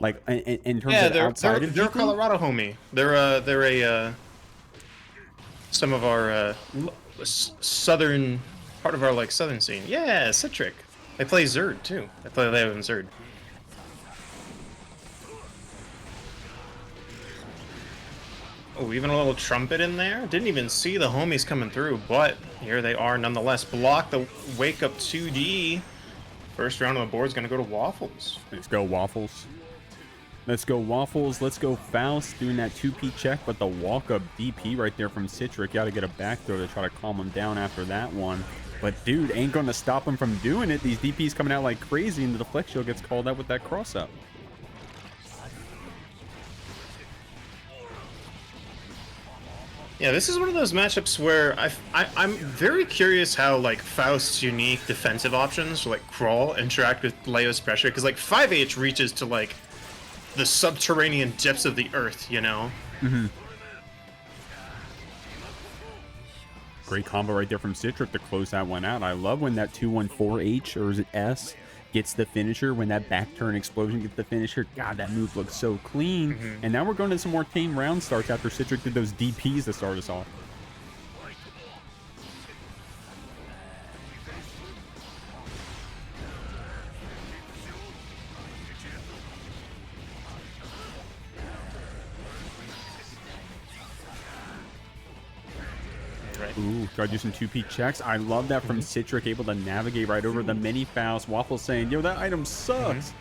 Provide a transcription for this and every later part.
Like in terms Yeah, of outside of they're a Jeekly? Colorado homie. They're some of our southern part of our like southern scene. Yeah, Citric. They play Zerd too. They live in Zerd. Oh, even a little trumpet in there. Didn't even see the homies coming through, but here they are nonetheless. Block the wake up 2D. First round on the board is gonna go to Waffles. Let's go Waffles. Let's go Waffles. Let's go Faust doing that 2P check, but the walk-up DP right there from Citric. Got to get a back throw to try to calm him down after that one. But dude, ain't going to stop him from doing it. These DPs coming out like crazy, and the deflect shield gets called out with that cross-up. Yeah, this is one of those matchups where I'm very curious how like Faust's unique defensive options, like crawl, interact with Leo's pressure, because like 5H reaches to like the subterranean depths of the earth, you know? Mm-hmm. Great combo right there from Citric to close that one out. I love when that 214H, or is it S, gets the finisher, when that back turn explosion gets the finisher. God, that move looks so clean. And now we're going to some more tame round starts after Citric did those DPs to start us off. Ooh, try to do some 2P checks. I love that from Citric, able to navigate right over the mini Faust. Waffle saying, yo, that item sucks.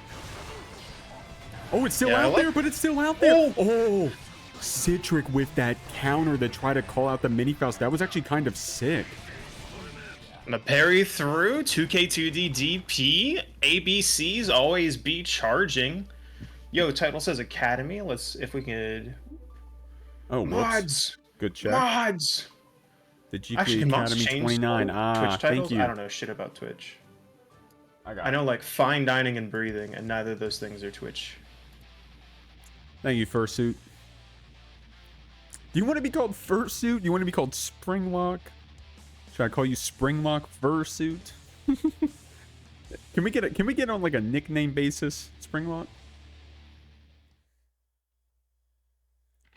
Oh, it's still out there, but it's still out there. Oh, Citric with that counter to try to call out the mini Faust. That was actually kind of sick. And a parry through, 2K2D DP. ABCs always be charging. Yo, title says Academy. Let's, if we could... Oh, mods. Good check. Mods. The GGST Academy 29. Twitch titles? Thank you. I don't know shit about Twitch. I know like fine dining and breathing, and neither of those things are Twitch. Thank you, Fursuit. Do you want to be called Fursuit? Do you want to be called Springlock? Should I call you Springlock Fursuit? Can we get on like a nickname basis, Springlock?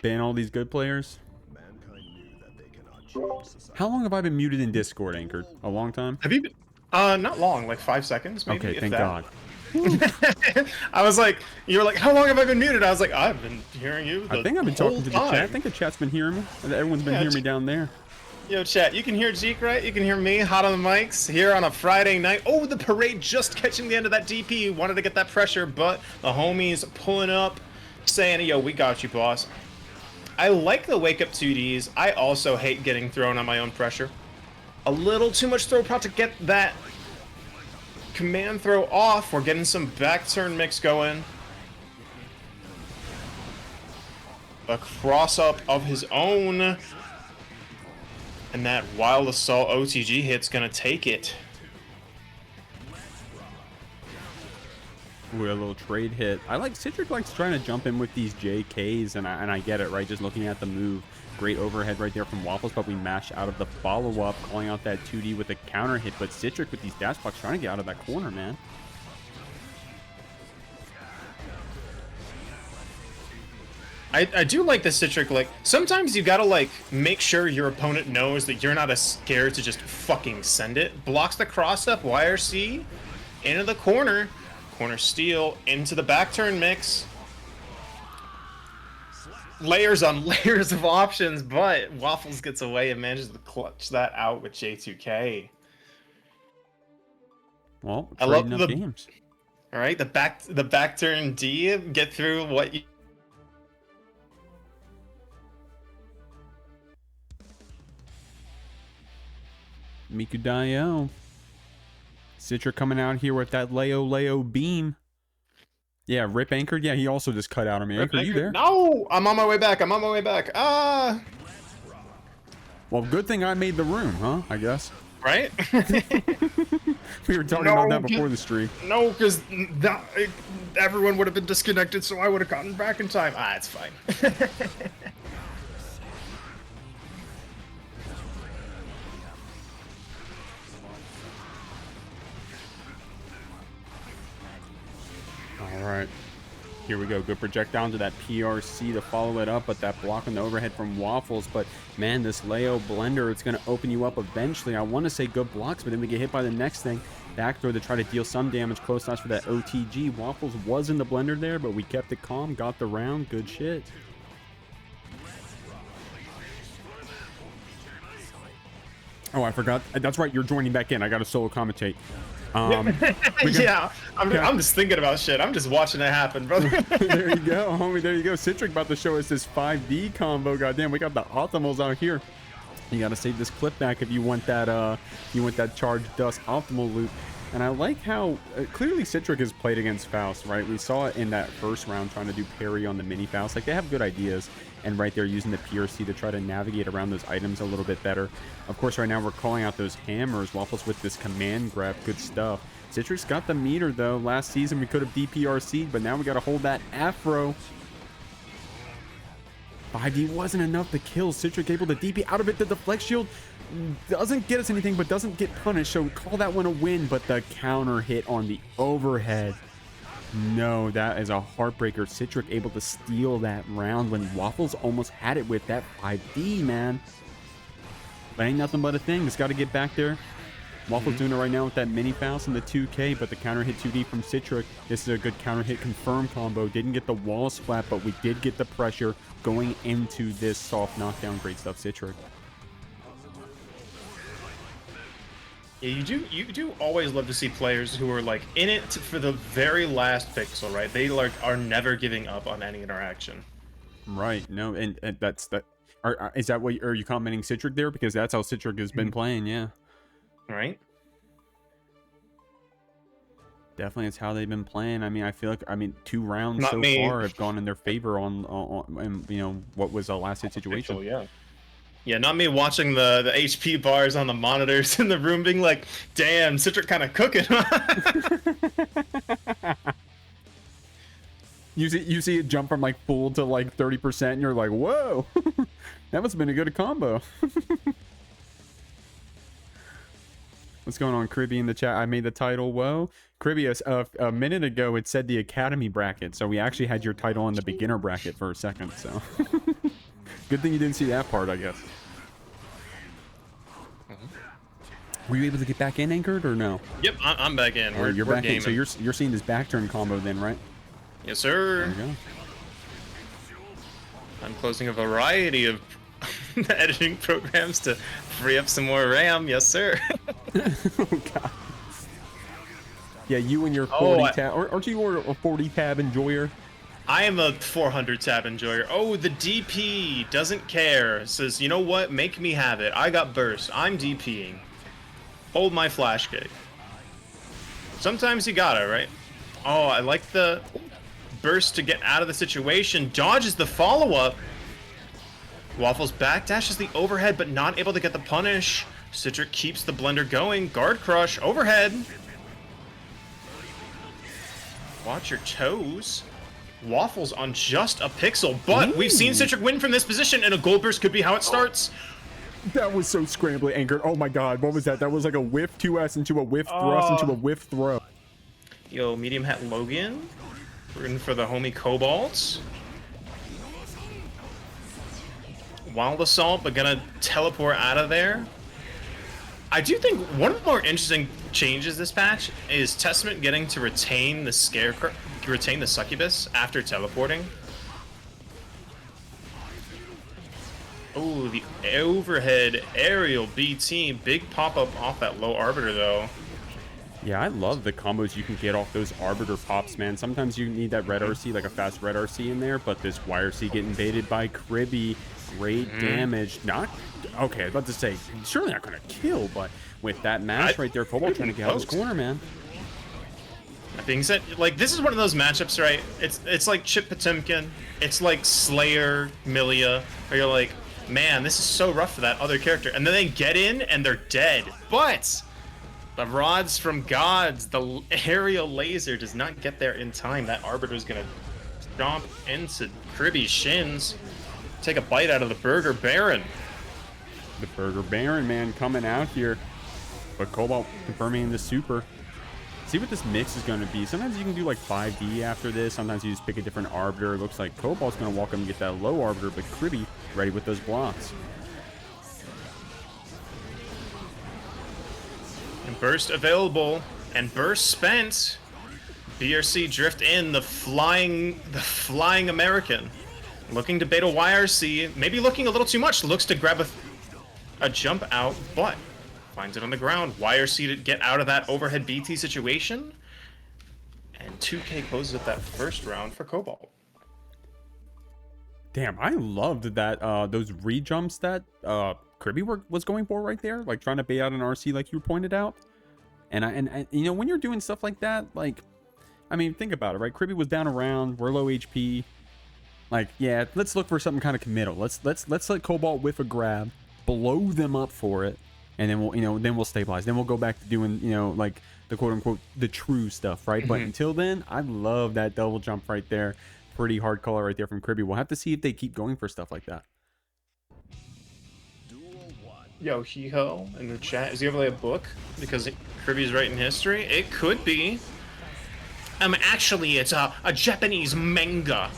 Ban all these good players. How long have I been muted in Discord, Anchored? A long time? Have you been? Not long, like 5 seconds, maybe. Okay, thank God. I was like, you were like, how long have I been muted? I was like, I've been hearing you. I think I've been talking to the chat. I think the chat's been hearing me. Everyone's been hearing me down there. Yo, chat, you can hear Jeek, right? You can hear me, hot on the mics, here on a Friday night. Oh, the parade just catching the end of that DP. Wanted to get that pressure, but the homies pulling up, saying, yo, we got you, boss. I like the wake up 2Ds. I also hate getting thrown on my own pressure. A little too much throw pot to get that command throw off. We're getting some back turn mix going. A cross up of his own. And that Wild Assault OTG hit's gonna take it. Ooh, a little trade hit. I like Citric likes trying to jump in with these JKs, and I get it, right? Just looking at the move. Great overhead right there from Waffles, but we mash out of the follow-up, calling out that 2D with a counter hit. But Citric with these dash blocks trying to get out of that corner, man. I do like the Citric, like, sometimes you gotta, like, make sure your opponent knows that you're not as scared to just fucking send it. Blocks the cross-up, YRC, into the corner. Corner steal, into the back turn mix. Layers on layers of options, but Waffles gets away and manages to clutch that out with J2K. Well, I love the games. All right, the back turn D, get through what you... Mikudayo. Citric coming out here with that Leo beam. Yeah, Rip Anchored. Yeah, he also just cut out on me. Anchored, you there? No! I'm on my way back. I'm on my way back. Well, good thing I made the room, huh? I guess. Right? We were talking about that before the stream. No, because everyone would have been disconnected, so I would have gotten back in time. It's fine. All right. Here we go. Good projectile to that PRC to follow it up, but that block on the overhead from Waffles. But man, this Leo blender, it's going to open you up eventually. I want to say good blocks, but then we get hit by the next thing. Back throw to try to deal some damage. Close toss for that OTG. Waffles was in the blender there, but we kept it calm. Got the round. Good shit. Oh, I forgot. That's right. You're joining back in. I got to solo commentate. Yeah, I'm just thinking about shit. I'm just watching it happen, brother. There you go, homie. There you go. Citric about to show us this 5D combo. Goddamn, we got the optimals out here. You got to save this clip back if you want that. Charged dust optimal loop. And I like how clearly Citric has played against Faust, right? We saw it in that first round trying to do parry on the mini Faust. Like, they have good ideas. And right there using the PRC to try to navigate around those items a little bit better. Of course, right now we're calling out those hammers. Waffles with this command grab. Good stuff. Citric's got the meter, though. Last season, we could have DPRC'd, but now we got to hold that afro. 5D wasn't enough to kill. Citric able to DP out of it. The deflect shield doesn't get us anything, but doesn't get punished. So call that one a win, but the counter hit on the overhead. No, that is a heartbreaker. Citric able to steal that round when Waffles almost had it with that 5D, man. But ain't nothing but a thing. It's got to get back there. Waffles doing it right now with that mini Faust and the 2K, but the counter hit 2D from Citric. This is a good counter hit confirm combo. Didn't get the wall splat, but we did get the pressure going into this soft knockdown. Great stuff, Citric. Yeah, you do always love to see players who are like in it for the very last pixel, right? They like are never giving up on any interaction. Right. No, and that's that. Is that what are you commenting Citric there? Because that's how Citric has been playing. Yeah. Right. Definitely, it's how they've been playing. I mean, I feel like 2 rounds so far have gone in their favor on you know, what was a last hit situation. Yeah. Yeah, not me watching the HP bars on the monitors in the room being like, damn, Citric kind of cooking. You see it jump from like full to like 30% and you're like, whoa, that must have been a good combo. What's going on, Kriby, in the chat? I made the title, whoa. Kriby, a minute ago, it said the Academy bracket, so we actually had your title in the beginner bracket for a second, so. Good thing you didn't see that part, I guess. Were you able to get back in, Anchored, or no? Yep, I'm back in. You're back in, so you're seeing this back turn combo then, right? Yes, sir. There you go. I'm closing a variety of editing programs to free up some more RAM. Yes, sir. Oh, God. Yeah, you and your 40 tab. Aren't you a 40 tab enjoyer? I am a 400 tab enjoyer. Oh, the DP doesn't care. Says, you know what? Make me have it. I got burst. I'm DPing. Hold my flash kick. Sometimes you gotta, right? Oh, I like the burst to get out of the situation. Dodges the follow-up. Waffles backdashes the overhead, but not able to get the punish. Citric keeps the blender going. Guard crush. Overhead. Watch your toes. Waffles on just a pixel, but we've seen Citric win from this position, and a gold burst could be how it starts. That was so scrambly, Anchored. Oh my God, what was that? That was like a whiff 2S into a whiff thrust into a whiff throw. Yo, medium hat Logan. We're in for the homie Cobalt. Wild Assault, but gonna teleport out of there. I do think one of the more interesting changes this patch is Testament getting to retain the Scarecrow, retain the Succubus after teleporting. Oh, the overhead aerial BT. Big pop-up off that low Arbiter, though. Yeah, I love the combos you can get off those Arbiter pops, man. Sometimes you need that red RC, like a fast red RC in there, but this YRC getting baited by Kriby. Great damage. Not... Okay, I was about to say, surely not going to kill, but with that mash right there, Cobalt trying to get out of this corner, man. That being said, like, this is one of those matchups, right? It's like Chip Potemkin. It's like Slayer, Millia, where you're like, man, this is so rough for that other character. And then they get in, and they're dead. But the rods from gods, the aerial laser does not get there in time. That Arbiter's going to stomp into Kriby's shins. Take a bite out of the Burger Baron. The Burger Baron, man, coming out here. But Cobalt confirming the super. See what this mix is going to be. Sometimes you can do like 5D after this. Sometimes you just pick a different arbiter. It looks like Cobalt's going to walk up and get that low arbiter, but Kriby ready with those blocks. And burst available and burst spent. BRC drift in, the flying American. Looking to bait a YRC, maybe looking a little too much. Looks to grab a jump out, but finds it on the ground. YRC to get out of that overhead BT situation. And 2K closes up that first round for Cobalt. Damn, I loved that those re-jumps that Kriby was going for right there, like trying to bait out an RC like you pointed out. And you know, when you're doing stuff like that, like, I mean, think about it, right? Kriby was down around, we're low HP. Like, yeah, let's look for something kind of committal. Let's let Cobalt whiff a grab, blow them up for it, and then we'll stabilize. Then we'll go back to doing, like the quote unquote the true stuff, right? But until then, I love that double jump right there. Pretty hard color right there from Kriby. We'll have to see if they keep going for stuff like that. Yo, Hee Ho in the chat. Is he overlay a book? Because Kriby's writing history? It could be. Actually, it's a Japanese manga.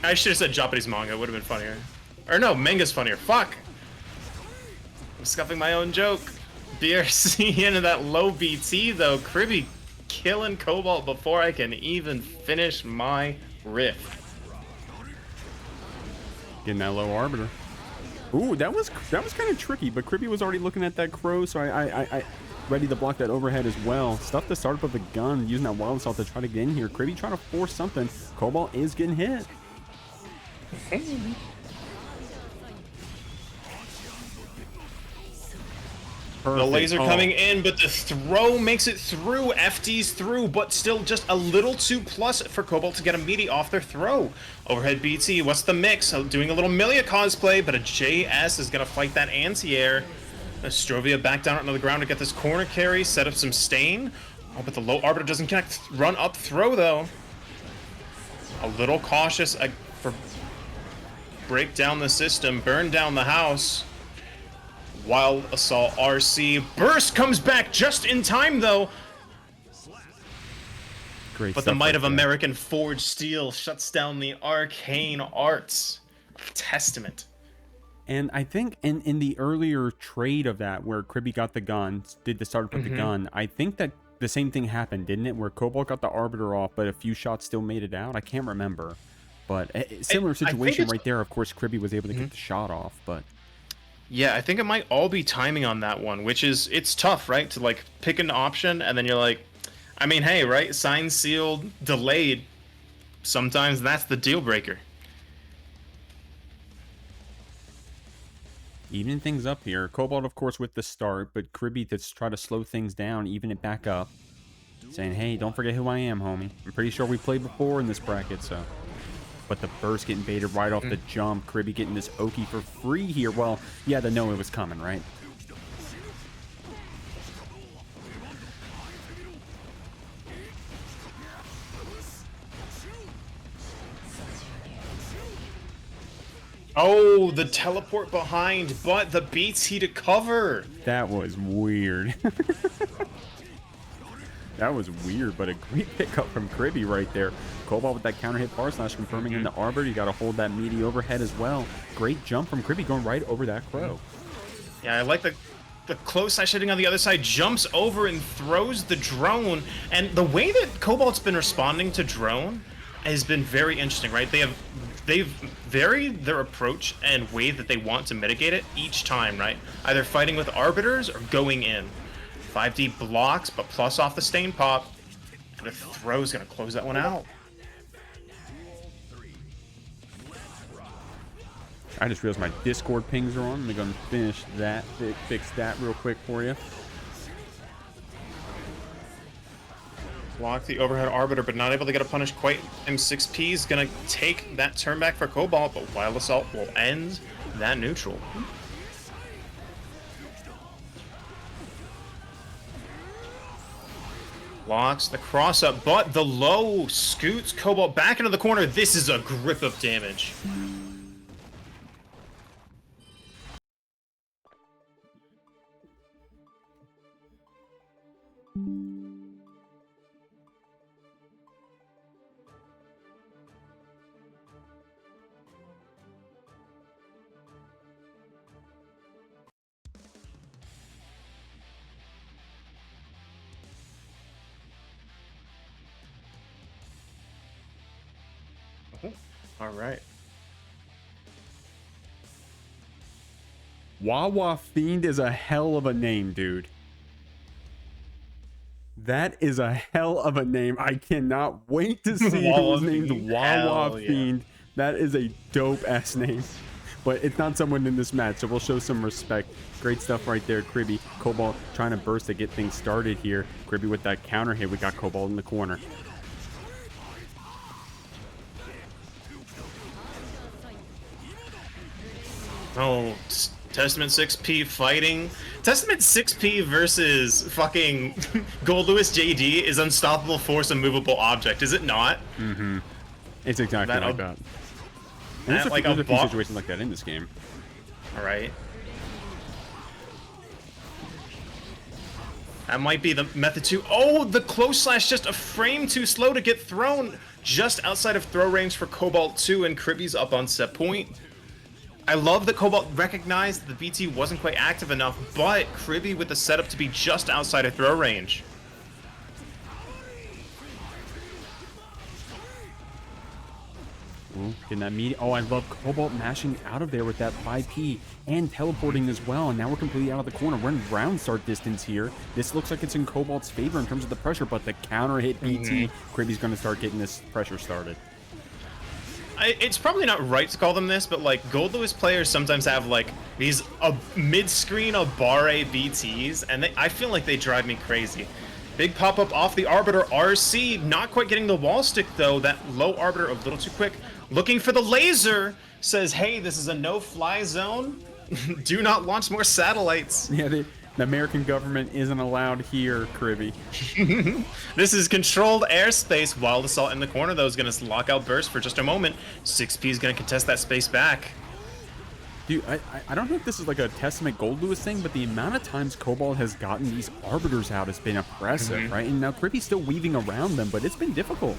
I should have said Japanese manga. It would have been funnier. Or no, manga's funnier. Fuck. I'm scuffing my own joke. BRC into that low BT though. Kriby killing Cobalt before I can even finish my riff. Getting that low arbiter. Ooh, that was kind of tricky, but Kriby was already looking at that crow, so I ready to block that overhead as well. Stuff the startup of the gun, using that wild assault to try to get in here. Kriby trying to force something. Cobalt is getting hit. The laser coming in, but the throw makes it through. FD's through, but still just a little too plus for Cobalt to get a meaty off their throw. Overhead BT, what's the mix? Doing a little Millia cosplay, but a JS is going to fight that anti-air. Strovia back down onto the ground to get this corner carry, set up some stain. Oh, but the low arbiter doesn't connect. Run up throw, though. A little cautious for break down the system, burn down the house. Wild assault RC. Burst comes back just in time, though. Great but the might of American forged steel shuts down the arcane arts. Testament. And I think in the earlier trade of that, where Kriby got the gun, did the startup with the gun, I think that the same thing happened, didn't it? Where Cobalt got the arbiter off, but a few shots still made it out. I can't remember. But a similar situation right there. Of course, Kriby was able to get the shot off, but... Yeah, I think it might all be timing on that one, which is, it's tough, right? To, like, pick an option, and then you're like, I mean, hey, right? Signed, sealed, delayed. Sometimes that's the deal breaker. Evening things up here. Cobalt, of course, with the start, but Kriby to try to slow things down, even it back up. Saying, hey, don't forget who I am, homie. I'm pretty sure we played before in this bracket, so... But the burst getting baited right off the jump. Kriby getting this Oki for free here. Well, yeah, the know it was coming, right? Oh, the teleport behind, but the BT to cover. That was weird. That was weird, but a great pickup from Kriby right there. Cobalt with that counter hit bar slash confirming in the arbiter. You got to hold that meaty overhead as well. Great jump from Kriby going right over that crow. Yeah, I like the close side shooting on the other side. Jumps over and throws the drone. And the way that Cobalt's been responding to drone has been very interesting, right? They've varied their approach and way that they want to mitigate it each time, right? Either fighting with arbiters or going in. 5D blocks, but plus off the stain pop. And the throw's gonna close that one out. I just realized my Discord pings are on. I'm gonna finish that, fix that real quick for you. Block the overhead arbiter, but not able to get a punish quite. M6P is gonna take that turn back for Cobalt, but Wild Assault will end that neutral. Blocks the cross up, but the low scoots Cobalt back into the corner. This is a grip of damage. All right. Wawa Fiend is a hell of a name, dude. That is a hell of a name. I cannot wait to see who's named Wawa Fiend. That is a dope ass name. But it's not someone in this match, so we'll show some respect. Great stuff right there, Kriby. Cobalt trying to burst to get things started here. Kriby with that counter hit. We got Cobalt in the corner. Oh, Testament 6P fighting. Testament 6P versus fucking Goldlewis JD is unstoppable force, immovable object, is it not? Mm-hmm. It's exactly like that. And there's like a few situations like that in this game. All right. That might be the method too. Oh, the close slash just a frame too slow to get thrown. Just outside of throw range for Cobalt 2, and Kriby's up on set point. I love that Cobalt recognized the BT wasn't quite active enough, but Kriby with the setup to be just outside of throw range. Ooh, getting that meat. Oh, I love Cobalt mashing out of there with that 5P and teleporting as well. And now we're completely out of the corner. We're in round start distance here. This looks like it's in Cobalt's favor in terms of the pressure, but the counter hit BT. Kriby's going to start getting this pressure started. It's probably not right to call them this, but like Goldlewis players sometimes have like these mid-screen Abare BTs, and I feel like they drive me crazy. Big pop-up off the Arbiter RC, not quite getting the wall stick though. That low Arbiter a little too quick. Looking for the laser, says, hey, this is a no-fly zone. Do not launch more satellites. Yeah, the American government isn't allowed here, Kriby. This is controlled airspace. Wild Assault in the corner, though, is going to lock out Burst for just a moment. 6P is going to contest that space back. Dude, I don't know if this is like a Testament Goldlewis thing, but the amount of times Cobalt has gotten these Arbiters out has been impressive, right? And now Kriby's still weaving around them, but it's been difficult.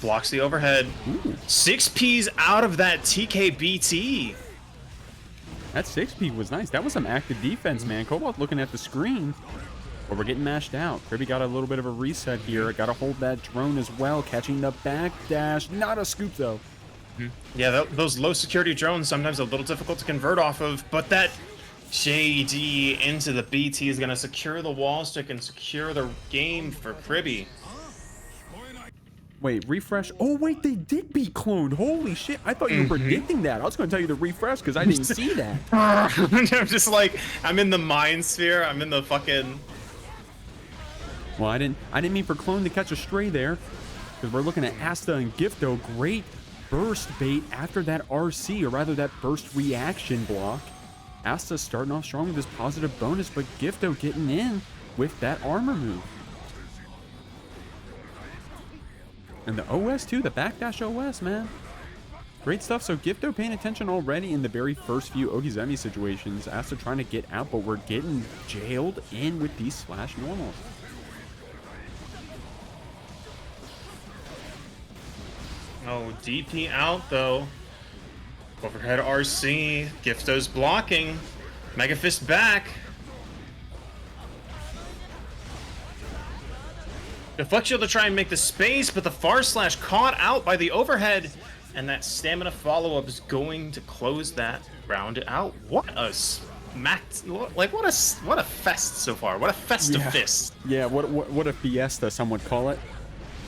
Blocks the overhead. Ooh. 6P's out of that TKBT. That 6P was nice. That was some active defense, man. Cobalt looking at the screen, but we're getting mashed out. Kriby got a little bit of a reset here. Got to hold that drone as well, catching the backdash. Not a scoop, though. Yeah, those low security drones sometimes a little difficult to convert off of, but that JD into the BT is going to secure the wall stick and secure the game for Kriby. Wait, refresh. Oh, wait, they did be cloned. Holy shit. I thought you were predicting that. I was going to tell you to refresh because I didn't see that. I'm just like, I'm in the mind sphere. I'm in the fucking... Well, I didn't mean for clone to catch a stray there, because we're looking at Asta and Gifto. Great burst bait after that RC, or rather that burst reaction block. Asta starting off strong with this positive bonus, but Gifto getting in with that armor move. And the OS too, the backdash OS, man. Great stuff. So Gifto paying attention already in the very first few Ogizemi situations. Asta trying to get out, but we're getting jailed in with these slash normals. Oh, DP out though. Overhead RC. Gifto's blocking. Mega Fist back. Deflect shield to try and make the space, but the far slash caught out by the overhead, and that stamina follow-up is going to close that round out. What a what a fest so far. What a fest of fists. Yeah, what a fiesta, some would call it.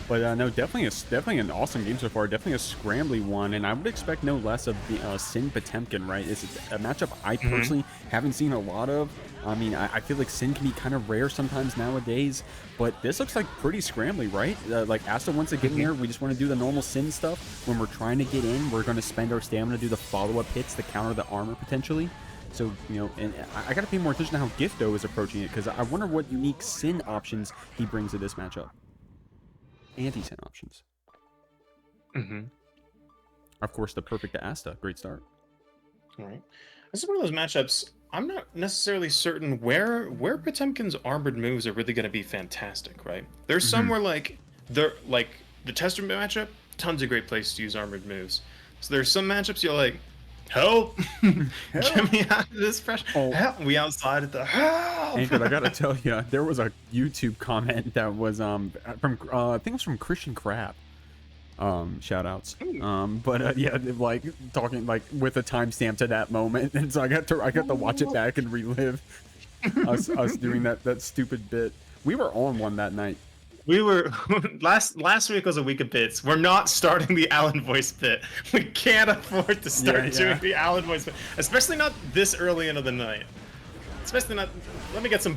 But no, definitely an awesome game so far. Definitely a scrambly one, and I would expect no less of the Sin Potemkin, right? It's a matchup I personally haven't seen a lot of. I mean, I feel like Sin can be kind of rare sometimes nowadays, but this looks like pretty scrambly, right? Like Asta wants to get in there. We just want to do the normal Sin stuff. When we're trying to get in, we're going to spend our stamina to do the follow-up hits to counter the armor potentially. So, you know, and I got to pay more attention to how Gifto is approaching it, because I wonder what unique Sin options he brings to this matchup. Anti-Sin options. Of course, the perfect Asta. Great start. All right. This is one of those matchups. I'm not necessarily certain where Potemkin's armored moves are really going to be fantastic, right? There's some where they're like the Tester matchup, tons of great places to use armored moves. So there's some matchups you're like, help! Get me out of this pressure. Help! We outside at the help! Anchor, I gotta tell you, there was a YouTube comment that was from I think it was from Christian Crab. Shout outs. But yeah, like talking like with a timestamp to that moment, and so I got to watch it back and relive us doing that stupid bit. We were on one that night. We were last week was a week of bits. We're not starting the Alan voice bit. We can't afford to start doing the Alan voice bit, especially not this early into the night. Especially not. Let me get some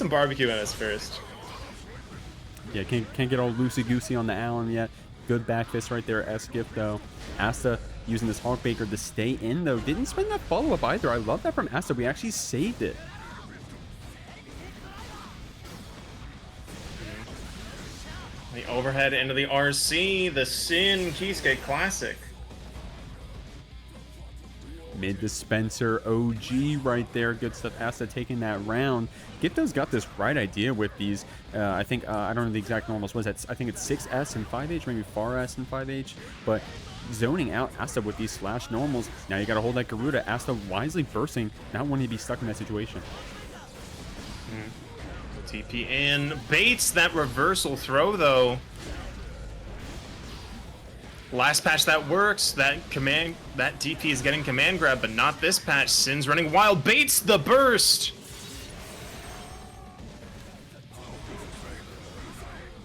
barbecue in us first. Yeah, can't get all loosey goosey on the Alan yet. Good back fist right there. S-gift though. Asta using this Hawk Baker to stay in though. Didn't spend that follow up either. I love that from Asta. We actually saved it. The overhead into the RC, the Sin Keyscape Classic. Mid dispenser OG right there. Good stuff. Asta taking that round. Gifto's got this right idea with these. I think, I don't know the exact normals. Was that? I think it's 6S and 5H, maybe 4S and 5H. But zoning out Asta with these slash normals. Now you got to hold that Garuda. Asta wisely bursting, not wanting to be stuck in that situation. TP in. Baits that reversal throw, though. Last patch that works. That DP is getting command grab, but not this patch. Sin's running wild. Baits the burst.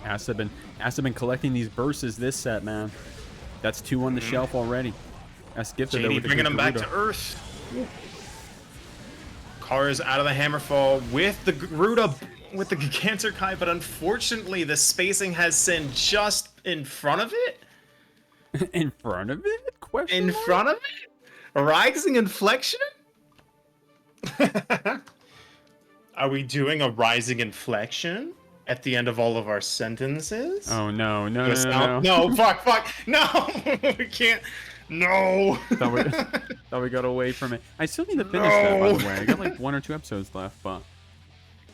Asta been collecting these bursts this set, man. That's 2 on the shelf already. That's gifted though with the bringing them back to earth. Kara's out of the Hammerfall with the Garuda, with the Gigantor Kai, but unfortunately the spacing has Sin just in front of it. In front of it? Question in mark? Front of it? A rising inflection? Are we doing a rising inflection at the end of all of our sentences? Oh no, no, no, fuck, no, we can't. No. thought we got away from it. I still need to finish that, by the way. I got like 1 or 2 episodes left, but.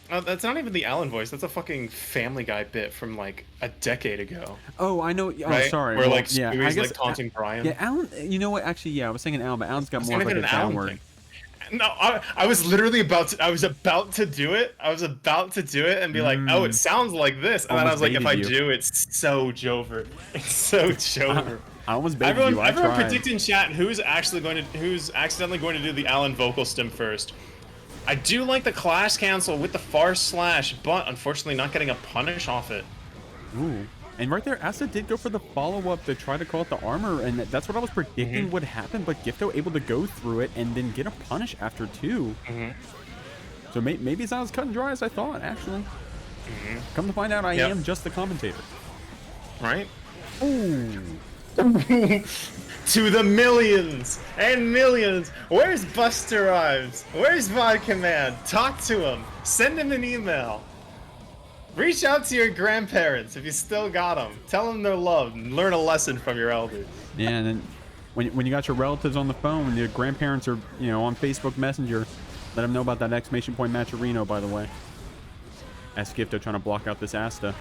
That's not even the Alan voice. That's a fucking Family Guy bit from like a decade ago. Oh, I know. Oh, right? sorry. Where well, like yeah, Stewie's I guess, like taunting Brian. Yeah, Alan. You know what? Actually, yeah, I was thinking Alan, but Alan's got more of like a downward. No, I was literally about to. I was about to do it. I was about to do it and be like, "Oh, it sounds like this," and then I was like, "If I do, it's so Jover. It's so Jover." I almost baited you. Everyone predict in chat who's accidentally going to do the Alan vocal stem first. I do like the Clash cancel with the far slash, but unfortunately not getting a punish off it. Ooh. And right there, Asta did go for the follow-up to try to call it the armor, and that's what I was predicting would happen, but Gifto able to go through it and then get a punish after 2. So maybe it's not as cut and dry as I thought, actually. Come to find out, I am just the commentator. Right? Ooh. To the millions and millions. Where's Buster Rhymes? Where's Vodka Man? Talk to him. Send him an email. Reach out to your grandparents if you still got them. Tell them they're loved and learn a lesson from your elders. Yeah, and then when you got your relatives on the phone and your grandparents are, you know, on Facebook Messenger, let them know about that exclamation point Matcherino, by the way. S-Gifto trying to block out this Asta.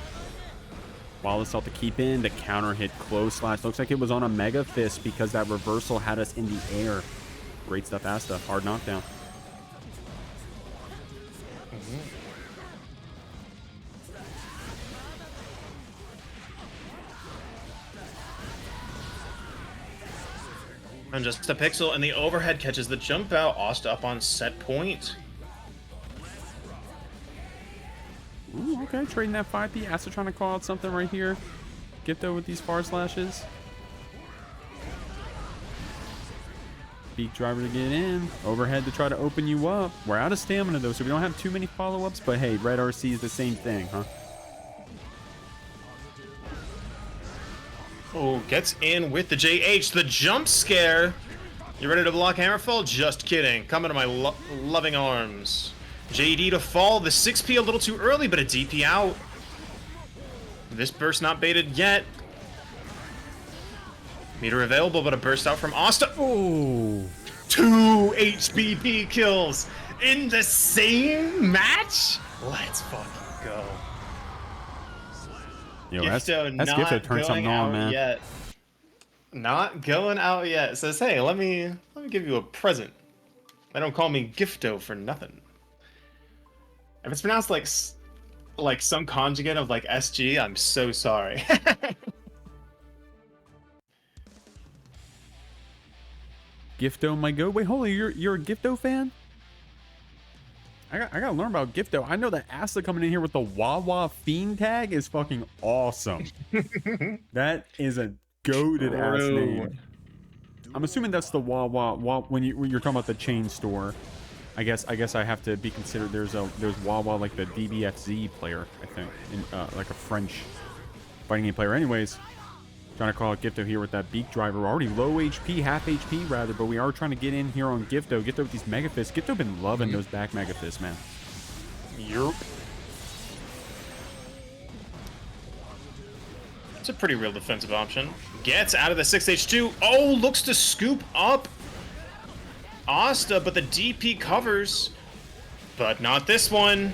Wallace sought to keep in. The counter hit close slash. Looks like it was on a Mega Fist because that reversal had us in the air. Great stuff, Asta. Hard knockdown. And just a pixel, and the overhead catches the jump out. Asta up on set point. Ooh, okay, trading that 5P. Asta trying to call out something right here. Gifto with these far slashes. Beak driver to get in. Overhead to try to open you up. We're out of stamina though, so we don't have too many follow-ups, but hey, Red RC is the same thing, huh? Oh, gets in with the JH. The jump scare. You ready to block Hammerfall? Just kidding. Come into my loving arms. JD to fall. The 6P a little too early, but a DP out. This burst not baited yet. Meter available, but a burst out from Asta. Oh, 2 HBP kills in the same match? Let's fucking go. Yo, that's Gifto turned something on, man. Yet. Not going out yet. It says, hey, let me give you a present. They don't call me Gifto for nothing. If it's pronounced like some conjugate of like SG, I'm so sorry. Gifto might go. Wait, holy, you're a Gifto fan? I gotta learn about Gifto. I know that Asta coming in here with the Wawa Fiend tag is fucking awesome. That is a goated ass name. I'm assuming that's the Wawa when you're talking about the chain store. I guess I have to be considered. There's Wawa like the DBFZ player, I think, like a French fighting game player. Anyways, trying to call out Gifto here with that beak driver. We're already low HP, half HP rather, but we are trying to get in here on Gifto. Gifto with these Mega Fists. Gifto been loving those back Mega Fists, man. Yup. It's a pretty real defensive option. Gets out of the 6H2. Oh, looks to scoop up Asta, but the DP covers. But not this one.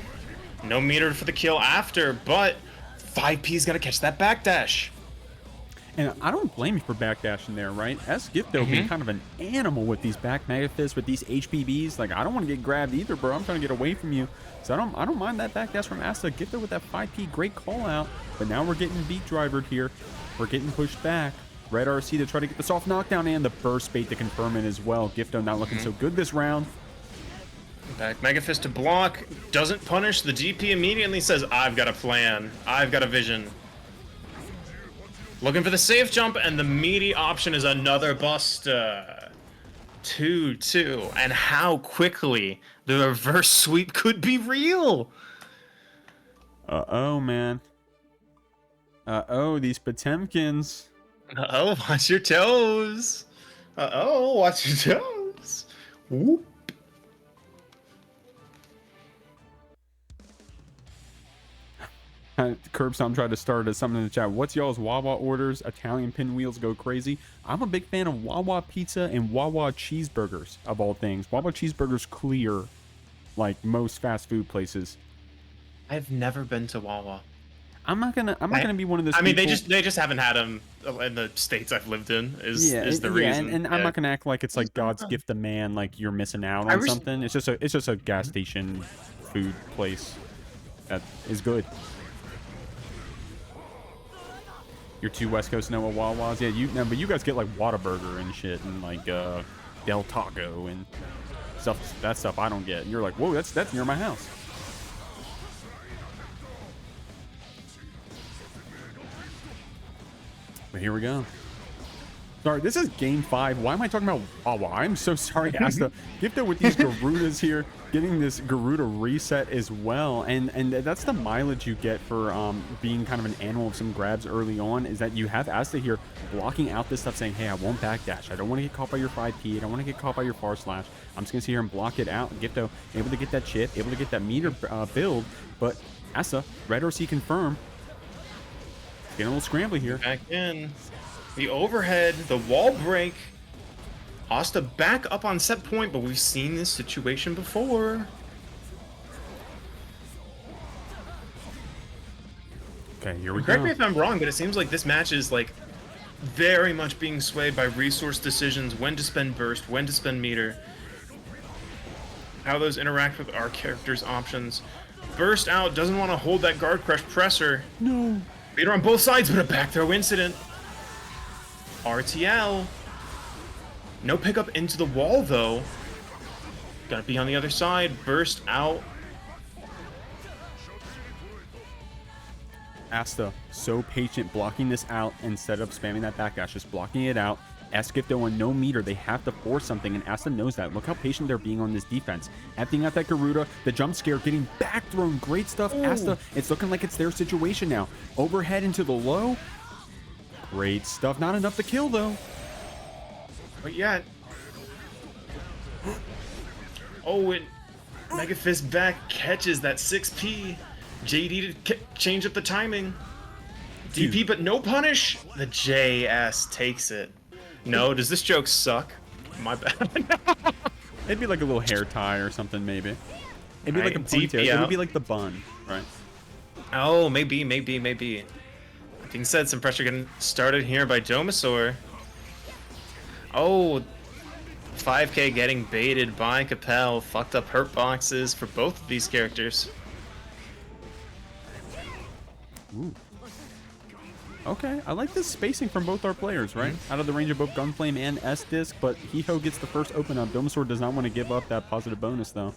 No meter for the kill after, but 5P's got to catch that backdash. And I don't blame you for backdashing there, right? As Gifto being kind of an animal with these back Mega Fists, with these HPBs. Like, I don't want to get grabbed either, bro. I'm trying to get away from you. So I don't mind that backdash from Asta. Gifto with that 5P, great call out. But now we're getting beat drivered here. We're getting pushed back. Red RC to try to get the soft knockdown and the burst bait to confirm it as well. Gifto not looking so good this round. Back Mega Fist to block. Doesn't punish. The DP immediately says, I've got a plan. I've got a vision. Looking for the safe jump, and the meaty option is another buster. 2-2. And how quickly the reverse sweep could be real. Uh-oh, man. Uh-oh, these Potemkins. Uh-oh, watch your toes. Uh-oh, watch your toes. Whoop. Curbstomp tried to start as something in the chat. What's y'all's Wawa orders? Italian pinwheels go crazy. I'm a big fan of Wawa pizza and Wawa cheeseburgers, of all things. Wawa cheeseburgers clear like most fast food places. I've never been to Wawa. I'm not gonna be one of those. I mean, people. they just haven't had them in the states I've lived in. Is the reason? And I'm not gonna act like it's like God's gift to man, like you're missing out on something. It's just a gas station food place that is good. Your two West Coast Noah Wawas, yeah, but you guys get like Whataburger and shit, and like Del Taco and stuff. That stuff I don't get. And you're like, whoa, that's near my house. But here we go. Sorry, this is game 5. Why am I talking about Wawa? I'm so sorry, Asta. Gifto with these Garudas here, getting this Garuda reset as well. And that's the mileage you get for being kind of an animal of some grabs early on, is that you have Asta here blocking out this stuff, saying, hey, I won't backdash. I don't want to get caught by your 5P. I don't want to get caught by your far slash. I'm just going to sit here and block it out. Gifto able to get that chip, able to get that meter build. But Asta, Red RC confirm. Getting a little scrambly here. Back in. The overhead, the wall break. Asta back up on set point, but we've seen this situation before. Okay, here we go. Correct me if I'm wrong, but it seems like this match is like very much being swayed by resource decisions, when to spend burst, when to spend meter, how those interact with our characters' options. Burst out, doesn't want to hold that guard crush presser. No. Meter on both sides, but a back throw incident. RTL. No pickup into the wall, though. Gotta be on the other side. Burst out. Asta, so patient, blocking this out instead of spamming that backdash, just blocking it out. Skipto on no meter, they have to force something, and Asta knows that. Look how patient they're being on this defense. Emptying out that Garuda, the jump scare, getting back thrown, great stuff. Ooh. Asta, it's looking like it's their situation now. Overhead into the low. Great stuff, not enough to kill though. But yet. Oh, it Mega Fist back catches that 6P. JD to change up the timing. DP, dude. But no punish. The JS takes it. No, does this joke suck? My bad. It'd be like a little hair tie or something, maybe. It'd be like a ponytail. It would be like the bun, right? Oh, maybe. Being said, some pressure getting started here by Domasaur. Oh, 5K getting baited by Capel. Fucked up hurt boxes for both of these characters. Ooh. Okay, I like this spacing from both our players, right? Out of the range of both Gunflame and S-Disc, but Hee Ho gets the first open up. Domasaur does not want to give up that positive bonus, though.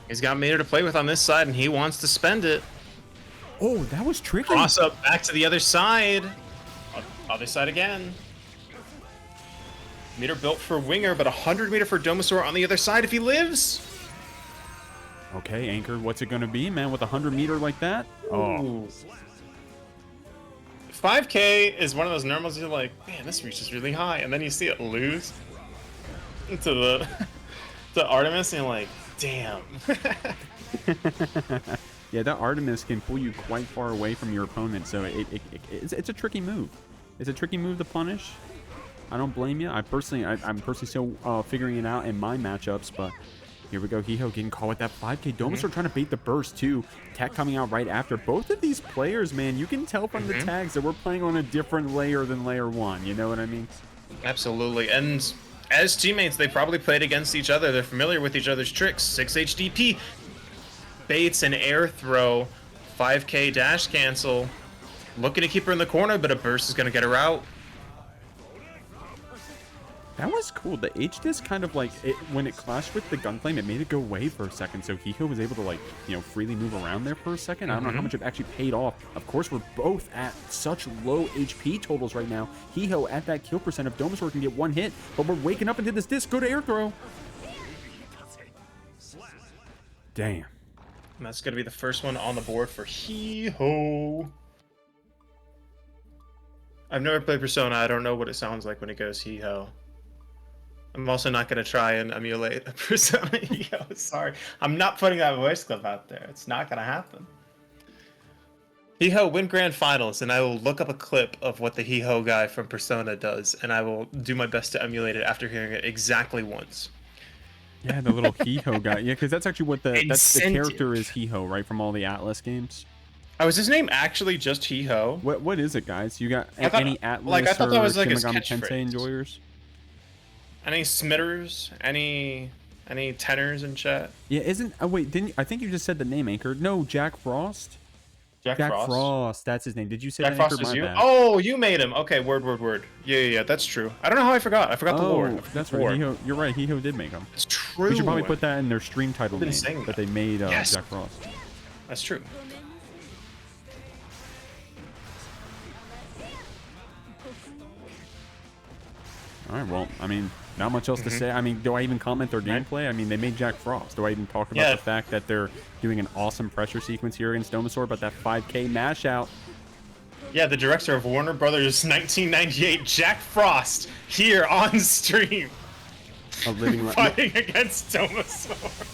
He's got meter to play with on this side, and he wants to spend it. Oh, that was tricky. Cross up back to the other side. Other side again. Meter built for Winger, but 100 meter for Domasaur on the other side if he lives. Okay, Anchor, what's it going to be, man, with 100 meter like that? Oh. 5K is one of those normals you're like, man, this reaches really high, and then you see it lose to Artemis, and you're like, damn. Yeah, that Artemis can pull you quite far away from your opponent, so it's a tricky move. It's a tricky move to punish. I don't blame you. I'm personally still figuring it out in my matchups, but here we go. Hee Ho getting caught with that 5K. Domasaur trying to bait the burst too. Tech coming out right after. Both of these players, man, you can tell from the tags that we're playing on a different layer than layer 1. You know what I mean? Absolutely. And as teammates, they probably played against each other. They're familiar with each other's tricks. 6 HDP. Baits and air throw. 5K dash cancel. Looking to keep her in the corner, but a burst is going to get her out. That was cool. The H-Disc kind of like, when it clashed with the Gunflame, it made it go away for a second. So Hee Ho was able to, like, you know, freely move around there for a second. I don't know how much it actually paid off. Of course, we're both at such low HP totals right now. Hee Ho at that kill percent. If Domasaur can get one hit, but we're waking up into this disc. Go to air throw. Damn. And that's going to be the first one on the board for Hee Ho. I've never played Persona. I don't know what it sounds like when it goes Hee Ho. I'm also not going to try and emulate a Persona Hee Ho. Sorry. I'm not putting that voice clip out there. It's not going to happen. Hee Ho win grand finals, and I will look up a clip of what the Hee Ho guy from Persona does, and I will do my best to emulate it after hearing it exactly once. Yeah, the little Hee Ho guy. Yeah, because that's actually what the character is, Hee Ho, right, from all the Atlas games. Oh, is his name actually just Hee Ho? What is it, guys? You got any Atlas I thought that was like his Shin Megami catchphrase. Tensei enjoyers? Any smitters? Any tenors in chat? Yeah, isn't... Oh, wait, I think you just said the name, Anchor. No, Jack Frost? Jack Frost, that's his name. Did you say Jack that, Frost Anchor? is you? Bad. Oh, you made him. Okay, word. Yeah, that's true. I don't know how I forgot. I forgot the lore. That's right. Hee Ho, you're right. Hee Ho did make him. It's true. We should probably put that in their stream title name, that they made yes. Jack Frost. That's true. All right, well, I mean, not much else to say. I mean, do I even comment their gameplay? I mean, they made Jack Frost. Do I even talk about the fact that they're doing an awesome pressure sequence here against Domasaur, but that 5K mash out? Yeah, the director of Warner Brothers 1998, Jack Frost, here on stream. A living fighting against Domasaur.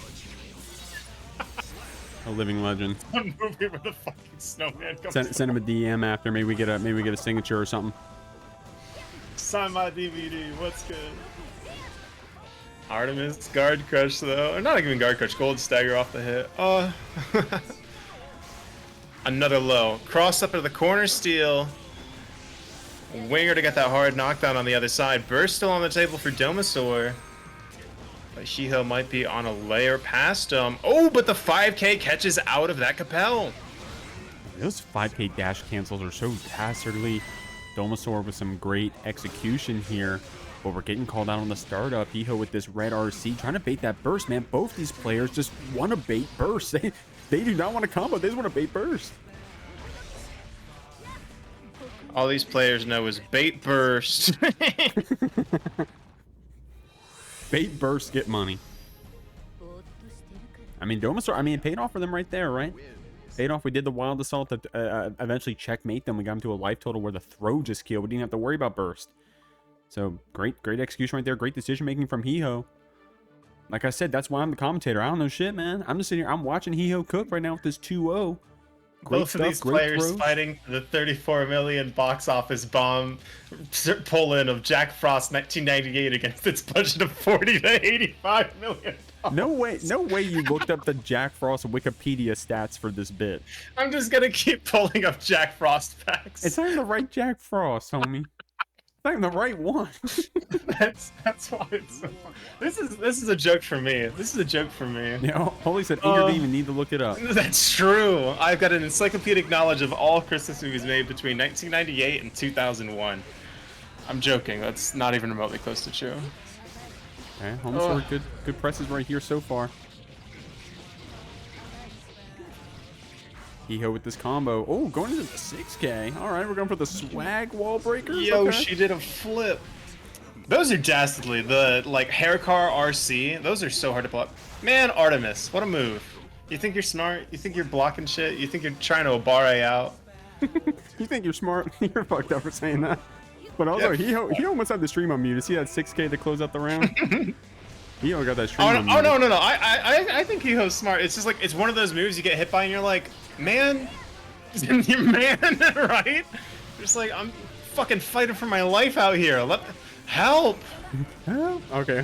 A living legend. A movie where the fucking snowman comes send him a DM after. Maybe we get a signature or something. Sign my DVD. What's good? Artemis guard crush though, or not even guard crush. Gold stagger off the hit. Another low cross up into the corner steal. Winger to get that hard knockdown on the other side. Burst still on the table for Domasaur. But Hee Ho might be on a layer past him. Oh, but the 5K catches out of that Capel. Those 5K dash cancels are so dastardly. Domasaur with some great execution here, but we're getting called out on the startup. Hee Ho with this red RC trying to bait that burst, man. Both these players just want to bait burst. They do not want to combo. They just want to bait burst. All these players know is bait burst. Bait burst, get money. I mean, Domasaur, it paid off for them right there, right? Paid off. We did the wild assault that eventually checkmate them. We got him to a life total where the throw just killed. We didn't have to worry about burst. So great execution right there. Great decision making from Hee Ho. Like I said, that's why I'm the commentator. I don't know shit, man. I'm just sitting here. I'm watching Hee Ho cook right now with this 2-0. Both of these players fighting the 34 million box office bomb pull-in of Jack Frost 1998 against its budget of 40 to 85 million. No way you looked up the Jack Frost Wikipedia stats for this bit. I'm just gonna keep pulling up Jack Frost facts. It's not the right Jack Frost, homie. not even the right one. That's why it's so fun. This is a joke for me. This is a joke for me. Yeah, Holy said Ingrid didn't even need to look it up. That's true. I've got an encyclopedic knowledge of all Christmas movies made between 1998 and 2001. I'm joking. That's not even remotely close to true. Okay, almost good presses right here so far. Hee Ho with this combo. Oh, going into the 6K. All right, we're going for the swag wall breakers. Yo, okay. she did a flip. Those are dastardly. The like hair car RC. Those are so hard to block. Man, Artemis, what a move. You think you're smart? You think you're blocking shit? You think you're trying to Obare out? You think you're smart? You're fucked up for saying that. But also, yeah. Hee Ho must have the stream on mute. You see that 6K to close out the round? Hee Ho got that stream on mute. Oh, no. I think Hee Ho's smart. It's just like, it's one of those moves you get hit by and you're like, man, you're man, right? You're just like, I'm fucking fighting for my life out here. Help! Help! Okay,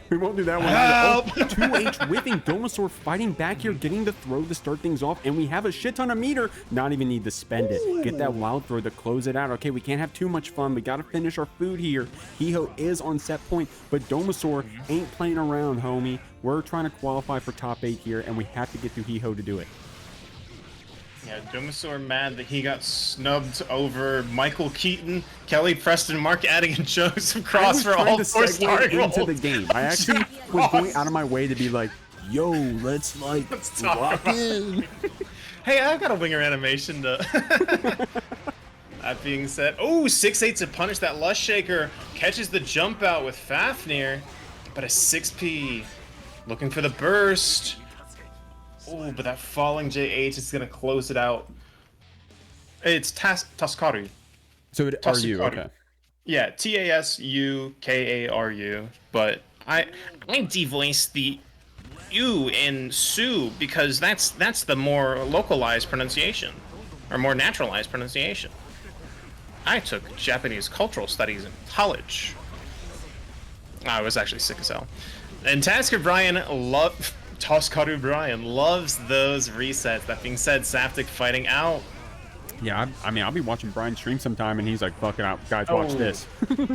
we won't do that one. Help! 2H whipping Domasaur fighting back here, getting the throw to start things off, and we have a shit ton of meter. Not even need to spend it. Get that wild throw to close it out. Okay, we can't have too much fun. We gotta finish our food here. Hee Ho is on set point, but Domasaur ain't playing around, homie. We're trying to qualify for top 8 here, and we have to get through Hee Ho to do it. Yeah, Domasaur mad that he got snubbed over Michael Keaton, Kelly Preston, Mark Adding, and Joseph Cross for all 4 starring roles. Into the game. I actually was going out of my way to be like, yo, let's lock in. Hey, I've got a winger animation to... That being said, oh, 6-8 to punish that Lush Shaker. Catches the jump out with Fafnir, but a 6P. Looking for the burst. Oh, but that falling JH is going to close it out. It's tskrBrian. So it RU, okay. Yeah, TASUKARU. But I devoiced the U in Sue because that's the more localized pronunciation, or more naturalized pronunciation. I took Japanese cultural studies in college. I was actually sick as hell. And tskrBrian loves those resets. That being said, Saftig fighting out. Yeah, I mean, I'll be watching Brian stream sometime, and he's like, "Fucking out, guys, watch this."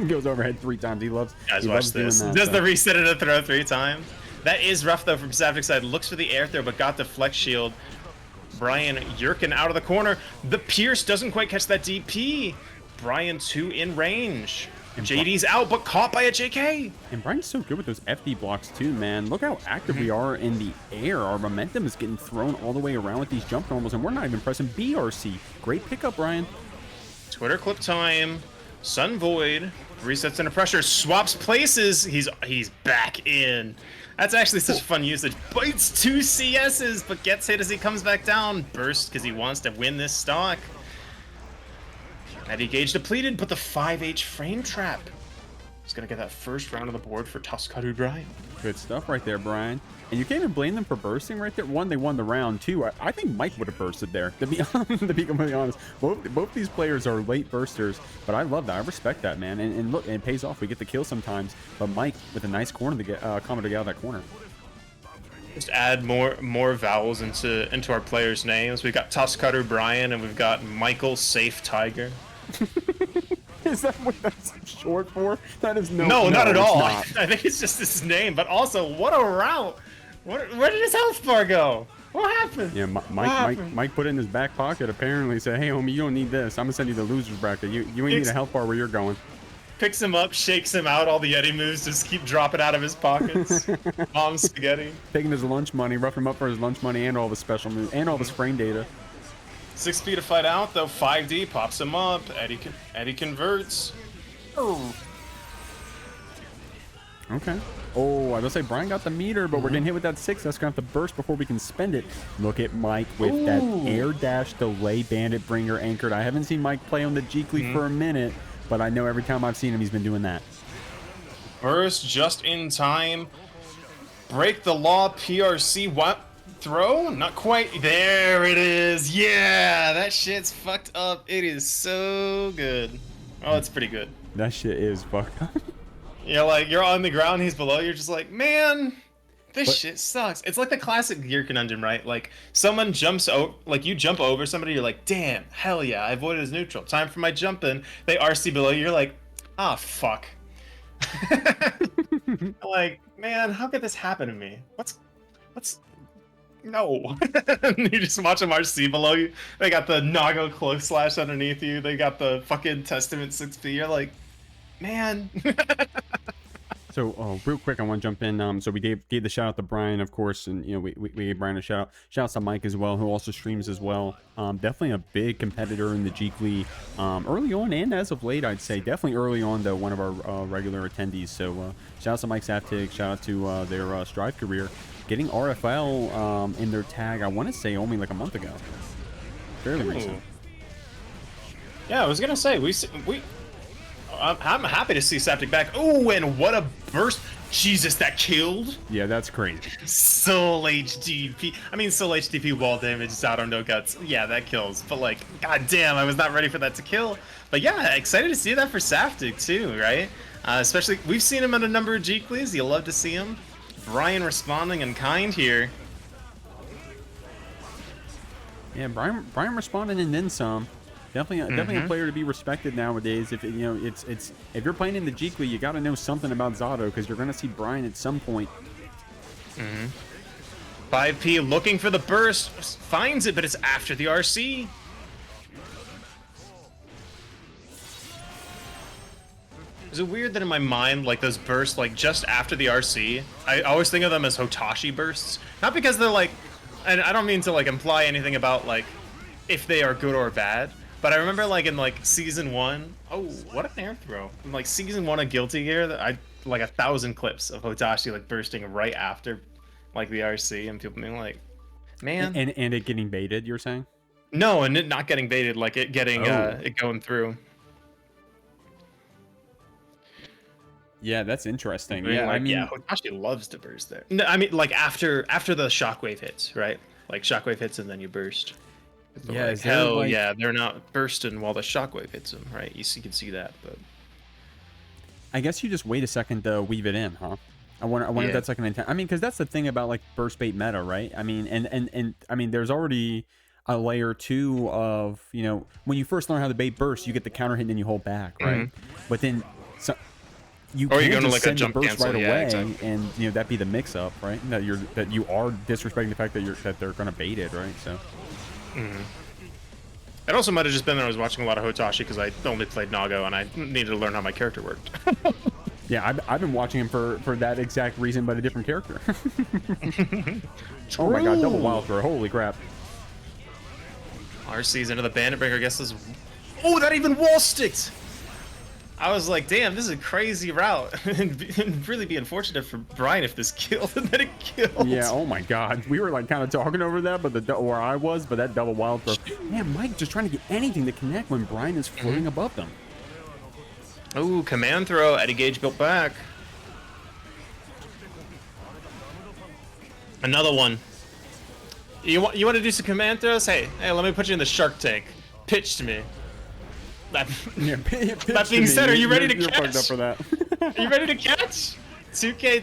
Goes overhead 3 times. He loves. Guys, watch this. Does the reset and a throw 3 times? That is rough though from Saftig's side. Looks for the air throw, but got the flex shield. Brian yerking out of the corner. The Pierce doesn't quite catch that DP. Brian 2 in range. And JD's out, but caught by a JK. And Brian's so good with those FD blocks too, man. Look how active we are in the air. Our momentum is getting thrown all the way around with these jump normals, and we're not even pressing BRC. Great pickup, Brian. Twitter clip time. Sun Void resets under pressure, swaps places. He's back in. That's actually such fun usage. Bites 2 CSs, but gets hit as he comes back down. Burst because he wants to win this stock. Heavy gauge depleted, but the 5H frame trap is going to get that first round on the board for tskrBrian. Good stuff right there, Brian. And you can't even blame them for bursting right there. One, they won the round. Two, I think Mike would have bursted there, to be completely honest. Both these players are late bursters, but I love that. I respect that, man. And look, it pays off. We get the kill sometimes, but Mike with a nice corner to get combo to get out of that corner. Just add more vowels into our players' names. We've got tskrBrian and we've got Michael Safe Tiger. Is that what that's short for? That is no, not at all. Not. I think it's just his name. But also, what a route! Where did his health bar go? What happened? Yeah, Mike put it in his back pocket. Apparently, said, "Hey, homie, you don't need this. I'm gonna send you the losers bracket. You ain't need a health bar where you're going." Picks him up, shakes him out. All the Yeti moves just keep dropping out of his pockets. Mom spaghetti. Taking his lunch money, rough him up for his lunch money and all the special moves and all the frame data. 6P to fight out though. 5D pops him up. Eddie converts. Oh. Okay. Oh, I was gonna say Brian got the meter, but we're getting hit with that 6. That's gonna have to burst before we can spend it. Look at Mike with that air dash delay bandit bringer anchored. I haven't seen Mike play on the Jeekly for a minute, but I know every time I've seen him, he's been doing that. Burst just in time. Break the law. PRC. What? Throw? Not quite. There it is. Yeah, that shit's fucked up. It is so good. Oh, it's pretty good. That shit is fucked up. Yeah, like you're on the ground, he's below. You're just like, man, this shit sucks. It's like the classic gear conundrum, right? Like someone jumps over, like you jump over somebody. You're like, damn, hell yeah, I avoided his neutral. Time for my jump in. They RC below you. You're like, Ah, fuck. Like, man, how could this happen to me? What's no. You just watch them RC below you. They got the Nago cloak slash underneath you. They got the fucking Testament 6P. You're like, man. So, real quick, I want to jump in. So we gave the shout out to Brian, of course, and you know we gave Brian a shout out. Shout out to Mike as well, who also streams as well. Definitely a big competitor in the GGST early on and as of late, I'd say. Definitely early on, though, one of our regular attendees. So shout out to Mikesaftig. Shout out to their Strive career, getting RFL in their tag. I want to say only like a month ago, fairly recent. Yeah, I was gonna say I'm happy to see Septic back. Oh, and what a burst. Jesus, that killed. Yeah, that's crazy. Soul HDP. I mean, Soul HDP wall damage, Zato no guts. Yeah, that kills. But like, goddamn, I was not ready for that to kill. But yeah, excited to see that for Saftig too, right? Especially, we've seen him on a number of GGSTs. You love to see him. Brian responding in kind here. Yeah, Brian responding and then some. Definitely a player to be respected nowadays. If if you're playing in the GGST, you got to know something about Zato because you're gonna see Brian at some point. 5P looking for the burst, finds it, but it's after the RC. Is it weird that in my mind, like those bursts, like just after the RC, I always think of them as Hotashi bursts, not because they're like, and I don't mean to like imply anything about like if they are good or bad. But I remember, like, in, like, Season 1... Oh, what an air throw. In, like, Season 1 of Guilty Gear, I like, 1,000 clips of Hotashi, like, bursting right after, like, the RC, and people being like, man... And it getting baited, you're saying? No, and it not getting baited, like, it getting, it going through. Yeah, that's interesting. Yeah, I mean... Yeah, Hotashi loves to burst there. No, I mean, like, after the shockwave hits, right? Like, shockwave hits and then you burst. Yeah, like, hell like... yeah, they're not bursting while the shockwave hits them, right? You can see that, but I guess you just wait a second to weave it in, huh? I wonder if that's like an intent. I mean, because that's the thing about like burst bait meta, right? I mean, and I mean, there's already a layer 2 of, you know, when you first learn how to bait burst, you get the counter hit and then you hold back, right? But then you or can't you're just like send a jump the burst cancel, right away, exactly. And you know that be the mix-up, right? That you are disrespecting the fact that they're gonna bait it, right? So. It also might have just been that I was watching a lot of Hotashi because I only played Nago and I needed to learn how my character worked. Yeah, I've been watching him for that exact reason, but a different character. Oh my god, double wild throw! Holy crap! RC's into the bandit breaker. I guess this. Oh, that even wall sticked! I was like, damn, this is a crazy route. It'd really be unfortunate for Brian if this killed, and then it killed. Yeah, oh my god. We were like kind of talking over that, but where I was, but that double wild throw. Man, Mike just trying to get anything to connect when Brian is floating above them. Ooh, command throw. Eddie Gage built back. Another one. You want to do some command throws? Hey, let me put you in the shark tank. Pitch to me. That being said, are you ready to catch? Fucked up for that. Are you ready to catch? 2K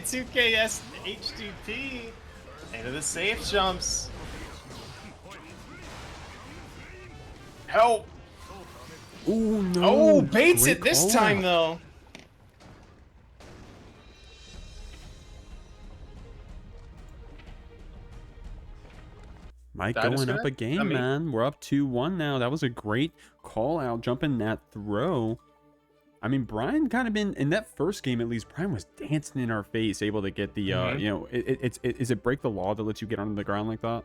HDP. Into the safe jumps. Help! Oh no! Oh, baits it this time though. Mike going up a game, man. We're up 2-1 now. That was a great call out, jumping that throw. I mean, Brian kind of been in that first game, at least. Brian was dancing in our face, able to get the, you know, is it break the law that lets you get onto the ground like that?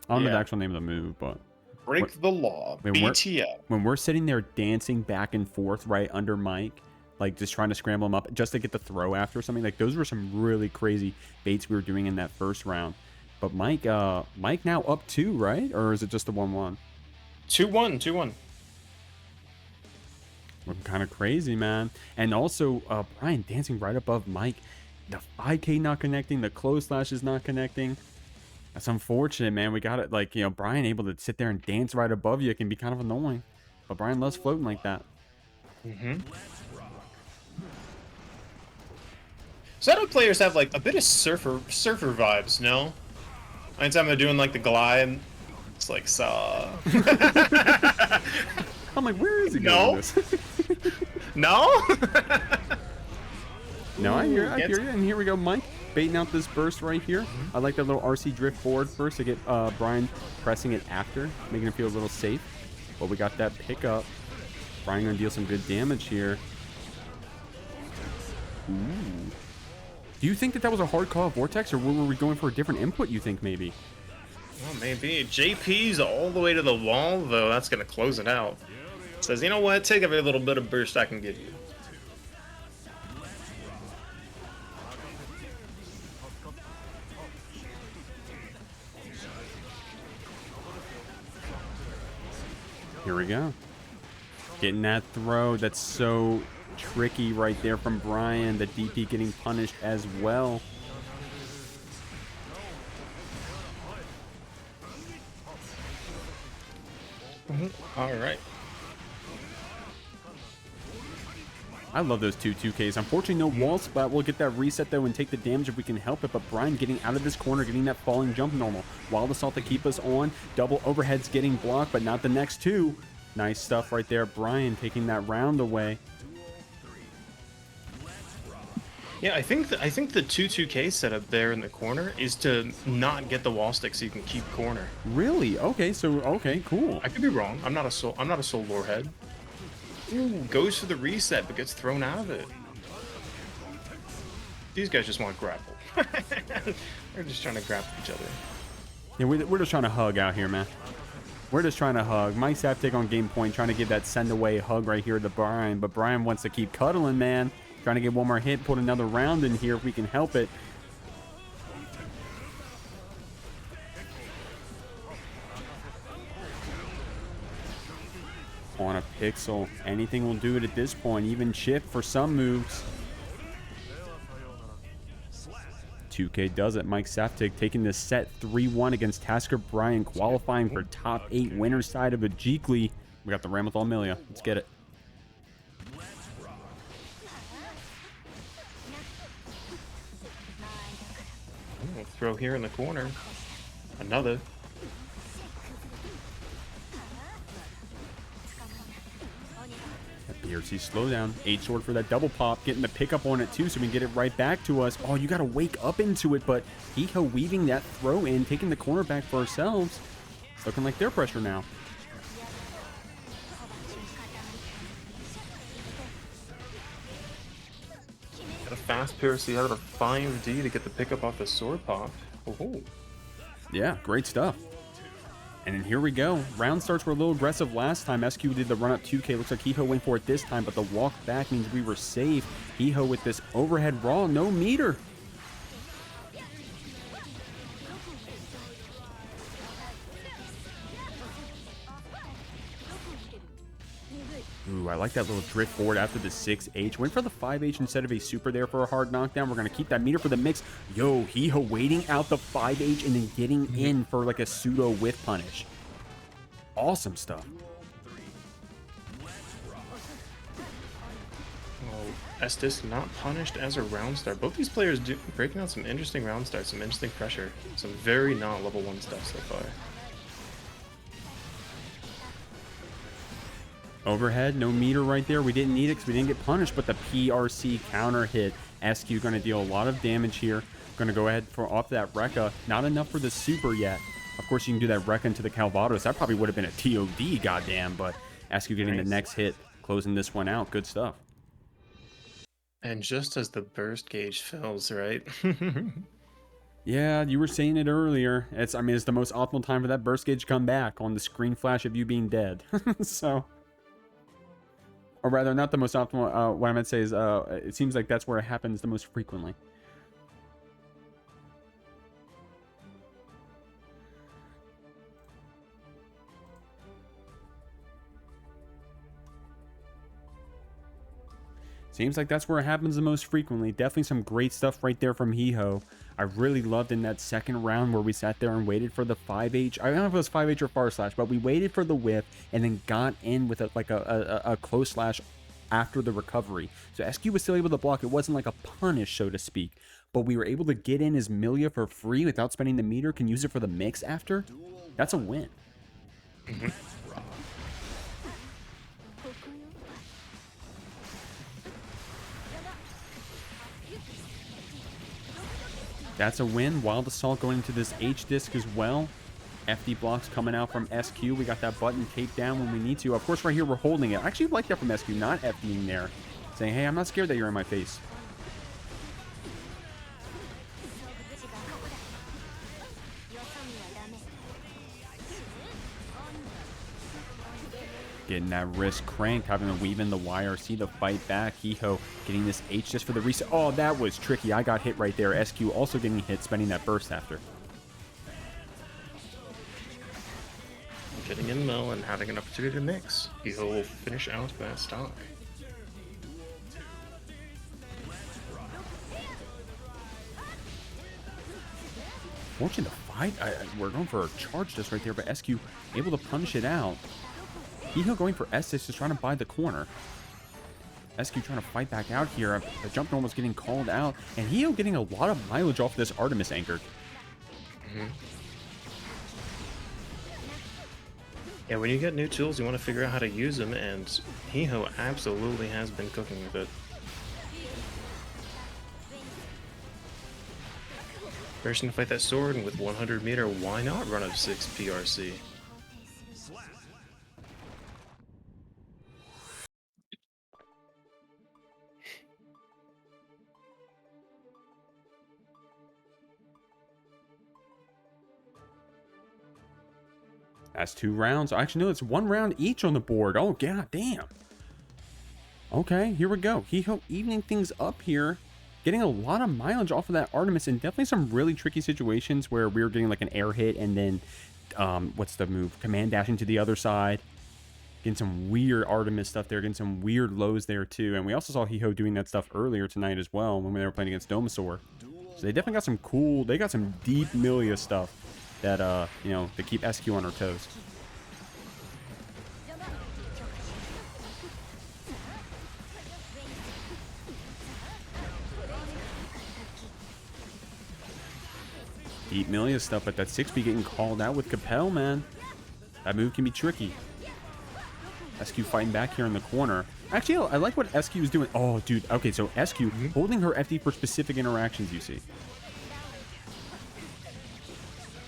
I don't know the actual name of the move, but break the law. BTL. When we're sitting there dancing back and forth right under Mike, like just trying to scramble him up just to get the throw after something, like those were some really crazy baits we were doing in that first round. But Mike now up 2, right? Or is it just a 1-1? 2-1. Looking kind of crazy, man. And also, Brian dancing right above Mike. The 5K not connecting. The close slash is not connecting. That's unfortunate, man. We got it. Like, you know, Brian able to sit there and dance right above you. It can be kind of annoying. But Brian loves floating like that. Zato players have like a bit of surfer vibes, no? Anytime they're doing like the glide, it's like I'm like, where is he going with this? No? No, I hear you. And here we go, Mike, baiting out this burst right here. I like that little RC drift forward first to get Brian pressing it after, making him feel a little safe. But we got that pickup. Brian gonna deal some good damage here. Ooh. Do you think that was a hard call of Vortex, or were we going for a different input, you think, maybe? Well, maybe. JP's all the way to the wall, though. That's going to close it out. Says, you know what? Take every little bit of burst I can give you. Here we go. Getting that throw. That's so tricky right there from Brian. The DP getting punished as well. All right. I love those 2-2Ks. Unfortunately, no wall spot. We'll get that reset, though, and take the damage if we can help it. But Brian getting out of this corner, getting that falling jump normal. Wild Assault to keep us on. Double overheads getting blocked, but not the next two. Nice stuff right there. Brian taking that round away. Yeah, I think the 2-2K setup there in the corner is to not get the wall stick so you can keep corner. Really? Okay, so okay, cool. I could be wrong. I'm not a soul lore head. Ooh, goes for the reset but gets thrown out of it. These guys just want to grapple. They're just trying to grapple each other. Yeah, we're just trying to hug out here, man. We're just trying to hug. Mikesaftig on game point, trying to give that send away hug right here to Brian, but Brian wants to keep cuddling, man. Trying to get one more hit, put another round in here if we can help it. On a pixel. Anything will do it at this point. Even chip for some moves. 2K does it. Mikesaftig taking the set 3-1 against tskrBrian, qualifying for top 8 winner side of a Jeekly. We got the Ramlethal Millia. Let's get it. Throw here in the corner. Another. That BRC slowdown. 8 sword for that double pop. Getting the pickup on it too so we can get it right back to us. Oh, you got to wake up into it, but Hee Ho weaving that throw in, taking the corner back for ourselves. It's looking like their pressure now. Got a fast PRC out of a 5D to get the pickup off the sword pop. Oh. Yeah, great stuff. And then here we go. Round starts were a little aggressive last time. SQ did the run up 2K. Looks like Hee Ho went for it this time, but the walk back means we were safe. Hee Ho with this overhead raw, no meter. Ooh, I like that little drift forward after the 6H. Went for the 5H instead of a super there for a hard knockdown. We're going to keep that meter for the mix. Yo, Hee Ho waiting out the 5H and then getting in for like a pseudo whiff punish. Awesome stuff. Oh, Estes not punished as a round start. Both these players breaking out some interesting round starts, some interesting pressure. Some very not level 1 stuff so far. Overhead, no meter right there. We didn't need it because we didn't get punished, but the PRC counter hit. SQ going to deal a lot of damage here. Going to go ahead for off that Rekka. Not enough for the super yet. Of course, you can do that Rekka into the Calvados. That probably would have been a TOD, goddamn, but SQ getting the next hit, closing this one out. Good stuff. And just as the burst gauge fills, right? Yeah, you were saying it earlier. It's the most optimal time for that burst gauge to come back on the screen flash of you being dead. So... Or rather, not the most optimal. What I meant to say is, it seems like that's where it happens the most frequently. Seems like that's where it happens the most frequently. Definitely some great stuff right there from Hee Ho. I really loved in that second round where we sat there and waited for the 5H. I don't know if it was 5H or far slash, but we waited for the whip and then got in with a close slash after the recovery. So SQ was still able to block. It wasn't like a punish, so to speak, but we were able to get in his Millia for free without spending the meter, can use it for the mix after. That's a win. That's a win. Wild Assault going into this H disc as well. FD blocks coming out from SQ. We got that button taped down when we need to. Of course, right here, we're holding it. I actually like that from SQ, not FDing there. Saying, hey, I'm not scared that you're in my face. Getting that wrist cranked, having to weave in the wire, see the fight back. Hee Ho getting this H just for the reset. Oh, that was tricky. I got hit right there. SQ also getting hit, spending that burst after. Getting in though and having an opportunity to mix. Hee Ho will finish out that stock. Fortunate to fight. We're going for a charge just right there, but SQ able to punish it out. Hee Ho going for S6, just trying to buy the corner. SQ trying to fight back out here. The jump normal is getting called out, and Hee Ho getting a lot of mileage off this Artemis anchor. Yeah, when you get new tools, you want to figure out how to use them, and Hee Ho absolutely has been cooking with it. First to fight that sword, and with 100 meter, why not run up 6 PRC? That's 2 rounds. Actually, no, it's 1 round each on the board. Oh, god damn. Okay, here we go. Hee Ho evening things up here. Getting a lot of mileage off of that Artemis, and definitely some really tricky situations where we were getting like an air hit and then, what's the move? Command dashing to the other side. Getting some weird Artemis stuff there. Getting some weird lows there too. And we also saw Hee Ho doing that stuff earlier tonight as well when they were playing against Domasaur. So they definitely got some cool, they got some deep Millia stuff that, you know, to keep SQ on her toes. Deep Millia stuff, but that 6B getting called out with Capel, man. That move can be tricky. SQ fighting back here in the corner. Actually, I like what SQ is doing. Oh, dude. Okay, so SQ holding her FD for specific interactions, you see.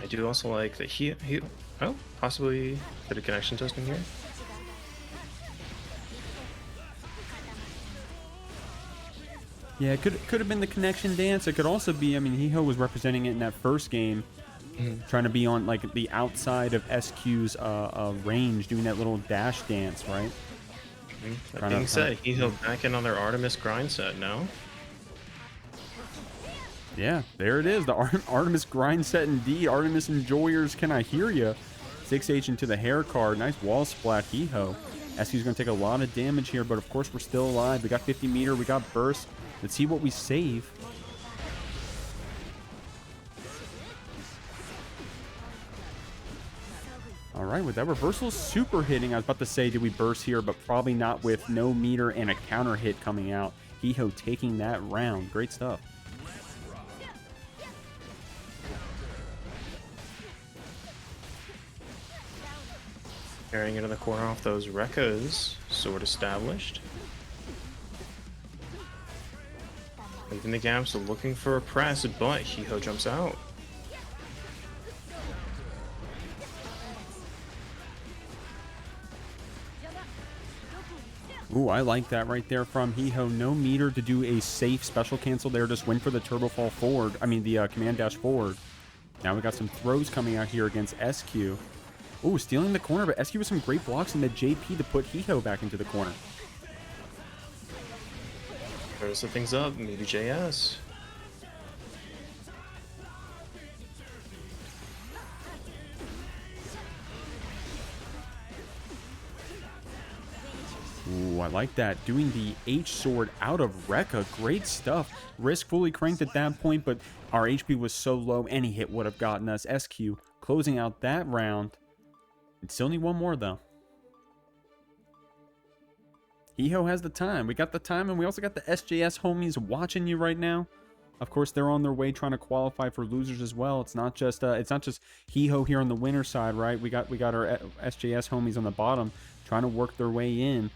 I do also like that he oh, possibly did a connection testing here. Yeah, it could have been the connection dance. It could also be, I mean, Hee Ho was representing it in that first game, trying to be on like the outside of SQ's range, doing that little dash dance, right? That being said, Hee Ho back in on their Artemis grind set now. Yeah, there it is. The Artemis grind set indeed. Artemis enjoyers, can I hear ya? 6H into the hair card. Nice wall splat, Hee Ho. SQ's going to take a lot of damage here, but of course we're still alive. We got 50 meter, we got burst. Let's see what we save. All right, with that reversal super hitting. I was about to say, did we burst here? But probably not with no meter and a counter hit coming out. Hee Ho taking that round. Great stuff. Carrying into the corner off those Rekkas. Sword established. Leaving the gaps, looking for a press, but Hee Ho jumps out. Ooh, I like that right there from Hee Ho. No meter to do a safe special cancel there. Just went for the turbo fall forward. I mean, the command dash forward. Now we got some throws coming out here against SQ. Ooh, stealing the corner, but SQ with some great blocks in the JP to put Hee Ho back into the corner. Throws some things up, maybe JS. Ooh, I like that. Doing the H sword out of Rekka. Great stuff. Risk fully cranked at that point, but our HP was so low, any hit would have gotten us. SQ closing out that round. And still need one more, though. Hee Ho has the time. We got the time, and we also got the SJS homies watching you right now. Of course, they're on their way trying to qualify for losers as well. It's not just Hee Ho here on the winner side, right? We got our SJS homies on the bottom trying to work their way in.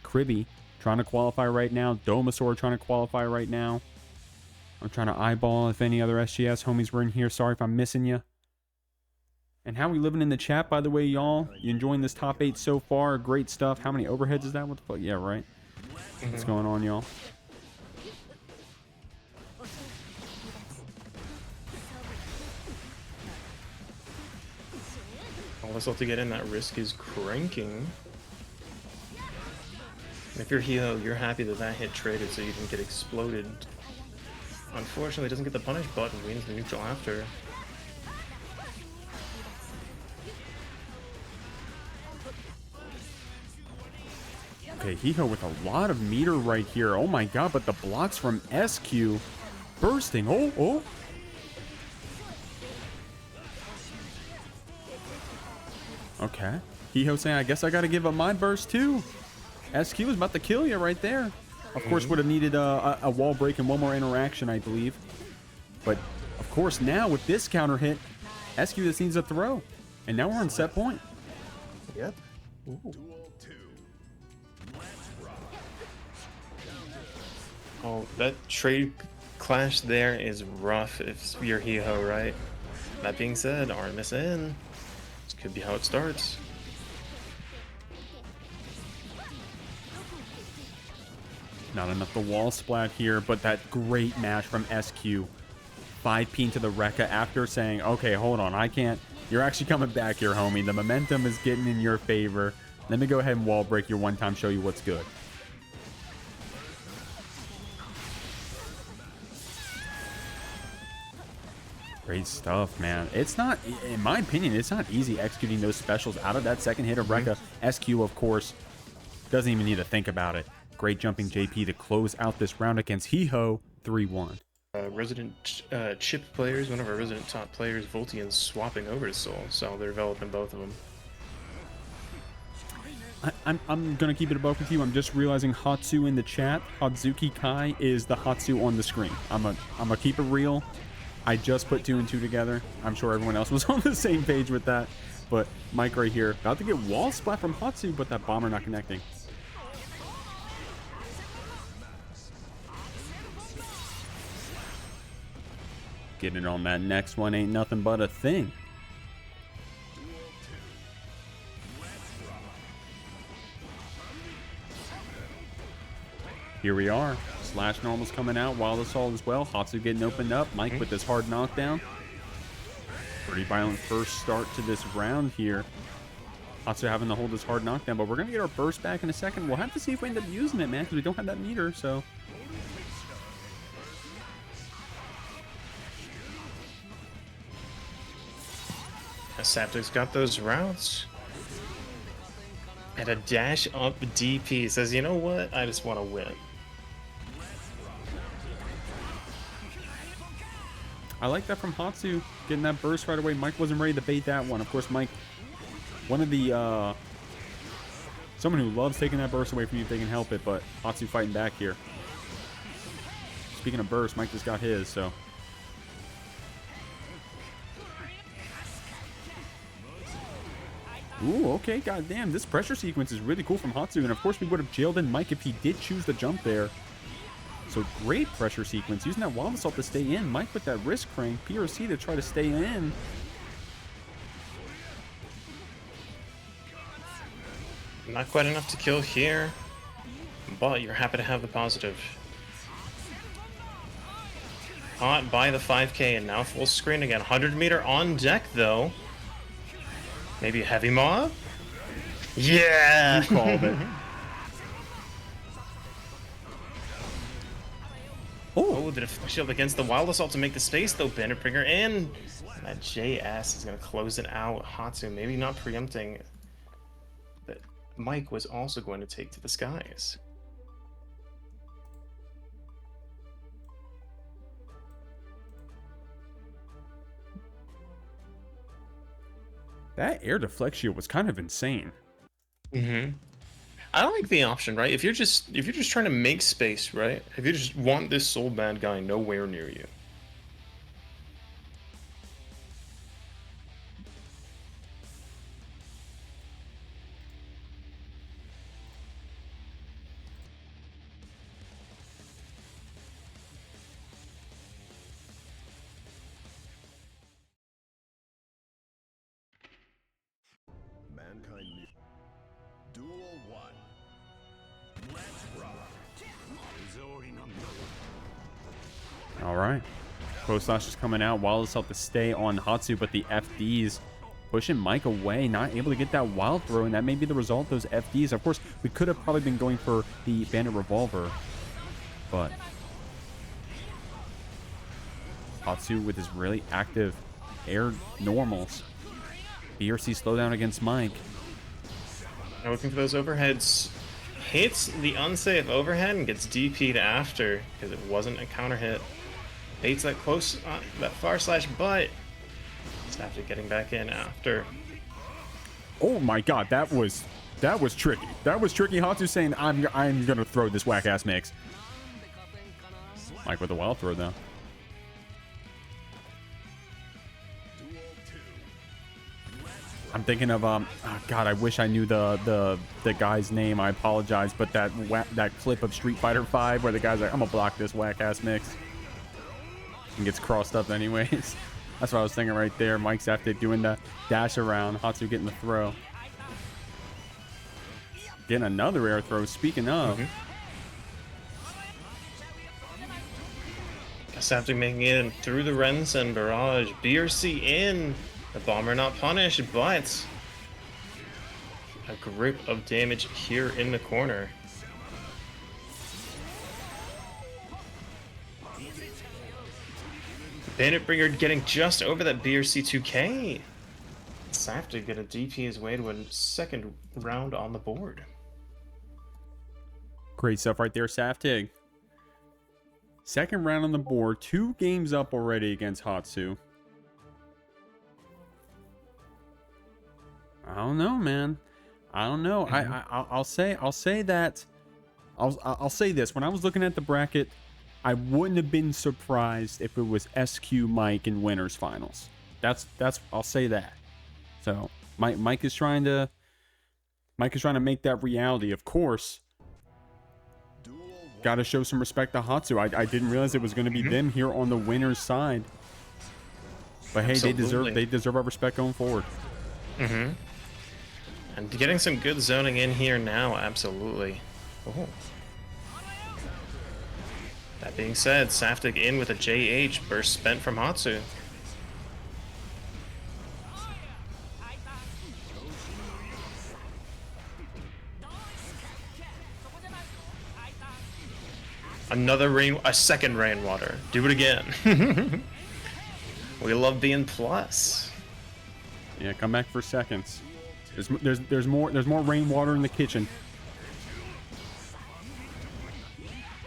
Kriby trying to qualify right now. Domasaur trying to qualify right now. I'm trying to eyeball if any other SGS homies were in here. Sorry if I'm missing you. And how we living in the chat, by the way, y'all? You enjoying this top 8 so far? Great stuff. How many overheads is that? What the fuck? Yeah, right. What's going on, y'all? All this all to get in, that risk is cranking. If you're Hee Ho, you're happy that that hit traded so you didn't get exploded. Unfortunately, doesn't get the punish button, wins the neutral after. Okay, Hee Ho with a lot of meter right here. Oh my god, but the blocks from SQ bursting. Oh. Okay. Hee Ho saying, I guess I gotta give up my burst too. SQ was about to kill you right there. Of course, would have needed a wall break and one more interaction, I believe. But, of course, now with this counter hit, SQ just needs a throw. And now we're on set point. Yep. Ooh. Oh, that trade clash there is rough if you're Hee Ho, right? That being said, Artemis in. This could be how it starts. Not enough the wall splat here, but that great mash from SQ. 5P into the Rekka after saying, okay, hold on, I can't. You're actually coming back here, homie. The momentum is getting in your favor. Let me go ahead and wall break your one time, show you what's good. Great stuff, man. It's not, in my opinion, it's not easy executing those specials out of that second hit of Rekka. SQ, of course, doesn't even need to think about it. Great jumping JP to close out this round against Hee Ho, 3-1. Resident chip players, one of our resident top players, Voltian's swapping over to Soul, so they're developing both of them. I'm going to keep it above with you. I'm just realizing Hatsu in the chat. Hatsuki Kai is the Hatsu on the screen. I'm gonna keep it real. I just put 2 and 2 together. I'm sure everyone else was on the same page with that. But Mike right here, about to get wall splat from Hatsu, but that bomber not connecting. Getting on that next one ain't nothing but a thing. Here we are. Slash normal's coming out. Wild Assault as well. Hatsu getting opened up. Mike with this hard knockdown. Pretty violent first start to this round here. Hatsu having to hold this hard knockdown, but we're going to get our burst back in a second. We'll have to see if we end up using it, man, because we don't have that meter, so... Mikesaftig's got those routes. And a dash up DP says, you know what? I just want to win. I like that from Hatsu, getting that burst right away. Mike wasn't ready to bait that one. Of course, Mike, one of the, someone who loves taking that burst away from you if they can help it, but Hatsu fighting back here. Speaking of burst, Mike just got his, so. Ooh, okay, goddamn. This pressure sequence is really cool from Hatsu, and of course we would have jailed in Mike if he did choose the jump there. So great pressure sequence, using that Wild Assault to stay in. Mike with that wrist crank, PRC to try to stay in. Not quite enough to kill here, but you're happy to have the positive. Caught by the 5K and now full screen again. 100 meter on deck though. Maybe a heavy mob? Yeah! You called it. Oh, the defense shield against the Wild Assault to make the space though. Bannerbringer in. That JS is going to close it out. Hatsu maybe not preempting that Mike was also going to take to the skies. That air deflect shield was kind of insane. Mm-hmm. I like the option, right? If you're just trying to make space, right? If you just want this soul bad guy nowhere near you. All right. Close slash is coming out. Wallace helped to stay on Hatsu, but the FDs pushing Mike away, not able to get that wild throw, and that may be the result of those FDs. Of course, we could have probably been going for the Bandit Revolver, but Hatsu with his really active air normals. BRC slowdown against Mike. Looking for those overheads. Hits the unsafe overhead and gets DP'd after because it wasn't a counter hit. Baits that close, that far slash, but it's after getting back in after. Oh my god, that was tricky. That was tricky. Hatsu saying, I'm gonna throw this whack ass mix. Mike with a wild throw though. I'm thinking of oh god, I wish I knew the guy's name. I apologize, but that clip of Street Fighter 5 where the guy's like, I'm gonna block this whack ass mix, and gets crossed up anyways. That's what I was thinking right there. Mikesaftig doing the dash around. Hatsu getting the throw. Getting another air throw. Speaking of. Mikesaftig making it in through the Rens and Barrage. BRC in. The Bomber not punished, but a grip of damage here in the corner. Bandit Bringer getting just over that BRC 2K. Mikesaftig gonna DP his way to a second round on the board. Great stuff right there, Saftig. Second round on the board. 2 games up already against Hatsu. I don't know, man. I don't know. I'll say that. I'll say this. When I was looking at the bracket, I wouldn't have been surprised if it was SQ Mike in winners finals. That's I'll say that. So Mike is trying to make that reality. Of course, got to show some respect to Hatsu. I didn't realize it was going to be them here on the winners side. But hey, Absolutely. they deserve our respect going forward. And getting some good zoning in here now, absolutely. Oh. That being said, Saftig in with a JH, burst spent from Hatsu. A second rainwater. Do it again. We love being plus. Yeah, come back for seconds. There's more rainwater in the kitchen.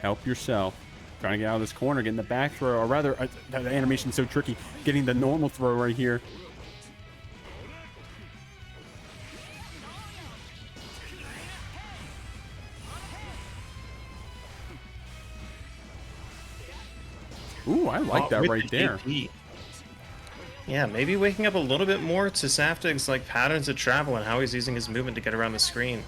Help yourself. Trying to get out of this corner, getting the back throw, or rather, the animation's so tricky. Getting the normal throw right here. Ooh, I like that right there. Yeah, maybe waking up a little bit more to Saftig's like patterns of travel and how he's using his movement to get around the screen.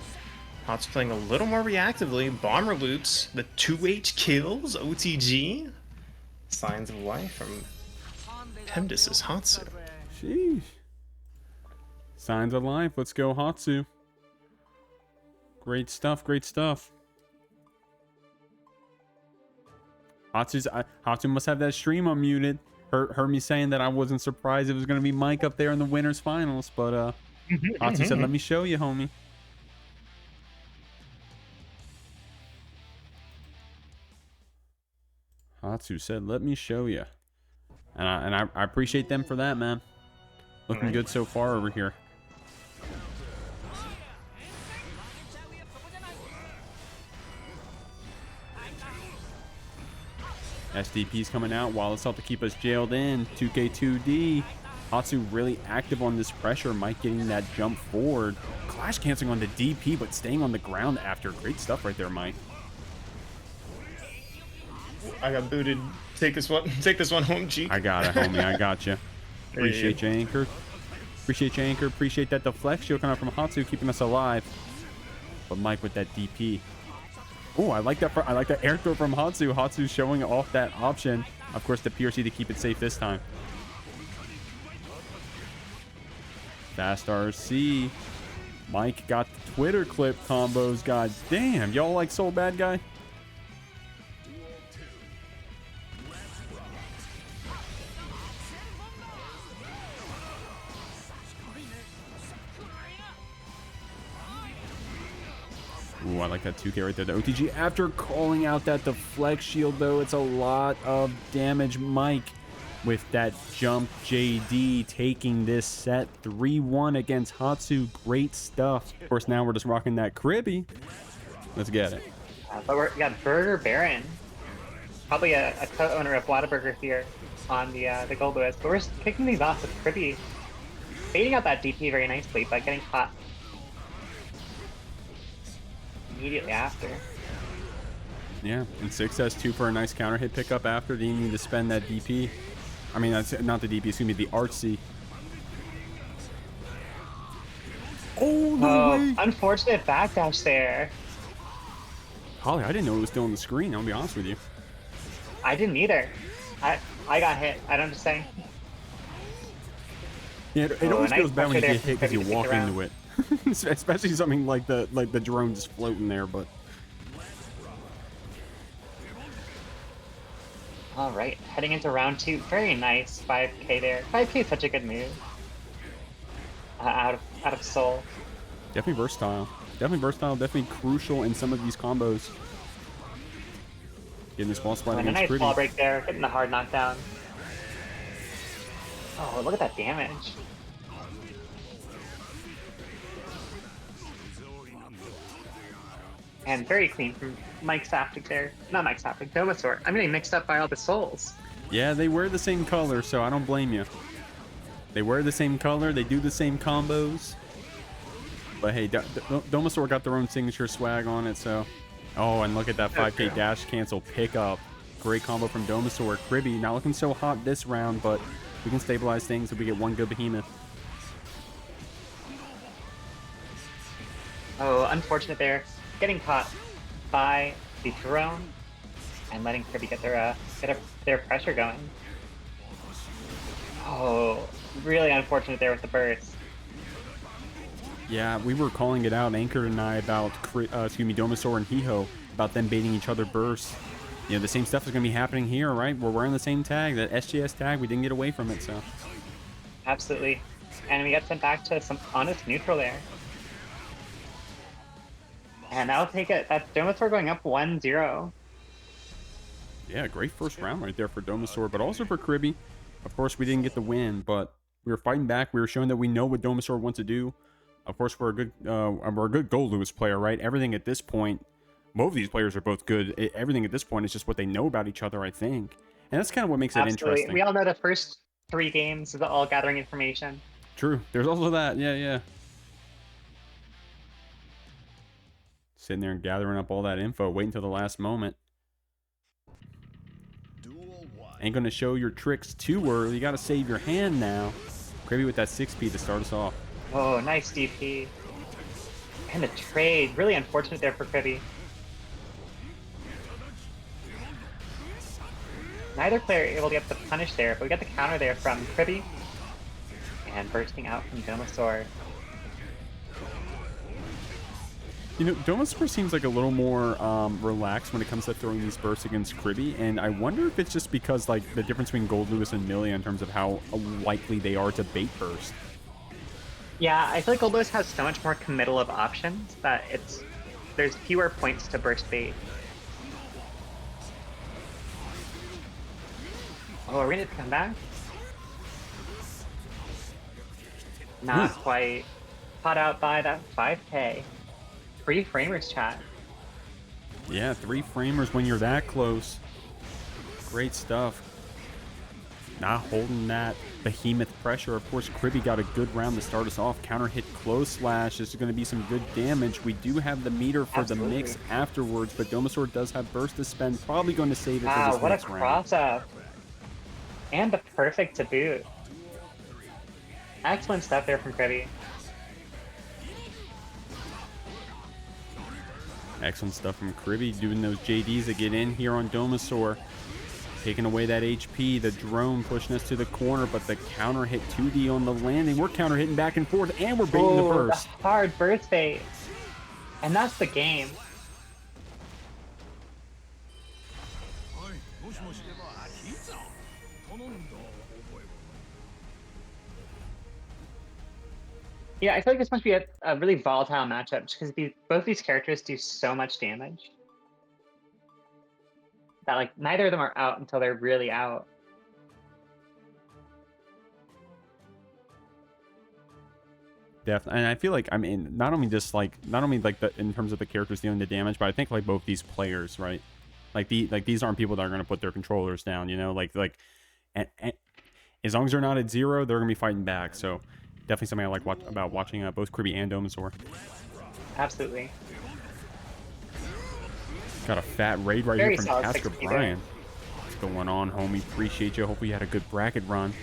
Hatsu playing a little more reactively. Bomber loops, the 2H kills, OTG. Signs of life from PEMDAS' Hatsu. Sheesh. Signs of life. Let's go, Hatsu. Great stuff, great stuff. Hatsu must have that stream unmuted. Heard me saying that I wasn't surprised it was going to be Mike up there in the winners finals, but Hatsu said, let me show you, homie. Hatsu said, let me show you. And I appreciate them for that, man. Looking good so far over here. SDP's coming out. Wallace helped to keep us jailed in. 2K2D. Hatsu really active on this pressure. Mike getting that jump forward. Clash canceling on the DP, but staying on the ground after. Great stuff right there, Mike. I got booted. Take this one home, G. I got it, homie. I got you. Appreciate you, Anchor. Appreciate you, Anchor. Appreciate that deflect shield coming out from Hatsu, keeping us alive. But Mike with that DP. Oh, I like that. I like that air throw from Hatsu. Hatsu showing off that option. Of course, the PRC to keep it safe this time. Fast RC. Mike got the Twitter clip combos. God damn, y'all like Soul Bad Guy? Ooh, I like that 2K right there. The OTG after calling out that deflect shield, though. It's a lot of damage. Mike with that jump. JD taking this set 3-1 against Hatsu. Great stuff. Of course, now we're just rocking that Kriby. Let's get it. But we got Burger Baron. Probably a co-owner of Whataburger here on the Goldlewis. But we're just kicking these off with Kriby. Baiting out that DP very nicely, but getting caught immediately after. Yeah, and 6 has 2 for a nice counter hit pickup after. Didn't need to spend that DP. I mean, that's not the DP, excuse me, the artsy. Oh, no way. Unfortunate backdash there. Holly, I didn't know it was still on the screen, I'll be honest with you. I didn't either. I got hit. I don't just say. Yeah, it always feels bad when you get hit because you walk into it. Especially something like the drone just floating there, but all right, heading into round 2. Very nice 5K there. 5K is such a good move. Out of Soul. Definitely versatile. Definitely crucial in some of these combos. Getting this ball splat And a against nice ball Kriby. break there, getting the hard knockdown. Oh, look at that damage. And very clean from Mikesaftig there. Not Mikesaftig, Domasaur. I'm getting mixed up by all the souls. Yeah, they wear the same color, so I don't blame you. They wear the same color, they do the same combos. But hey, Domasaur got their own signature swag on it, so... Oh, and look at that 5K dash cancel pickup. Great combo from Domasaur. Kriby not looking so hot this round, but we can stabilize things if we get one good behemoth. Oh, unfortunate there. Getting caught by the drone and letting Kriby get their pressure going. Oh, really unfortunate there with the burst. Yeah, we were calling it out, Anchor and I, about Domasaur and Hee Ho, about them baiting each other bursts. You know, the same stuff is going to be happening here, right? We're wearing the same tag, that SGS tag. We didn't get away from it, so. Absolutely. And we got sent back to some honest neutral there. And that'll take it. That's Domasaur going up 1-0. Yeah, great first round right there for Domasaur, but also for Kriby. Of course, we didn't get the win, but we were fighting back. We were showing that we know what Domasaur wants to do. Of course, we're a good Goldlewis player, right? Everything at this point, both of these players are both good. Everything at this point is just what they know about each other, I think. And that's kind of what makes it interesting. We all know the first 3 games is all gathering information. True. There's also that. Yeah. Sitting there and gathering up all that info, waiting until the last moment. Ain't gonna show your tricks too early. You gotta save your hand now. Kriby with that 6P to start us off. Oh, nice DP. And the trade. Really unfortunate there for Kriby. Neither player able to get the punish there, but we got the counter there from Kriby. And bursting out from Domasaur. You know, Domasaur seems like a little more relaxed when it comes to throwing these bursts against Kriby, and I wonder if it's just because, like, the difference between Goldlewis and Millia in terms of how likely they are to bait burst. Yeah, I feel like Goldlewis has so much more committal of options that there's fewer points to burst bait. Oh, are we gonna come back? Not quite. Caught out by that 5K. 3 framers, chat. Yeah, 3 framers when you're that close. Great stuff. Not holding that behemoth pressure. Of course, Kriby got a good round to start us off. Counter hit close slash. This is going to be some good damage. We do have the meter for the mix afterwards, but Domasaur does have burst to spend. Probably going to save it for this next round. What a cross-up. And the perfect to boot. Excellent stuff there from Kriby. Excellent stuff from Kriby, doing those JDs that get in here on Domasaur. taking away that HP. The drone pushing us to the corner, but the counter hit 2D on the landing. We're counter hitting back and forth, and we're baiting the burst. The hard burst bait. And that's the game. Yeah, I feel like this must be a really volatile matchup because both these characters do so much damage that like neither of them are out until they're really out. Definitely, and I feel like, I mean, not only like the in terms of the characters dealing the damage, but I think like both these players, right? Like these aren't people that are going to put their controllers down, you know, and as long as they're not at 0, they're going to be fighting back. So definitely something I like about watching both Kriby and Domasaur. Absolutely. Got a fat raid right Very here from solid tskrBrian. What's going on, homie? Appreciate you. Hopefully you had a good bracket run.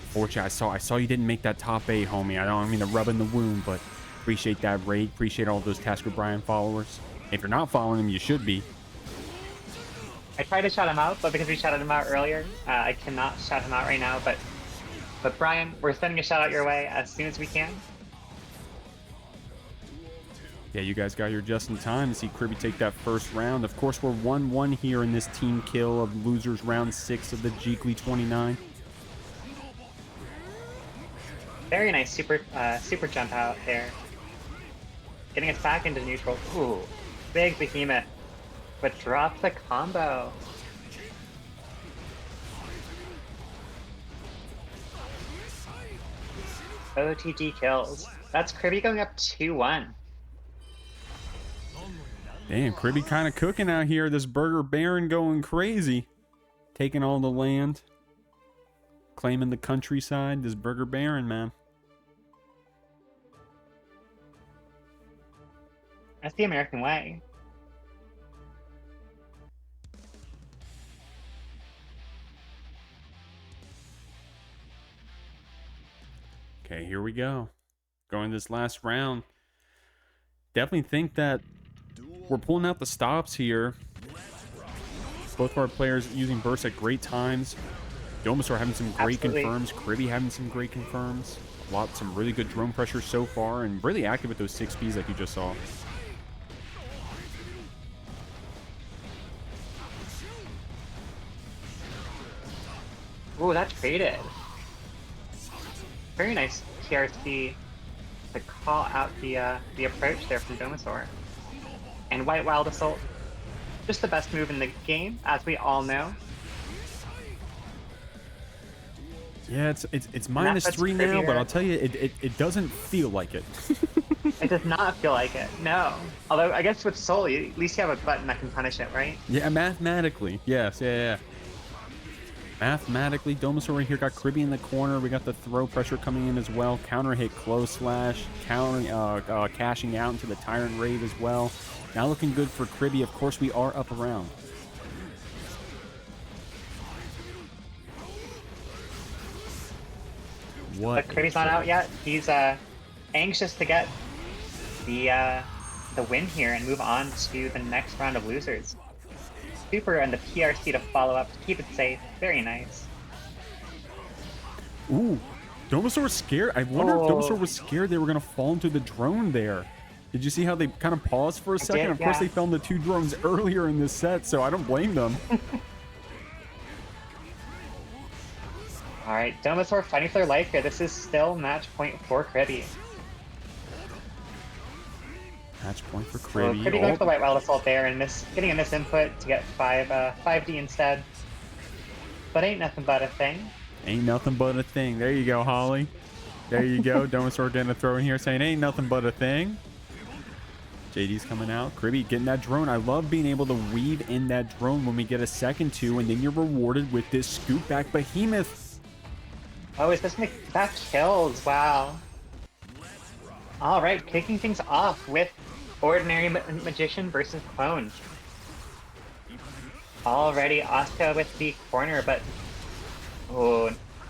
Fortunately, I saw you didn't make that top 8, homie. I don't mean to rub in the wound, but appreciate that raid. Appreciate all those tskrBrian followers. If you're not following him, you should be. I tried to shout him out, but because we shouted him out earlier, I cannot shout him out right now. But Brian, we're sending a shout out your way as soon as we can. Yeah, you guys got here just in time to see Kriby take that first round. Of course, we're 1-1 here in this team kill of losers round 6 of the JKLY 29. Very nice super jump out there. Getting us back into neutral. Ooh, big behemoth. But drops the combo. OTG kills. That's Kriby going up 2-1. Damn, Kriby kind of cooking out here. This Burger Baron going crazy. Taking all the land. Claiming the countryside. This Burger Baron, man. That's the American way. Okay, here we go. Going this last round. Definitely think that we're pulling out the stops here. Both of our players using bursts at great times. Domasaur having some great confirms. Kriby having some great confirms. Some really good drone pressure so far, and really active with those 6Bs like you just saw. Ooh, that traded. Very nice TRC to call out the approach there from Domasaur. And White Wild Assault, just the best move in the game, as we all know. Yeah, it's -3 now, but I'll tell you, it doesn't feel like it. It does not feel like it, no. Although, I guess with Soul, at least you have a button that can punish it, right? Yeah, mathematically. Yes, yeah. Mathematically, Domasaur right here got Kriby in the corner. We got the throw pressure coming in as well. Counter hit, close slash, cashing out into the Tyrant Rave as well. Now looking good for Kriby. Of course, we are up around. But Kriby's not out yet. He's anxious to get the win here and move on to the next round of losers. Super and the PRC to follow up to keep it safe. Very nice. Ooh, Domasaur was scared. I wonder if Domasaur was scared they were going to fall into the drone there. Did you see how they kind of paused for a second? Of course, they fell into 2 drones earlier in this set, so I don't blame them. All right, Domasaur fighting for their life here. This is still match point for Kriby. Match point for Kriby. Kriby going for the White Wild Assault there and getting a misinput to get 5D instead. But ain't nothing but a thing. Ain't nothing but a thing. There you go, Holly. There you go. Domasaur getting a throw in here saying, ain't nothing but a thing. JD's coming out. Kriby getting that drone. I love being able to weave in that drone when we get a second 2, and then you're rewarded with this scoop back behemoth. Oh, is this back kills? Wow. All right, kicking things off with Ordinary Magician versus Clone. Already Asta with the corner, but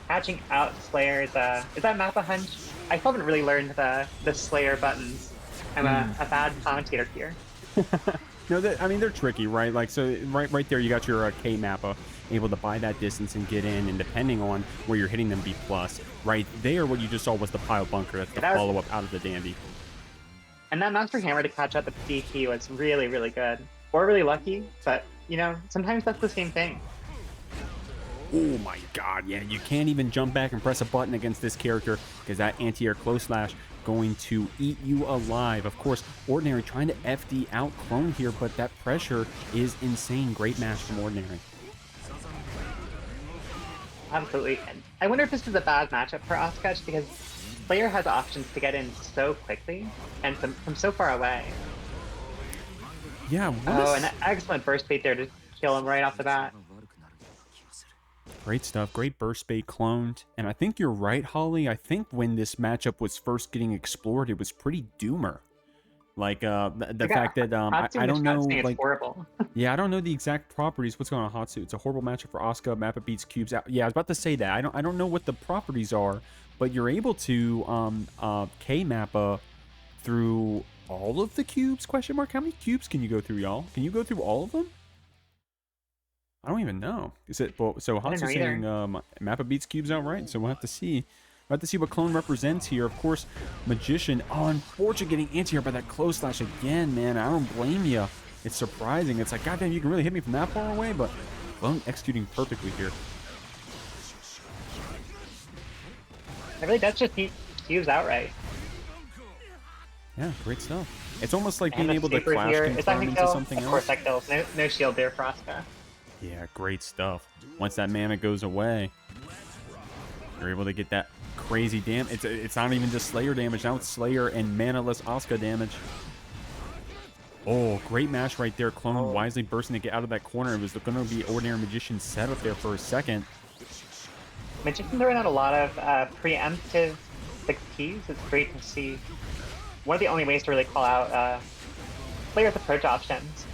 hatching out Slayer's. Is that map a hunch? I haven't really learned the Slayer buttons. I'm a bad commentator here. No, I mean, they're tricky, right? Like, so right there, you got your K Mappa able to buy that distance and get in, and depending on where you're hitting them, B+. Right there, what you just saw was the pile bunker. That's the follow-up out of the Dandy. And that Master Hammer to catch up with DP was really, really good. Or really lucky, but, you know, sometimes that's the same thing. Oh my god, yeah, you can't even jump back and press a button against this character because that anti-air close slash going to eat you alive. Of course, Ordinary trying to FD out Clone here, but that pressure is insane. Great match from Ordinary. Absolutely. And I wonder if this is a bad matchup for Asuka because player has options to get in so quickly and from so far away. Yeah. An excellent burst bait there to kill him right off the bat. Great stuff. Great burst bait cloned. And I think you're right, Holly. I think when this matchup was first getting explored, it was pretty doomer. Like, the fact that, I don't know, like, horrible. yeah, I don't know the exact properties. What's going on, Hatsu? It's a horrible matchup for Asuka. Mappa beats cubes out. Yeah, I was about to say that. I don't know what the properties are, but you're able to, K Mappa through all of the cubes, question mark? How many cubes can you go through, y'all? Can you go through all of them? I don't even know. Is it so? Hatsu's saying Mappa beats cubes outright, so we'll have to see. We'll have to see what clone represents here. Of course, Magician. Oh, unfortunate getting anti-air by that close slash again, man. I don't blame you. It's surprising. It's like, goddamn, you can really hit me from that far away, but clone executing perfectly here. I really does just beat cubes outright. Yeah, great stuff. It's almost like being able to clash confirm into something else. Of course, that kills. No shield there for Asta. Yeah, great stuff. Once that mana goes away, you're able to get that crazy damage. It's not even just Slayer damage. Now it's Slayer and mana-less Asuka damage. Oh, great mash right there. Clone wisely bursting to get out of that corner. It was going to be Ordinary Magician setup there for a second. Magician throwing out a lot of preemptive 6Ps. It's great to see. One of the only ways to really call out players' approach options.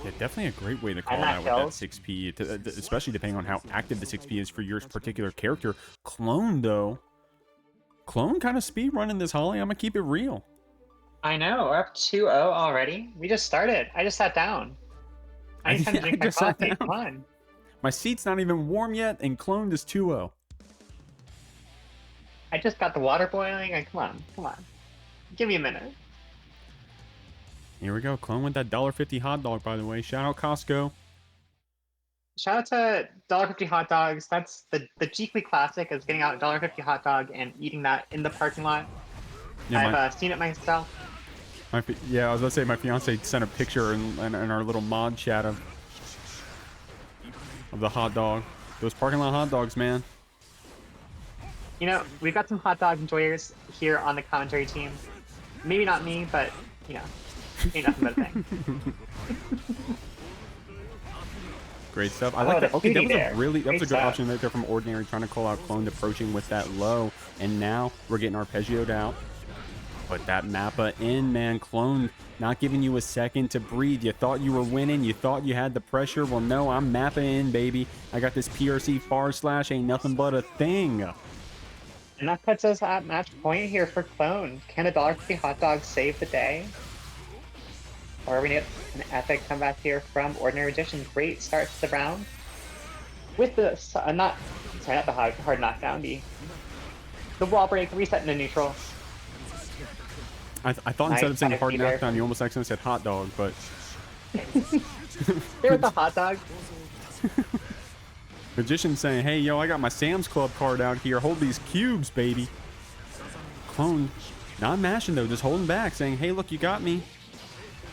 Yeah, definitely a great way to call out with that 6P, especially depending on how active the 6P is for your particular character. Clone, though. Clone kind of speed running this, Holly. I'm going to keep it real. I know. We're up 2-0 already. We just started. I just sat down. I need time to drink my coffee. Come on. My seat's not even warm yet, and Clone is 2-0. I just got the water boiling. Come on. Give me a minute. Here we go. Clone with that $1.50 hot dog, by the way. Shout out Costco. Shout out to $1.50 hot dogs. That's the JKLY classic is getting out a $1.50 hot dog and eating that in the parking lot. Yeah, I've seen it myself. Yeah, I was about to say my fiance sent a picture in our little mod chat of the hot dog. Those parking lot hot dogs, man. You know, we've got some hot dog enjoyers here on the commentary team. Maybe not me, but, you know. Ain't nothing but a thing. Great stuff. I like that. Okay, that was a good option right there from Ordinary, trying to call out Clone approaching with that low. And now we're getting arpeggiated out. But that Mappa in, man. Clone not giving you a second to breathe. You thought you were winning. You thought you had the pressure. Well, no, I'm Mappa in, baby. I got this PRC far slash. Ain't nothing but a thing. And that puts us at match point here for Clone. Can a $1.50 hot dog save the day? Or are we going to get an epic comeback here from Ordinary Magician? Great start to the round. With the, not the hard knockdown, the wall break, reset into neutral. I thought instead of saying hard knockdown, you almost accidentally said hot dog, but... There with the hot dog. Magician saying, hey, yo, I got my Sam's Club card out here. Hold these cubes, baby. Clone, not mashing, though, just holding back, saying, hey, look, you got me.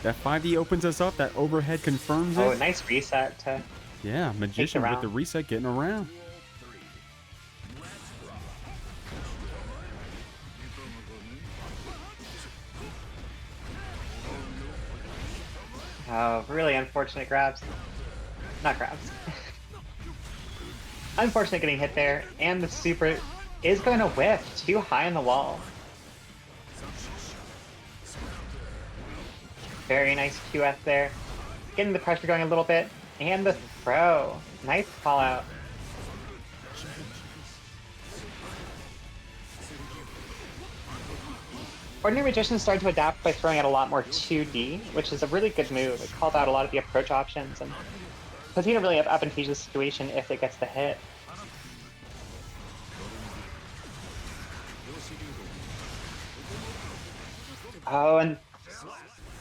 That 5D opens us up. That overhead confirms it. Oh, nice reset to... Yeah, Magician with the reset getting around. Oh, really unfortunate grabs. Not grabs. Unfortunate getting hit there, and the super is going to whiff too high on the wall. Very nice QF there. Getting the pressure going a little bit. And the throw. Nice call out. Ordinary Magician started to adapt by throwing out a lot more 2D, which is a really good move. It called out a lot of the approach options and puts you in a really advantageous situation if it gets the hit. Oh, and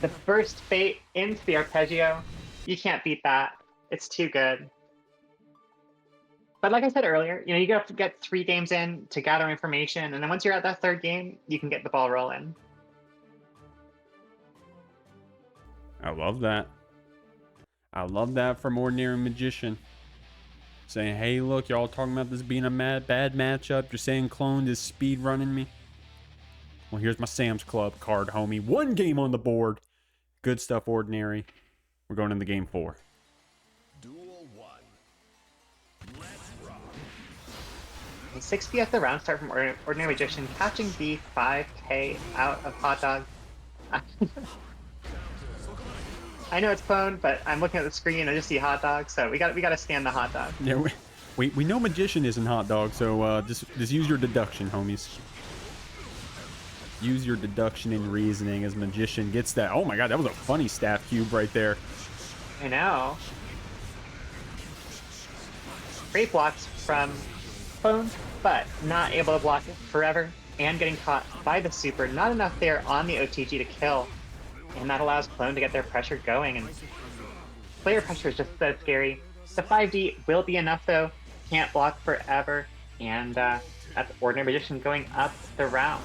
the first fate into the arpeggio. You can't beat that. It's too good. But like I said earlier, you know, you have to get 3 games in to gather information, and then once you're at that 3rd game, you can get the ball rolling. I love that. I love that from Ordinary Magician. Saying, hey, look, y'all talking about this being a bad matchup. You're saying Clone is speed running me. Well, here's my Sam's Club card, homie. 1 game on the board. Good stuff, Ordinary. We're going into game 4. The 60th the round start from Ordinary Magician, catching the 5K out of Hot Dog. I know it's Clone, but I'm looking at the screen and I just see Hot Dog, so we gotta stand the Hot Dog. Yeah, we know Magician isn't Hot Dog, so just use your deduction, homies. Use your deduction and reasoning as Magician gets that. Oh my god, that was a funny staff cube right there. I know. Great blocks from Clone, but not able to block it forever, and getting caught by the super. Not enough there on the OTG to kill, and that allows Clone to get their pressure going, and player pressure is just so scary. The 5D will be enough though, can't block forever, and that's Ordinary Magician going up the round.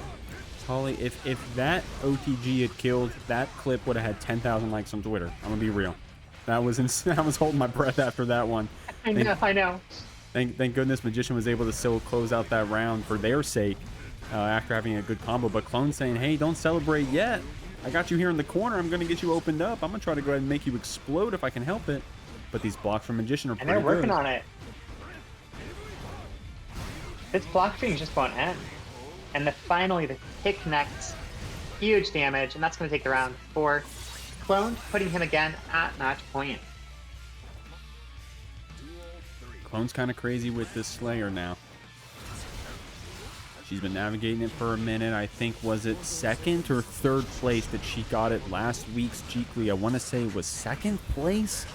Holly, if that OTG had killed, that clip would have had 10,000 likes on Twitter. I'm gonna be real. That was I was holding my breath after that one. I know. Thank goodness Magician was able to still close out that round for their sake after having a good combo. But Clone saying, hey, don't celebrate yet. I got you here in the corner. I'm going to get you opened up. I'm going to try to go ahead and make you explode if I can help it. But these blocks from Magician are pretty good. And they're working on it. This block string just won't end. And finally the hit connects. Huge damage, and that's going to take the round for Clone, putting him again at match point. Clone's kind of crazy with this Slayer now. She's been navigating it for a minute. I think, was it 2nd or 3rd place that she got it last week's GGST? I want to say it was 2nd place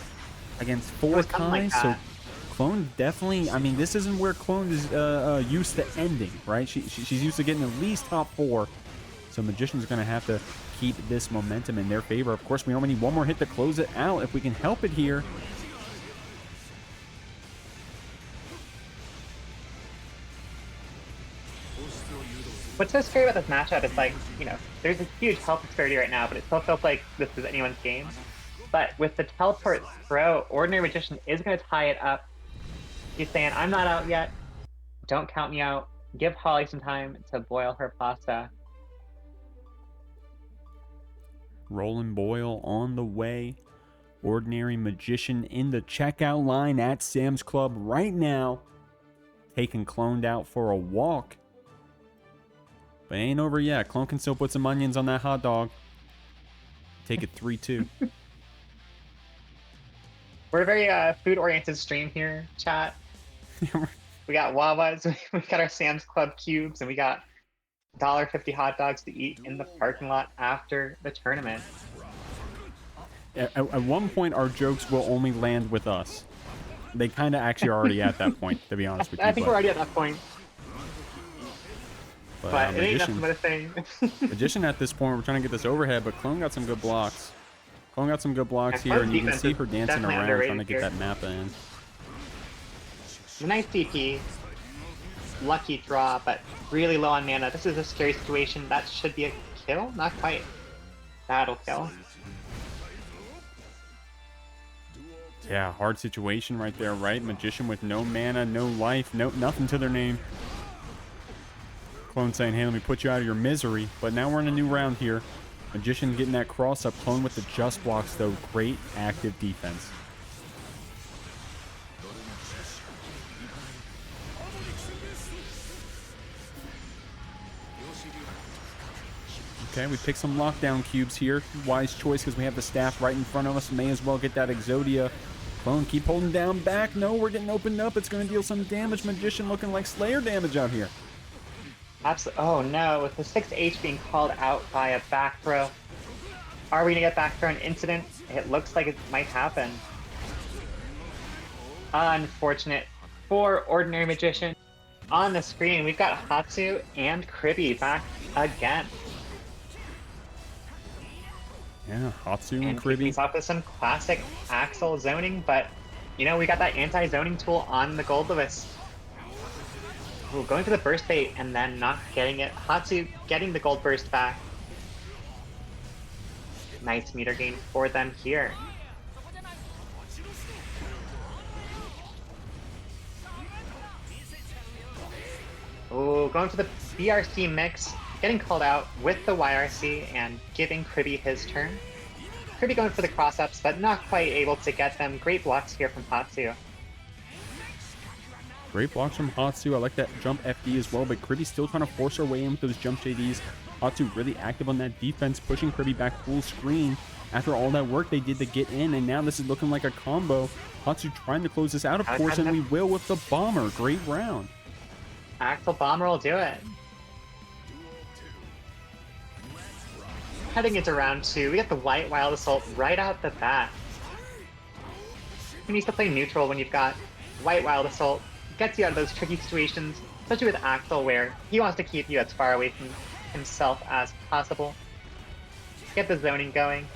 against 4 Kai. So Clone definitely, I mean, this isn't where Clone is used to ending, right? She's used to getting at least top 4. So Magician's going to have to keep this momentum in their favor. Of course, we only need one more hit to close it out if we can help it here. What's so scary about this matchup is, like, you know, there's a huge health disparity right now, but it still feels like this is anyone's game. But with the teleport throw, Ordinary Magician is going to tie it up. He's saying, I'm not out yet. Don't count me out. Give Holly some time to boil her pasta. Roll and boil on the way. Ordinary Magician in the checkout line at Sam's Club right now. Taking Cloned out for a walk. But it ain't over yet. Clone can still put some onions on that hot dog. Take it 3-2. We're a very food-oriented stream here, chat. We got Wawas, we got our Sam's Club cubes, and we got $1.50 hot dogs to eat in the parking lot after the tournament. At one point, our jokes will only land with us. They kind of actually are already at that point, to be honest with you. I think we're already at that point. But it ain't nothing but a thing. Magician at this point, we're trying to get this overhead, but Clone got some good blocks. Clone got some good blocks here, and you can see her dancing around trying to get that map in. Nice DP. Lucky draw, but really low on mana. This is a scary situation. That should be a kill? Not quite. That'll kill. Yeah, hard situation right there, right? Magician with no mana, no life, nothing to their name. Clone saying, hey, let me put you out of your misery. But now we're in a new round here. Magician getting that cross up. Clone with the just blocks, though. Great active defense. Okay, we pick some lockdown cubes here. Wise choice because we have the staff right in front of us. May as well get that Exodia. Clone, keep holding down back. No, we're getting opened up. It's going to deal some damage. Magician looking like Slayer damage out here. Absolutely. Oh no, with the 6H being called out by a back throw. Are we gonna get back throw an incident? It looks like it might happen. Unfortunate for Ordinary Magician. On the screen, we've got Hatsu and Kriby back again. Yeah, Hatsu and kicking Kriby. us off with some classic Axel zoning, but you know, we got that anti-zoning tool on the Goldlewis. Ooh, going for the burst bait and then not getting it. Hatsu getting the gold burst back. Nice meter gain for them here. Ooh, going for the BRC mix, getting called out with the YRC and giving Kriby his turn. Kriby going for the cross-ups, but not quite able to get them. Great blocks here from Hatsu. Great blocks from Hatsu. I like that jump FD as well, but Kriby still trying to force her way in with those jump JDs. Hatsu really active on that defense, pushing Kriby back full screen after all that work they did to get in, and now this is looking like a combo. Hatsu trying to close this out, of course, and we will with the bomber. Great round. Axel Bomber will do it. Heading into round 2, we get the White Wild Assault right out the bat. You need to play neutral when you've got White Wild Assault. Gets you out of those tricky situations, especially with Axel, where he wants to keep you as far away from himself as possible. Get the zoning going.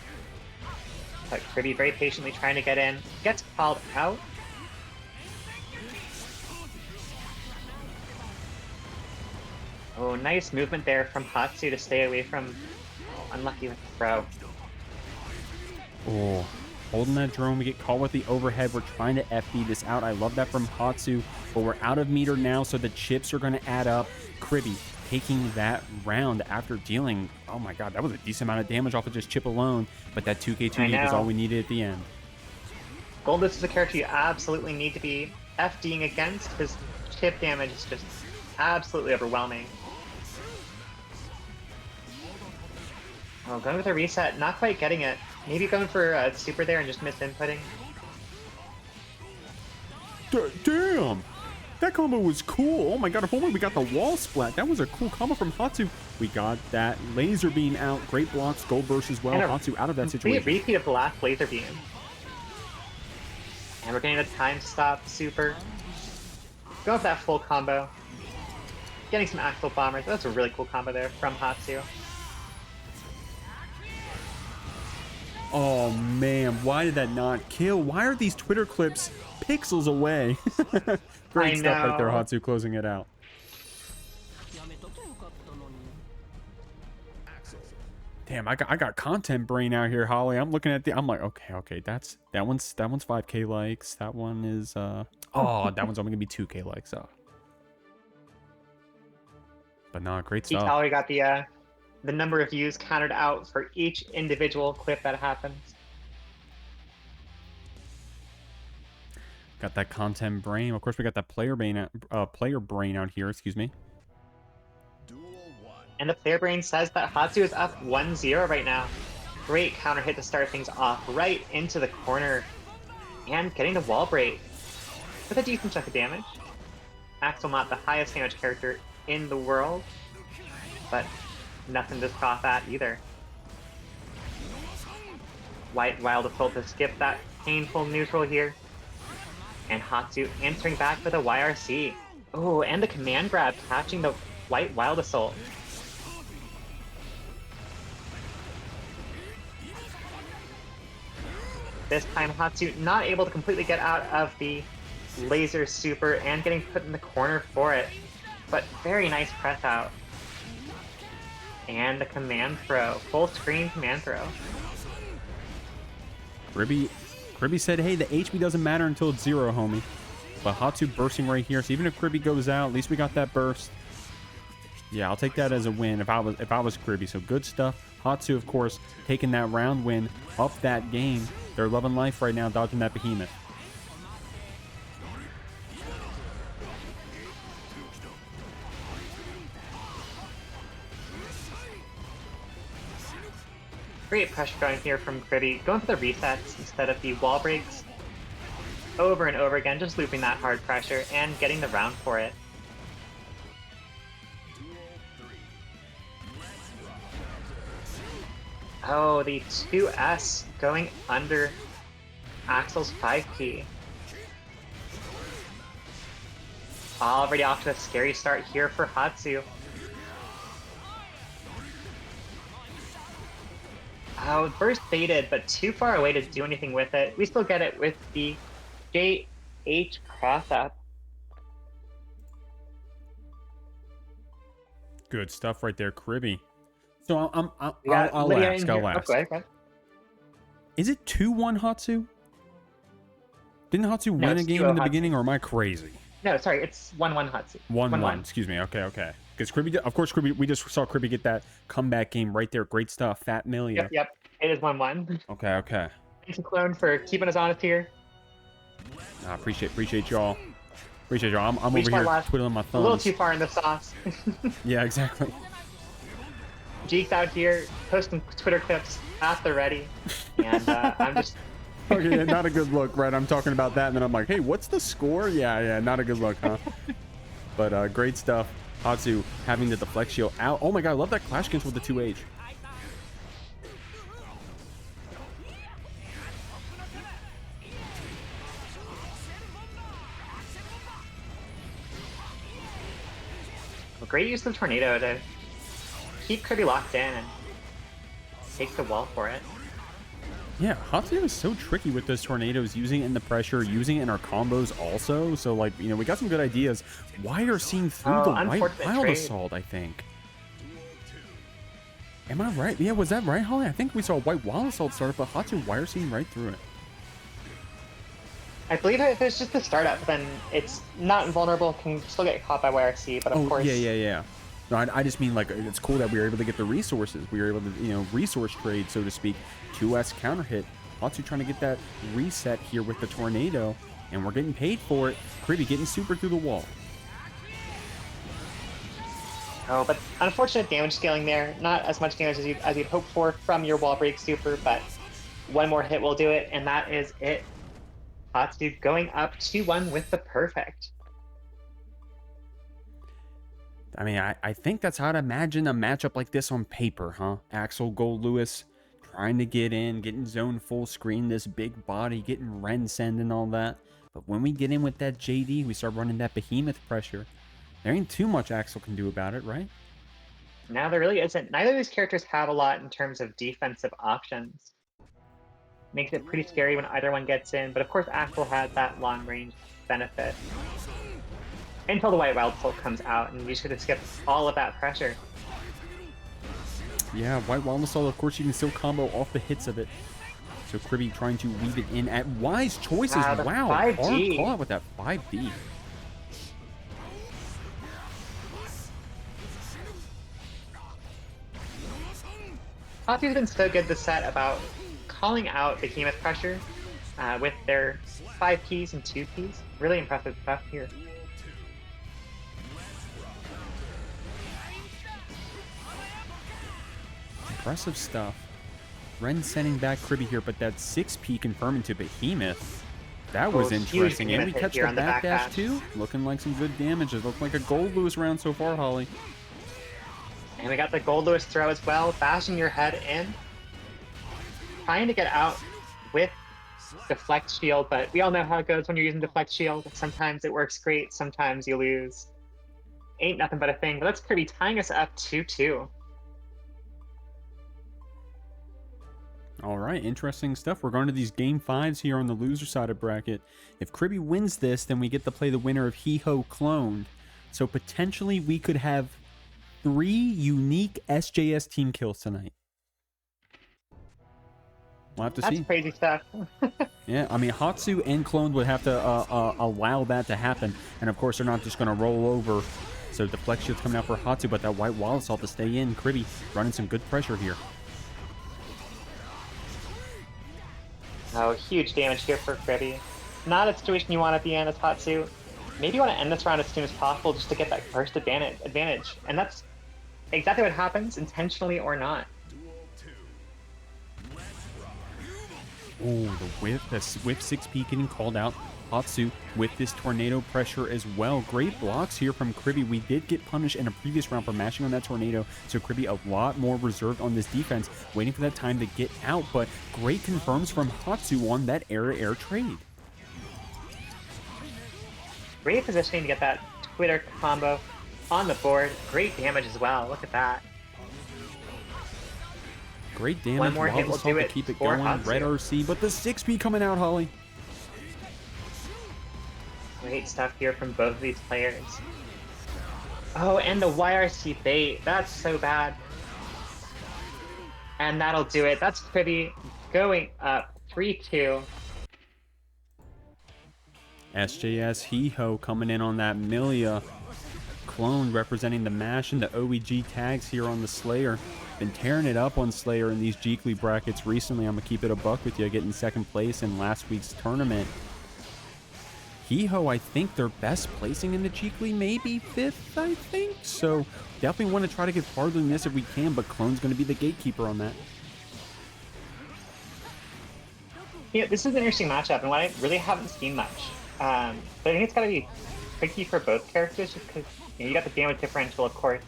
But Kriby very patiently trying to get in. Gets called out. Oh, nice movement there from Hatsu to stay away from unlucky with the throw. Oh, holding that drone. We get caught with the overhead. We're trying to FD this out. I love that from Hatsu, but we're out of meter now, so the chips are going to add up. Kriby taking that round after dealing, oh my god, that was a decent amount of damage off of just chip alone, but that 2K2 is all we needed at the end. Goldlewis is a character you absolutely need to be FDing against. His chip damage is just absolutely overwhelming. Oh, going with a reset, not quite getting it. Maybe going for a super there and just misinputting. Damn! That combo was cool. Oh my god, if only we got the wall splat. That was a cool combo from Hatsu. We got that laser beam out. Great blocks, gold burst as well. Hatsu out of that situation. Repeat of the last laser beam. And we're getting a time stop super. Going for that full combo. Getting some Axel bombers. That's a really cool combo there from Hatsu. Oh man, why did that not kill? Why are these Twitter clips pixels away? Great stuff right there, Hatsu closing it out. Damn, I got content brain out here, Holly. I'm looking at I'm like, okay, that one's 5K likes. That one is that one's only gonna be 2K likes. But nah, great stuff. How we got the number of views counted out for each individual clip that happens. Got that content brain. Of course, we got that player brain out here. Excuse me. And the player brain says that Hatsu is up 1-0 right now. Great counter hit to start things off, right into the corner, and getting the wall break with a decent chunk of damage. Axel not the highest damage character in the world, but nothing to scoff at either. White Wild Assault to skip that painful neutral here. And Hatsu answering back with a YRC. Oh, and the command grab catching the White Wild Assault. This time Hatsu not able to completely get out of the laser super and getting put in the corner for it. But very nice press out. And the command throw. Full screen command throw. Kriby said, hey, the HP doesn't matter until it's 0, homie. But Hatsu bursting right here. So even if Kriby goes out, at least we got that burst. Yeah, I'll take that as a win if I was Kriby. So good stuff. Hatsu, of course, taking that round win, up that game. They're loving life right now, dodging that behemoth. Great pressure going here from Kriby, going for the resets instead of the wall breaks. Over and over again, just looping that hard pressure and getting the round for it. Oh, the 2S going under Axel's 5P. Already off to a scary start here for Hatsu. Oh, burst baited, but too far away to do anything with it. We still get it with the JH cross up. Good stuff right there, Kriby. So I'll ask. Oh, go ahead, go ahead. Is it 2-1 Hatsu? Didn't Hatsu win a it's game 2-0 in the Hatsu. beginning, or am I crazy? No, sorry, it's 1-1 Hatsu. 1-1. Excuse me. Okay. Because Kriby, of course, Kriby. We just saw Kriby get that comeback game right there. Great stuff. Fat Millia. Yep. It is 1-1. Okay. Thanks to Clone for keeping us honest here. I appreciate y'all. I'm over here twiddling my thumbs. A little too far in the sauce. Yeah, exactly. Jeek's out here posting Twitter clips at the ready, and I'm just. Okay, not a good look, right? I'm talking about that, and then I'm like, hey, what's the score? Yeah, not a good look, huh? But great stuff. Hatsu having the deflect shield out. Oh my god, I love that clash cancel with the 2H. Well, great use of the tornado to keep Kriby locked in and take the wall for it. Yeah, Hatsu is so tricky with those tornadoes, using it in the pressure, using it in our combos also. So, like, you know, we got some good ideas. Wire seeing through the white wild assault, I think. Am I right? Yeah, was that right, Holly? I think we saw a white wild assault start, but Hatsu wire seeing right through it. I believe if it's just the startup, then it's not invulnerable, can still get caught by YRC, but of course... Yeah. No, I just mean, like, it's cool that we were able to get the resources. We were able to, you know, resource trade, so to speak. 2S counter hit. Hatsu trying to get that reset here with the tornado, and we're getting paid for it. Kriby getting super through the wall. Oh, but unfortunate damage scaling there. Not as much damage as you'd hope for from your wall break super, but one more hit will do it, and that is it. Hatsu going up 2-1 with the perfect. I mean, I think that's how to imagine a matchup like this on paper, huh? Axel, Goldlewis trying to get in, getting zone full screen, this big body, getting Ren send and all that. But when we get in with that JD, we start running that behemoth pressure. There ain't too much Axel can do about it, right? Now there really isn't. Neither of these characters have a lot in terms of defensive options. Makes it pretty scary when either one gets in, but of course Axel has that long range benefit. Until the white wild assault comes out, and you just gonna skip all of that pressure. Yeah, white wild assault, of course you can still combo off the hits of it. So Kriby trying to weave it in at wise choices. Wow, hard call out with that 5D. Hatsu's been so good this set about calling out behemoth pressure with their 5 Ps and 2 Ps. Really impressive stuff here. Impressive stuff. Ren sending back Kriby here, but that 6P confirming to Behemoth. That was interesting. And we catch the backdash too. Looking like some good damage. It looked like a Goldlewis round so far, Holly. And we got the Goldlewis throw as well, bashing your head in. Trying to get out with Deflect Shield, but we all know how it goes when you're using Deflect Shield. Sometimes it works great, sometimes you lose. Ain't nothing but a thing, but that's Kriby tying us up 2-2. All right, interesting stuff. We're going to these game 5s here on the loser side of bracket. If Kriby wins this, then we get to play the winner of Hee Ho cloned. So potentially we could have 3 unique SJS team kills tonight. We'll have to see. That's crazy stuff. Yeah, I mean, Hatsu and cloned would have to allow that to happen. And of course, they're not just going to roll over. So deflect shield's coming out for Hatsu, but that white wild assault to stay in. Kriby running some good pressure here. Oh, huge damage here for Kriby. Not a situation you want at the end as Hatsu. Maybe you want to end this round as soon as possible just to get that first advantage. And that's exactly what happens, intentionally or not. Oh, the whip 6P getting called out. Hatsu with this tornado pressure as well. Great blocks here from Kriby. We did get punished in a previous round for mashing on that tornado, so Kriby a lot more reserved on this defense, waiting for that time to get out, but great confirms from Hatsu on that air-to-air trade. Great positioning to get that Twitter combo on the board. Great damage as well. Look at that. Great damage. One more hit will do to it keep it for going. Hatsu. Red RC, but the 6P coming out, Holly. Great stuff here from both of these players. Oh, and the YRC bait. That's so bad. And that'll do it. That's Kriby going up 3-2. SJS Hee Ho coming in on that Millia. Clone representing the MASH and the OEG tags here on the Slayer. Been tearing it up on Slayer in these JKLY brackets recently. I'm going to keep it a buck with you, getting second place in last week's tournament. Hee Ho, I think their best placing in the JKLY, maybe 5th, I think. So definitely want to try to get farther than this if we can, but Clone's going to be the gatekeeper on that. Yeah, this is an interesting matchup, and what I really haven't seen much. But I think it's got to be tricky for both characters, just because you got the damage differential, of course,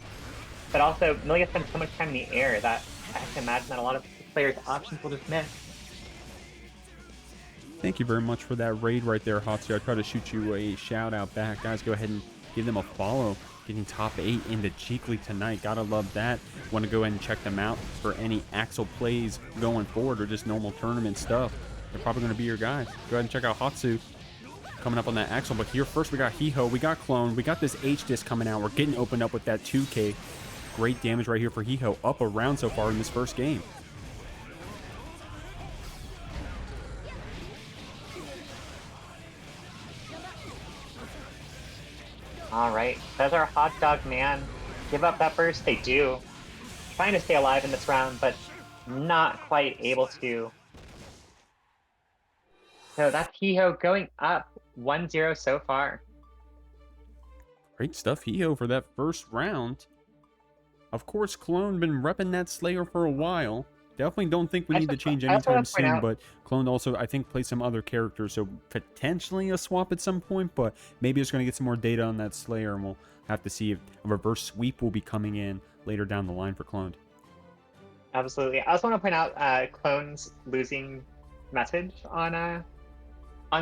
but also Millia spends so much time in the air that I can imagine that a lot of players' options will just miss. Thank you very much for that raid right there, Hatsu. I try to shoot you a shout out back. Guys, go ahead and give them a follow. Getting top 8 in the JKLY tonight. Gotta love that. Want to go ahead and check them out for any Axel plays going forward or just normal tournament stuff. They're probably going to be your guys. Go ahead and check out Hatsu coming up on that Axel. But here first we got Hee Ho, we got Clone, we got this H-Disc coming out. We're getting opened up with that 2K. Great damage right here for Hee Ho. Up a round so far in this first game. All right, does our hot dog man give up that burst? They do. Trying to stay alive in this round, but not quite able to. So that's Hee Ho going up 1-0 so far. Great stuff, Hee Ho, for that first round. Of course, Clone been repping that Slayer for a while. Definitely don't think we need to change anytime soon, but Clone also, I think, plays some other characters, so potentially a swap at some point, but maybe it's going to get some more data on that Slayer, and we'll have to see if a reverse sweep will be coming in later down the line for Clone. Absolutely. I also want to point out Clone's losing message on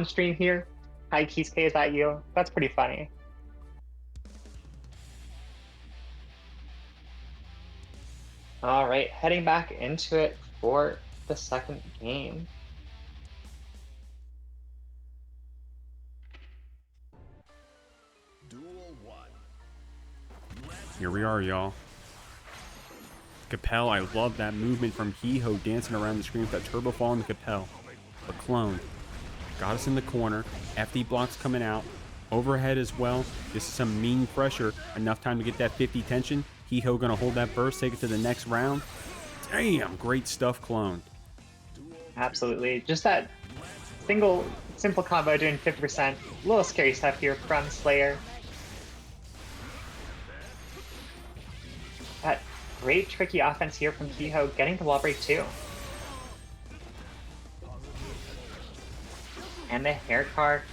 stream here. Hi, Kisuke, is that you? That's pretty funny. All right, heading back into it for the second game. Here we are, y'all. Capel, I love that movement from Hee Ho dancing around the screen with that turbo fall on the Capel. But Clone got us in the corner. FD blocks coming out. Overhead as well. This is some mean pressure. Enough time to get that 50 tension. Hee Ho gonna hold that burst, take it to the next round. Damn, great stuff, Clone. Absolutely. Just that simple combo doing 50%. A little scary stuff here from Slayer. That great tricky offense here from Hee Ho, getting the wall break too. And the hair car,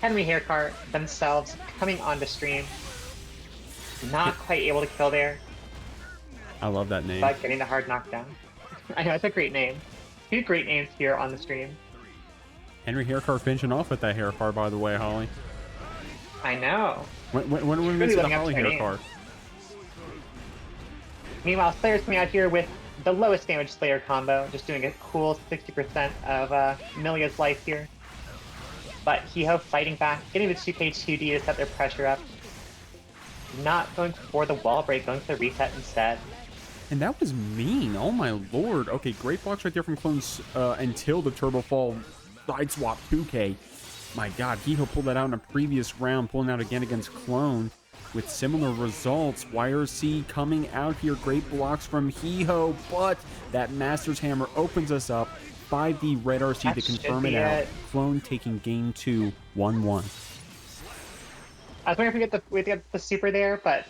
Henry hair car themselves coming onto stream. Not quite able to kill there. I love that name. But getting the hard knockdown. I know, it's a great name. Two great names here on the stream. Henry Haircar finishing off with that hair car, by the way, Holly. I know. When are we going to see the Holly hair car? Meanwhile, Slayer's coming out here with the lowest damage Slayer combo, just doing a cool 60% of Millia's life here. But Hee Ho fighting back, getting the 2K2D to set their pressure up. Not going for the wall break, going for the reset instead. And that was mean. Oh my lord. Okay, great blocks right there from Clones until the Turbo Fall side swap 2K. My god, Hee Ho pulled that out in a previous round, pulling out again against Clone with similar results. YRC coming out here. Great blocks from Hee Ho, but that Master's Hammer opens us up. 5D Red RC to confirm it out. Clone taking game 2, 1-1. I was wondering if we get the super there, but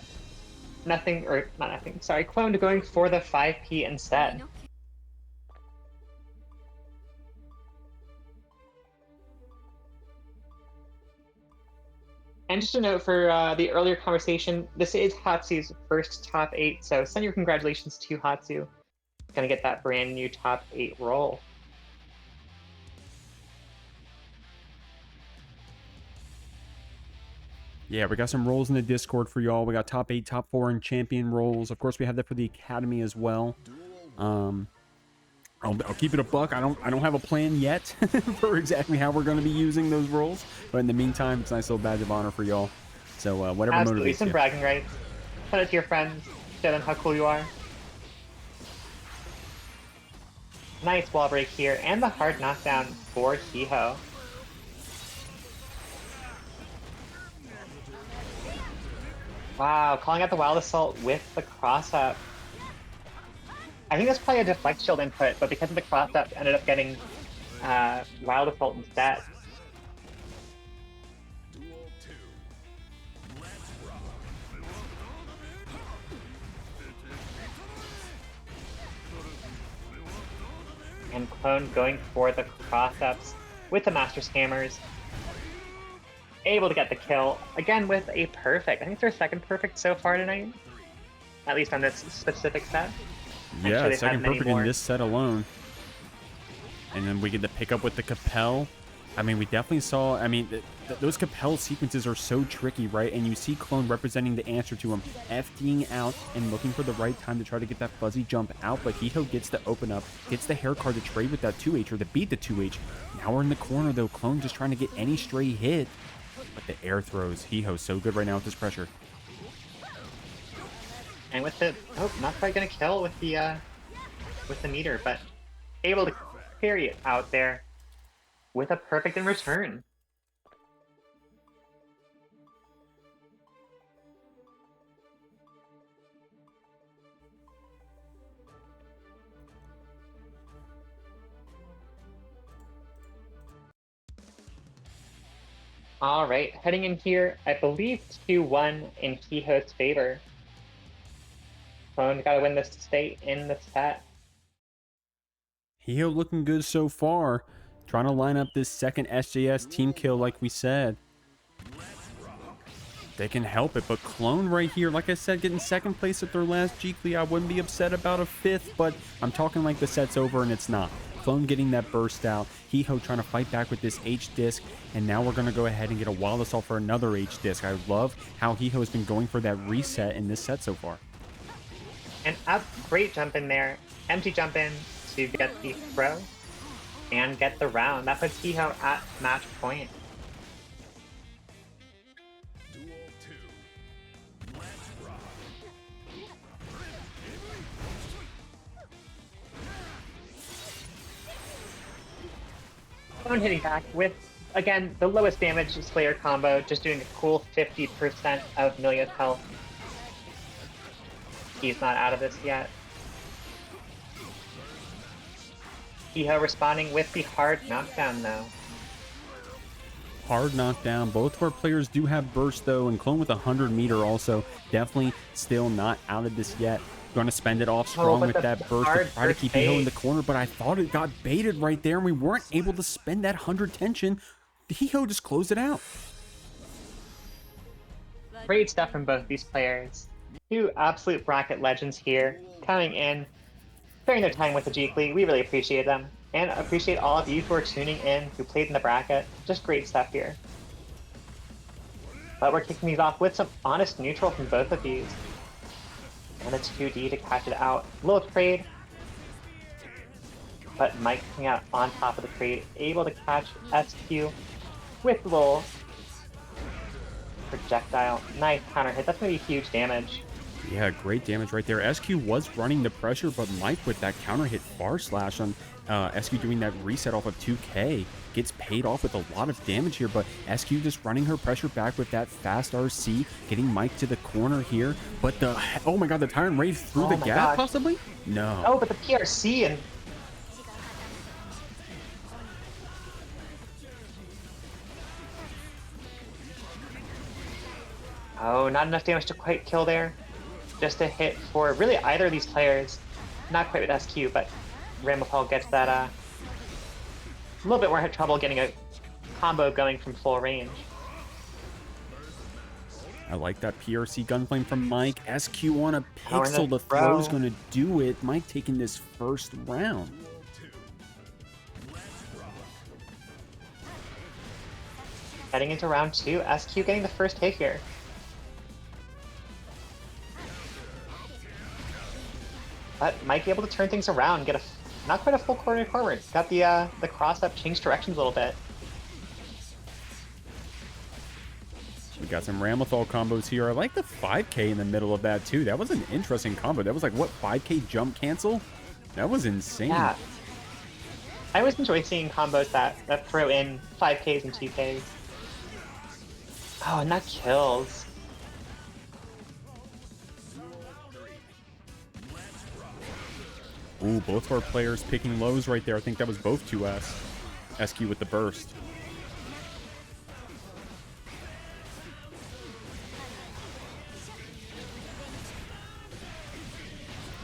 nothing, or not nothing, sorry, Clone going for the 5P instead. And just a note for the earlier conversation, this is Hatsu's first top 8, so send your congratulations to Hatsu. Gonna get that brand new top 8 role. Yeah, we got some roles in the Discord for y'all. We got top 8, top 4, and champion roles. Of course, we have that for the Academy as well. I'll keep it a buck. I don't have a plan yet for exactly how we're going to be using those roles. But in the meantime, it's a nice little badge of honor for y'all. So whatever Absolutely, motivates some you. bragging rights. Send it to your friends. Show them how cool you are. Nice wall break here, and the hard knockdown for Hee Ho. Wow, calling out the Wild Assault with the cross-up. I think that's probably a deflect shield input, but because of the cross-up, ended up getting Wild Assault instead. And Clone going for the cross-ups with the Master Scammers. Able to get the kill, again with a perfect. I think it's their second perfect so far tonight. At least on this specific set. Yeah, second perfect in this set alone. And then we get the pickup with the Capel. I mean, we definitely saw, I mean, those Capel sequences are so tricky, right? And you see Clone representing the answer to him, FDing out and looking for the right time to try to get that fuzzy jump out. But Hee Ho gets to open up, gets the hair card to trade with that 2H or to beat the 2H. Now we're in the corner though, Clone just trying to get any stray hit. But the air throws, Hee Ho so good right now with this pressure. And with the, oh, not quite gonna kill with the meter, but able to carry it out there with a perfect in return. All right, heading in here, I believe 2-1 in Hee Ho's favor. Clone gotta win this to stay in the set. Hee Ho looking good so far. Trying to line up this second SJS team kill like we said. They can help it, but Clone right here, like I said, getting second place at their last GGST. I wouldn't be upset about a 5th, but I'm talking like the set's over and it's not. Clone getting that burst out. Hee Ho trying to fight back with this H-Disc, and now we're going to go ahead and get a Wild Assault for another H-Disc. I love how Hee Ho has been going for that reset in this set so far. And a great jump in there. Empty jump in to get the throw and get the round. That puts Hee Ho at match point. Clone hitting back with, again, the lowest damage Slayer combo, just doing a cool 50% of Millia's health. He's not out of this yet. Hee Ho responding with the hard knockdown though. Hard knockdown. Both of our players do have burst though, and Clone with 100 meter also. Definitely still not out of this yet. Going to spend it off strong with that burst to try to keep Hee Ho in the corner, but I thought it got baited right there and we weren't able to spend that 100 tension. Hee Ho just closed it out. Great stuff from both these players. Two absolute bracket legends here, coming in, sharing their time with the GGST. We really appreciate them, and appreciate all of you who are tuning in, who played in the bracket. Just great stuff here. But we're kicking these off with some honest neutral from both of these. And it's 2D to catch it out. Little trade, but Mike coming out on top of the trade, able to catch SQ with little projectile. Nice counter hit. That's going to be huge damage. Yeah, great damage right there. SQ was running the pressure, but Mike with that counter hit far slash on SQ doing that reset off of 2K gets paid off with a lot of damage here, but SQ just running her pressure back with that fast RC, getting Mike to the corner here, but the, oh my god, the Tyrant Rave through the gap possibly? No. Oh, but the PRC and... Oh, not enough damage to quite kill there. Just a hit for really either of these players. Not quite with SQ, but Ramlethal gets that a little bit more trouble getting a combo going from full range. I like that PRC gunflame from Mike. SQ on a Power in pixel. the The throw's throw. going to do it. Mike taking this first round. Heading into round 2, SQ getting the first hit here. But Mike able to turn things around, get a not quite a full corner forward. Got the cross up, change directions a little bit. We got some Ramlethal combos here. I like the 5K in the middle of that too. That was an interesting combo. That was like, what, 5K jump cancel? That was insane. Yeah. I always enjoy seeing combos that throw in 5Ks and 2Ks. Oh, and that kills. Ooh, both of our players picking lows right there. I think that was both 2S. SQ with the burst.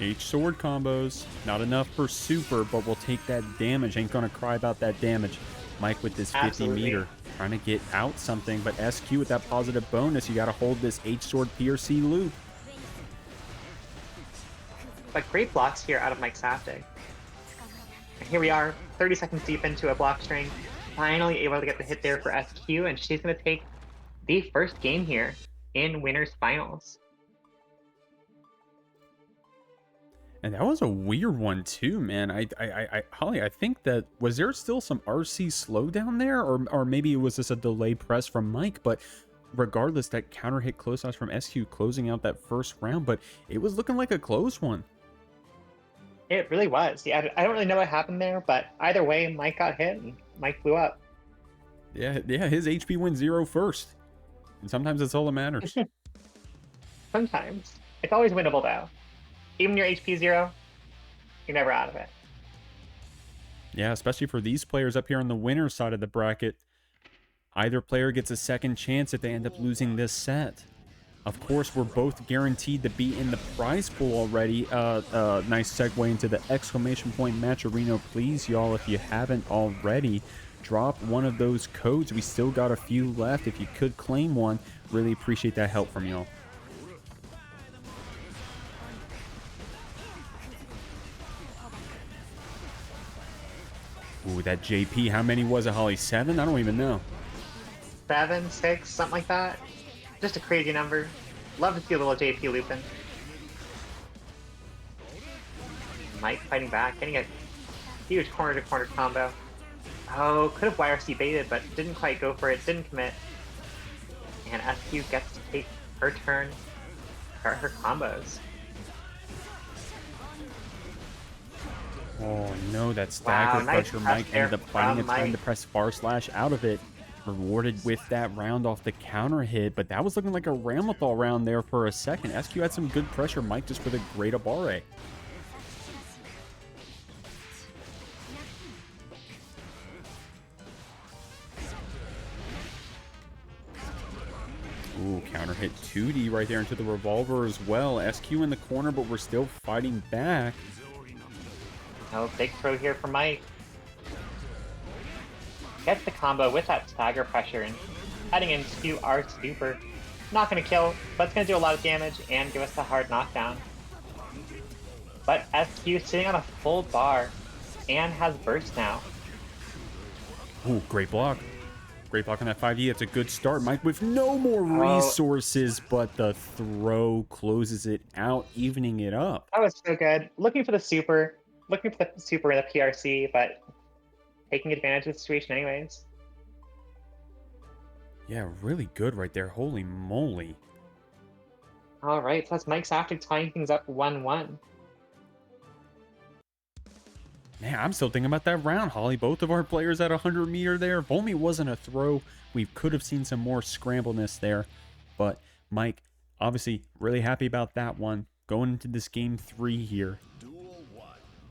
H sword combos. Not enough for super, but we'll take that damage. Ain't gonna cry about that damage. Mike with this 50 Absolutely. meter. Trying to get out something, but SQ with that positive bonus. You gotta hold this H sword PRC loop. But great blocks here out of Mikesaftig. And here we are, 30 seconds deep into a block string. Finally able to get the hit there for SQ, and she's going to take the first game here in winners finals. And that was a weird one too, man. Holly, I think that, was there still some RC slowdown there? Or maybe it was just a delay press from Mike, but regardless, that counter hit close outs from SQ closing out that first round, but it was looking like a close one. It really was. Yeah, I don't really know what happened there, but either way, Mike got hit and Mike blew up. Yeah, his HP went 0 first. And sometimes that's all that matters. Sometimes. It's always winnable though. Even your HP 0, you're never out of it. Yeah, especially for these players up here on the winner's side of the bracket. Either player gets a second chance if they end up losing this set. Of course, we're both guaranteed to be in the prize pool already. Nice segue into the exclamation point match arena. Please, y'all, if you haven't already, drop one of those codes. We still got a few left. If you could claim one, really appreciate that help from y'all. Ooh, that JP, how many was it, Holly? 7? I don't even know. 7, 6, something like that. Just a crazy number. Love to see a little JP looping. Mike fighting back, getting a huge corner-to-corner combo. Oh, could have YRC baited, but didn't quite go for it, didn't commit. And SQ gets to take her turn, start her combos. Oh no, that stagger nice pressure. press Mike there ended up finding from a time Mike. to press // out of it. Rewarded with that round off the counter hit, but that was looking like a Ramlethal round there for a second. SQ had some good pressure. Mike just with a great up RA. Ooh, counter hit 2D right there into the revolver as well. SQ in the corner, but we're still fighting back. Oh, big throw here for Mike. Gets the combo with that stagger pressure and heading into our super. Not going to kill, but it's going to do a lot of damage and give us a hard knockdown. But SQ sitting on a full bar and has burst now. Ooh, great block. Great block on that 5D. That's a good start. Mike with no more resources, but the throw closes it out, evening it up. That was so good. Looking for the super in the PRC, but taking advantage of the situation anyways. Yeah, really good right there. Holy moly. All right, so that's Mikesaftig tying things up 1-1. Man, I'm still thinking about that round, Holly. Both of our players at 100 meter there. If only it wasn't a throw, we could have seen some more scrambleness there. But Mike, obviously, really happy about that one. Going into this game 3 here.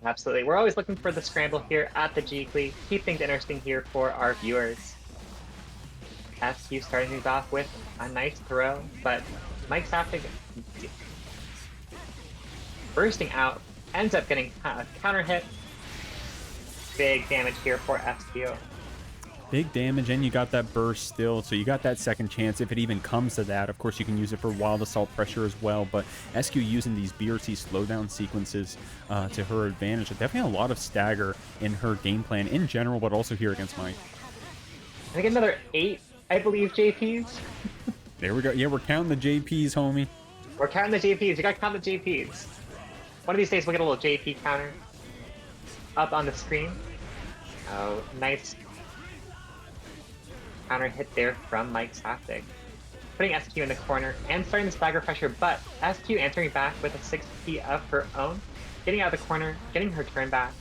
Absolutely. We're always looking for the scramble here at the Jeekly. Keep things interesting here for our viewers. SQ starting things off with a nice throw, but Mikesaftig bursting out, ends up getting a counter hit. Big damage here for SQ. Big damage, and you got that burst still, so you got that second chance if it even comes to that. Of course, you can use it for wild assault pressure as well, but SQ using these BRC slowdown sequences to her advantage. Definitely a lot of stagger in her game plan in general, but also here against Mike. I think another 8, I believe, JPs. There we go. Yeah, we're counting the JPs, homie. We're counting the JPs. You gotta count the JPs. One of these days, we'll get a little JP counter up on the screen. Oh, nice counter hit there from Mikesaftig. Putting SQ in the corner and starting the stagger pressure, but SQ answering back with a 6P of her own, getting out of the corner, getting her turn back.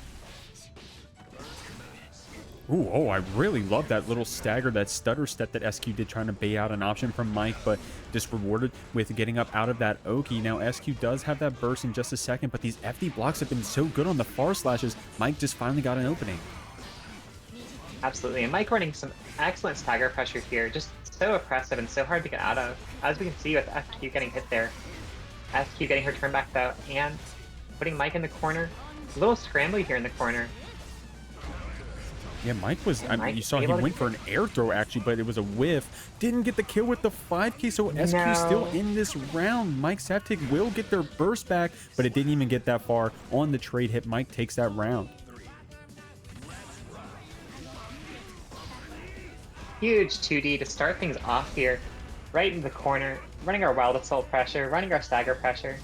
Ooh, oh, I really love that little stagger, that stutter step that SQ did, trying to bait out an option from Mike, but just rewarded with getting up out of that Oki. Now, SQ does have that burst in just a second, but these FD blocks have been so good on the far slashes. Mike just finally got an opening. Absolutely, and Mike running some excellent stagger pressure here, just so oppressive and so hard to get out of. As we can see with SQ getting hit there. SQ getting her turn back though, and putting Mike in the corner. A little scrambly here in the corner. Yeah, Mike was, I mean, you saw he went for an air throw actually, but it was a whiff. Didn't get the kill with the 5K, so SQ still in this round. Mikesaftig will get their burst back, but it didn't even get that far on the trade hit. Mike takes that round. Huge 2D to start things off here. Right in the corner, running our wild assault pressure, running our stagger pressure.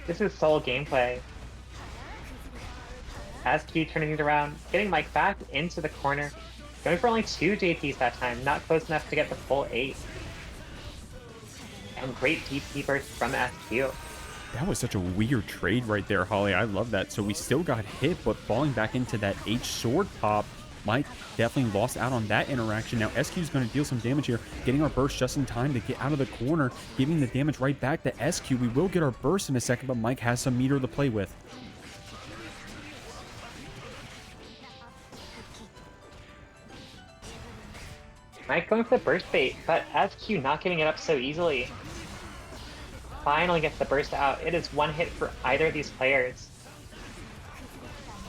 This is sole gameplay. SQ turning it around, getting Mike back into the corner, going for only 2 JPs that time, not close enough to get the full 8. And great DP burst from SQ. That was such a weird trade right there, Holly. I love that. So we still got hit, but falling back into that H sword pop, Mike definitely lost out on that interaction. Now SQ is going to deal some damage here, getting our burst just in time to get out of the corner, giving the damage right back to SQ. We will get our burst in a second, but Mike has some meter to play with. Mike going for the burst bait, but SQ not giving it up so easily. Finally gets the burst out. It is one hit for either of these players.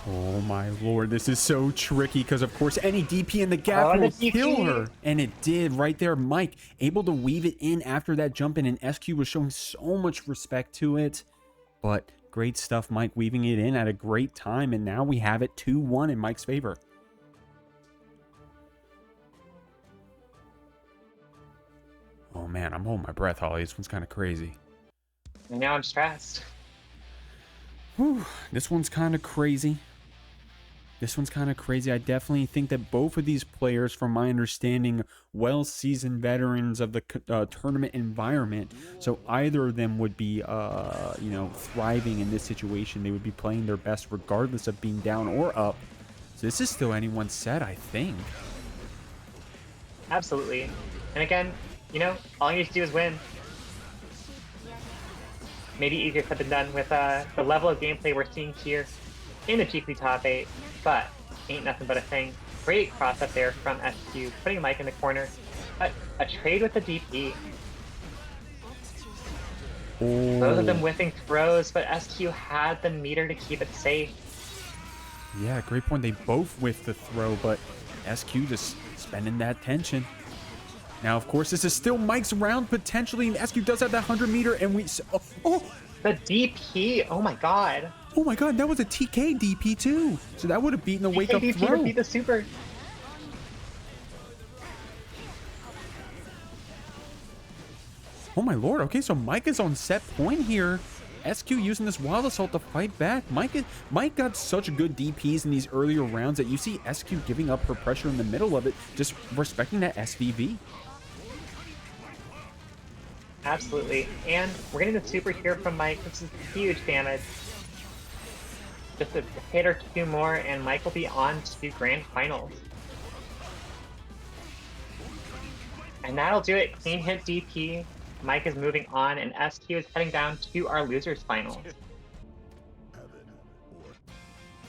Oh my lord, this is so tricky because of course any DP in the gap will kill her. And it did right there. Mike able to weave it in after that jump in, and SQ was showing so much respect to it. But great stuff, Mike weaving it in at a great time, and now we have it 2-1 in Mike's favor. Oh man, I'm holding my breath, Holly. This one's kind of crazy. And now I'm stressed. Whew, this one's kind of crazy. This one's kind of crazy. I definitely think that both of these players, from my understanding, well-seasoned veterans of the tournament environment. So either of them would be, you know, thriving in this situation. They would be playing their best regardless of being down or up. So this is still anyone's set, I think. Absolutely. And again, you know, all you need to do is win. Maybe easier said than done with the level of gameplay we're seeing here in the GGST top 8, but ain't nothing but a thing. Great cross up there from SQ, putting Mike in the corner. A trade with the DP. Oh. Both of them whiffing throws, but SQ had the meter to keep it safe. Yeah, great point. They both whiffed the throw, but SQ just spending that tension. Now, of course, this is still Mike's round, potentially, and SQ does have that 100-meter, and we... Oh! The DP! Oh my god! Oh my god, that was a TK DP, too! So that would have beaten the wake-up DP throw. beat the super. Oh my lord, okay, so Mike is on set point here. SQ using this wild assault to fight back. Mike got such good DPs in these earlier rounds that you see SQ giving up her pressure in the middle of it, just respecting that SVV. Absolutely. And we're getting the super here from Mike. This is huge damage. Just a hit or two more, and Mike will be on to grand finals. And that'll do it. Clean hit DP. Mike is moving on, and SQ is heading down to our losers finals.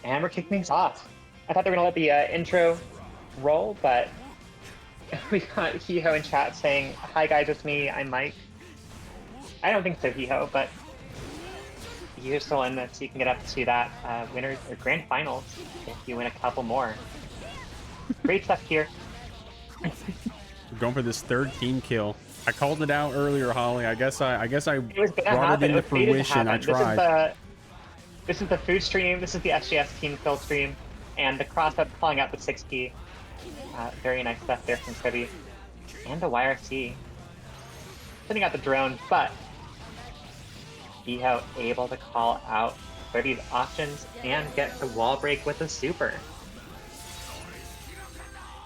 And we're kicking things off. I thought they were gonna let the intro roll, but we got Hee Ho in chat saying, "Hi guys, it's me. I'm Mike." I don't think so, Hee Ho, but you're still in this. You can get up to that winners or grand finals if you win a couple more. Great stuff here. We're going for this third team kill. I called it out earlier, Holly. I guess I It was gonna brought happen. it into fruition. I tried. This is the food stream. This is the SGS team kill stream, and the cross up calling out the 6P. Very nice stuff there from Kriby. And the YRC. Sending out the drone, but Hee Ho able to call out Kriby's options and get the wall break with the super.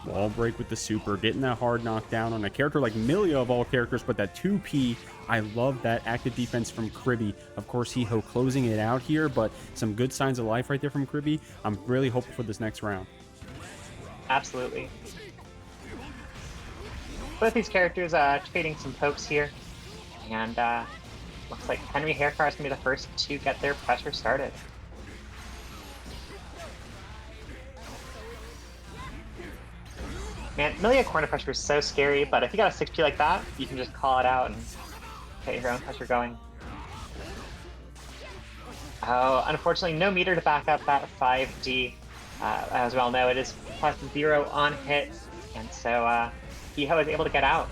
Wall break with the super, getting that hard knockdown on a character like Millia of all characters, but that 2P, I love that active defense from Kriby. Of course, Hee Ho closing it out here, but some good signs of life right there from Kriby. I'm really hopeful for this next round. Absolutely. Both these characters trading some pokes here, and looks like Henry Haircar is going to be the first to get their pressure started. Man, Millia corner pressure is so scary, but if you got a 6P like that, you can just call it out and get your own pressure going. Oh, unfortunately, no meter to back up that 5D. As we all know, it is +0 on hit, and so Hee Ho is able to get out.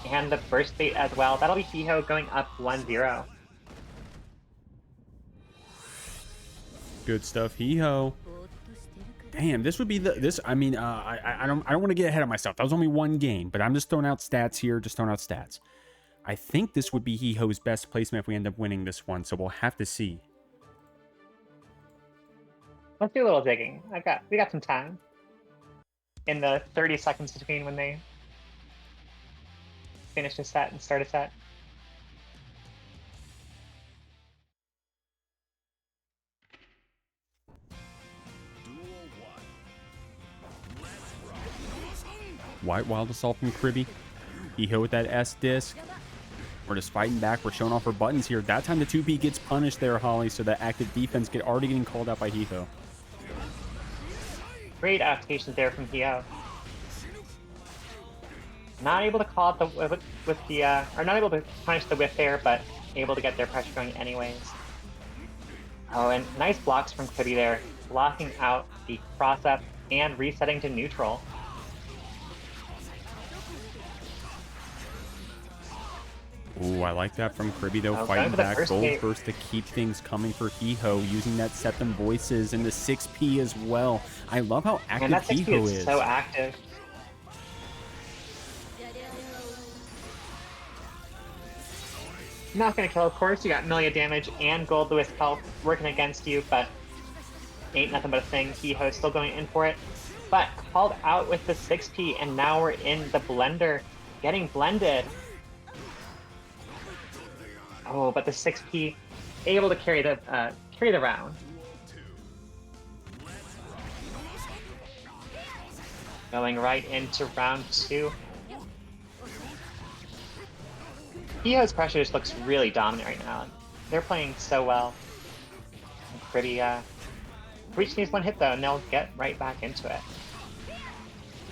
And the burst bait as well. That'll be Hee Ho going up 1-0. Good stuff, Hee Ho. Damn, this would be the I don't want to get ahead of myself. That was only one game, but I'm just throwing out stats here, I think this would be Hee Ho's best placement if we end up winning this one, so we'll have to see. Let's do a little digging. We got some time. In the 30 seconds between when they finish a set and start a set. White Wild Assault from Kriby. Hee Ho with that S disc. We're just fighting back. We're showing off our buttons here. That time the 2P gets punished there, Holly, so that active defense already getting called out by Hee Ho. Great adaptations there from Hee Ho. Not able to call it or not able to punish the whiff there, but able to get their pressure going anyways. Oh, and nice blocks from Kriby there, blocking out the cross-up and resetting to neutral. Ooh, I like that from Kriby though, fighting back. Gold first to keep things coming for Hee Ho, using that Set Them Voices and the 6P as well. I love how active Hee Ho is. So active. Not gonna kill, of course. You got Millia damage and Goldlewis health working against you, but ain't nothing but a thing. Hee Ho still going in for it, but called out with the 6P, and now we're in the blender, getting blended. Oh, but the 6P able to carry the round. Going right into round 2. Hee Ho's pressure just looks really dominant right now. They're playing so well. Pretty Breach needs one hit though, and they'll get right back into it.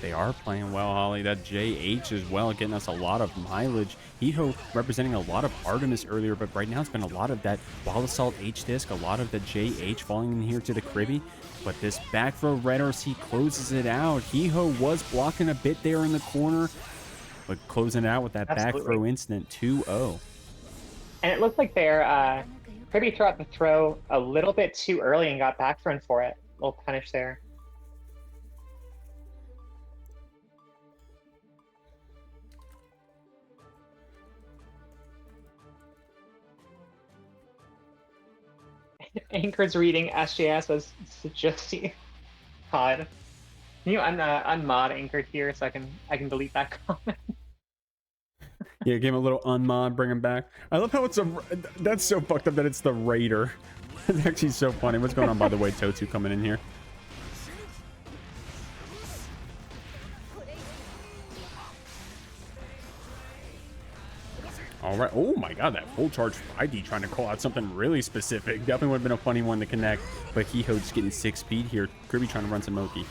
They are playing well, Holly. That JH as well, getting us a lot of mileage. Hee Ho representing a lot of Artemis earlier, but right now it's been a lot of that Wild Assault H disc, a lot of the JH falling in here to the Kriby. But this back row Red RC closes it out. Hee Ho was blocking a bit there in the corner, but closing it out with that back throw incident, 2-0. And it looks like they're Kriby threw out the throw a little bit too early and got back thrown for it. A little punish there. Anchor's reading SJS as suggesting pod. Can you unmod Anchor here so I can delete that comment? Yeah, give him a little unmod, bring him back. I love how that's so fucked up that it's the Raider. It's actually so funny. What's going on, by the way, Totu coming in here? All right. Oh my God, that full charge 5D trying to call out something really specific. Definitely would have been a funny one to connect, but Hee Ho just getting 6 speed here. Kriby trying to run some Moki.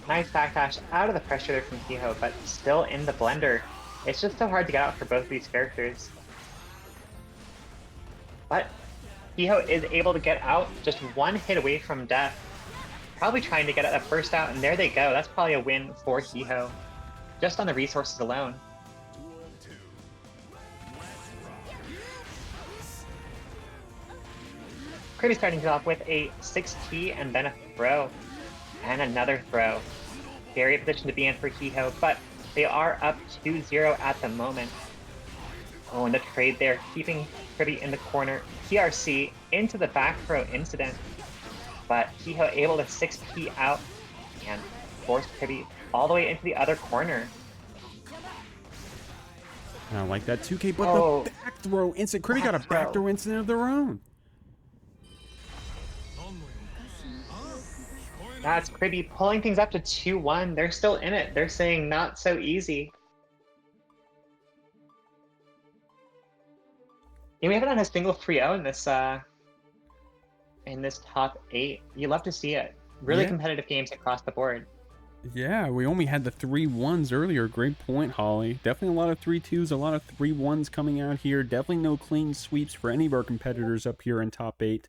Nice backdash out of the pressure there from Hee Ho, but still in the blender. It's just so hard to get out for both of these characters. But Hee Ho is able to get out, just one hit away from death. Probably trying to get a first out, and there they go. That's probably a win for Hee Ho, just on the resources alone. Kriby starting it off with a 6T and then a throw. And another throw. Scary position to be in for Hee Ho, but they are up 2-0 at the moment. Oh, and the trade there, keeping Kriby in the corner. PRC into the back throw incident. But Hee Ho able to 6P out and force Kriby all the way into the other corner. I like that 2K, but the back throw instant. Kriby got a back throw incident of their own. That's Kriby pulling things up to 2-1. They're still in it. They're saying not so easy. Yeah, we haven't had a single 3-0 in this top 8. You love to see it. Really competitive games across the board. Yeah, we only had the 3-1s earlier. Great point, Holly. Definitely a lot of 3-2s, a lot of 3-1s coming out here. Definitely no clean sweeps for any of our competitors up here in top 8.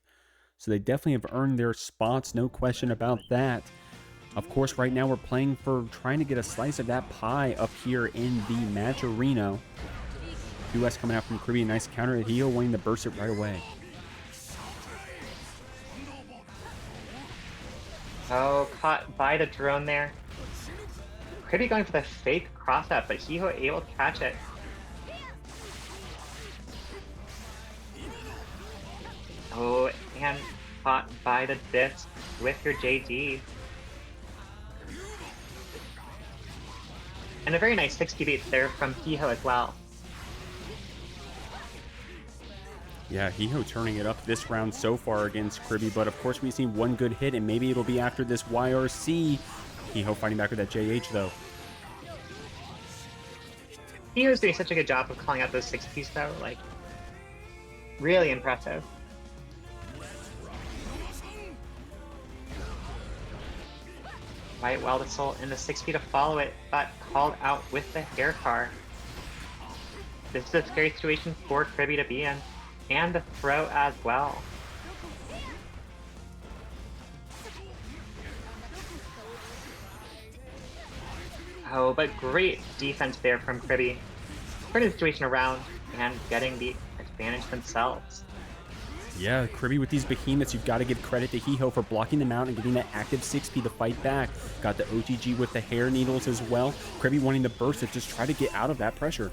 So they definitely have earned their spots, no question about that. Of course, right now we're playing for trying to get a slice of that pie up here in the match arena. 2S coming out from Kriby, a nice counter at Hee Ho, wanting to burst it right away. Oh, caught by the drone there. Kriby going for the fake cross up, but Hee Ho able to catch it. Oh, and caught by the disc with your JD. And a very nice 60 beat there from Hee Ho as well. Yeah, Hee Ho turning it up this round so far against Kriby, but of course we've seen one good hit, and maybe it'll be after this YRC. Hee Ho fighting back with that JH though. Hee Ho's doing such a good job of calling out those 60s though, like, really impressive. Right, well, the soul in the 6P to follow it, but called out with the hair car. This is a scary situation for Kriby to be in, and the throw as well. Oh, but great defense there from Kriby. Turning the situation around and getting the advantage themselves. Yeah, Kriby with these behemoths, you've got to give credit to Hee Ho for blocking them out and getting that active 6P to fight back. Got the OTG with the hair needles as well. Kriby wanting to burst it, just try to get out of that pressure.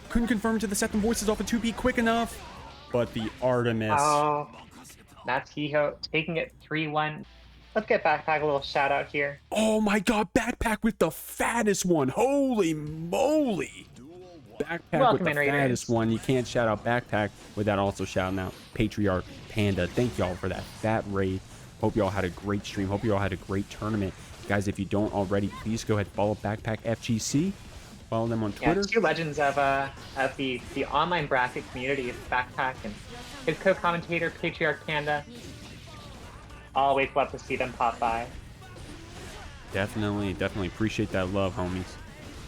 Couldn't confirm to the set the voices off a 2P quick enough, but the Artemis. Oh, that's Hee Ho taking it 3-1. Let's get Backpack a little shout out here. Oh my god, Backpack with the fattest one. Holy moly. Backpack with the fattest one. You can't shout out Backpack without also shouting out Patriarch Panda. Thank y'all for that fat raid. Hope y'all had a great stream. Hope y'all had a great tournament. Guys, if you don't already, please go ahead and follow Backpack FGC. Follow them on Twitter. Yeah, two legends of the online bracket community of Backpack and his co-commentator Patriarch Panda. Always love to see them pop by. Definitely appreciate that love, homies.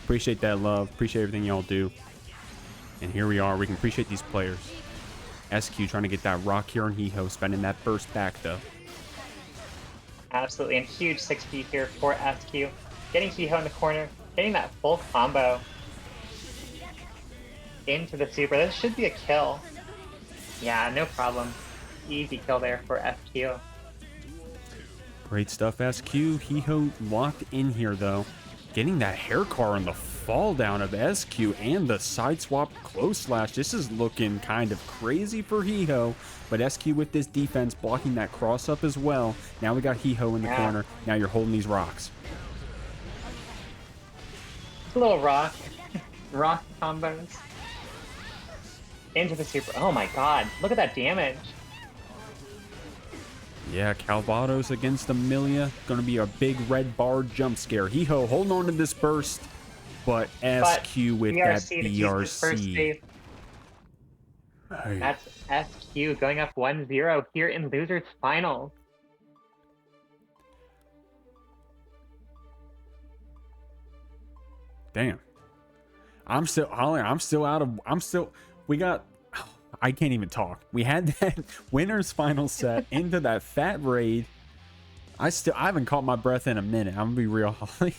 Appreciate that love. Appreciate everything y'all do. And here we are. We can appreciate these players. SQ trying to get that rock here on Hee Ho, spending that burst back though. Absolutely, and huge 6P here for SQ. Getting Hee Ho in the corner, getting that full combo into the super. This should be a kill. Yeah, no problem. Easy kill there for SQ. Great stuff, SQ. Hee Ho locked in here though. Getting that hair car on the fall down of SQ and the side swap close slash. This is looking kind of crazy for Hee Ho, but SQ with this defense blocking that cross up as well. Now we got Hee Ho in the corner. Now you're holding these rocks. A little rock combos into the super. Oh my god, look at that damage. Yeah, Calvados against the Millia. Gonna be a big red bar jump scare. Hee Ho holding on to this burst, but SQ with that BRC. That's SQ going up 1-0 here in Losers Finals. Damn. I'm still out of, we got, I can't even talk. We had that winner's final set into that fat raid. I haven't caught my breath in a minute. I'm gonna be real, Holly.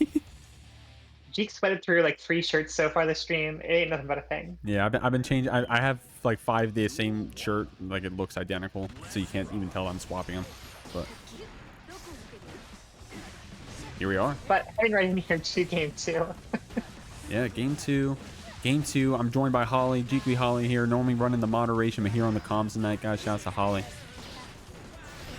Jeek sweated through like 3 shirts so far this stream. It ain't nothing but a thing. Yeah, I've been changing. I have like 5 the same shirt. Like it looks identical, so you can't even tell I'm swapping them. But here we are. But heading right in here to game 2. Yeah, game 2. Game 2. I'm joined by Holly, JKLY Holly here. Normally running the moderation, but here on the comms tonight, guys. Shouts to Holly.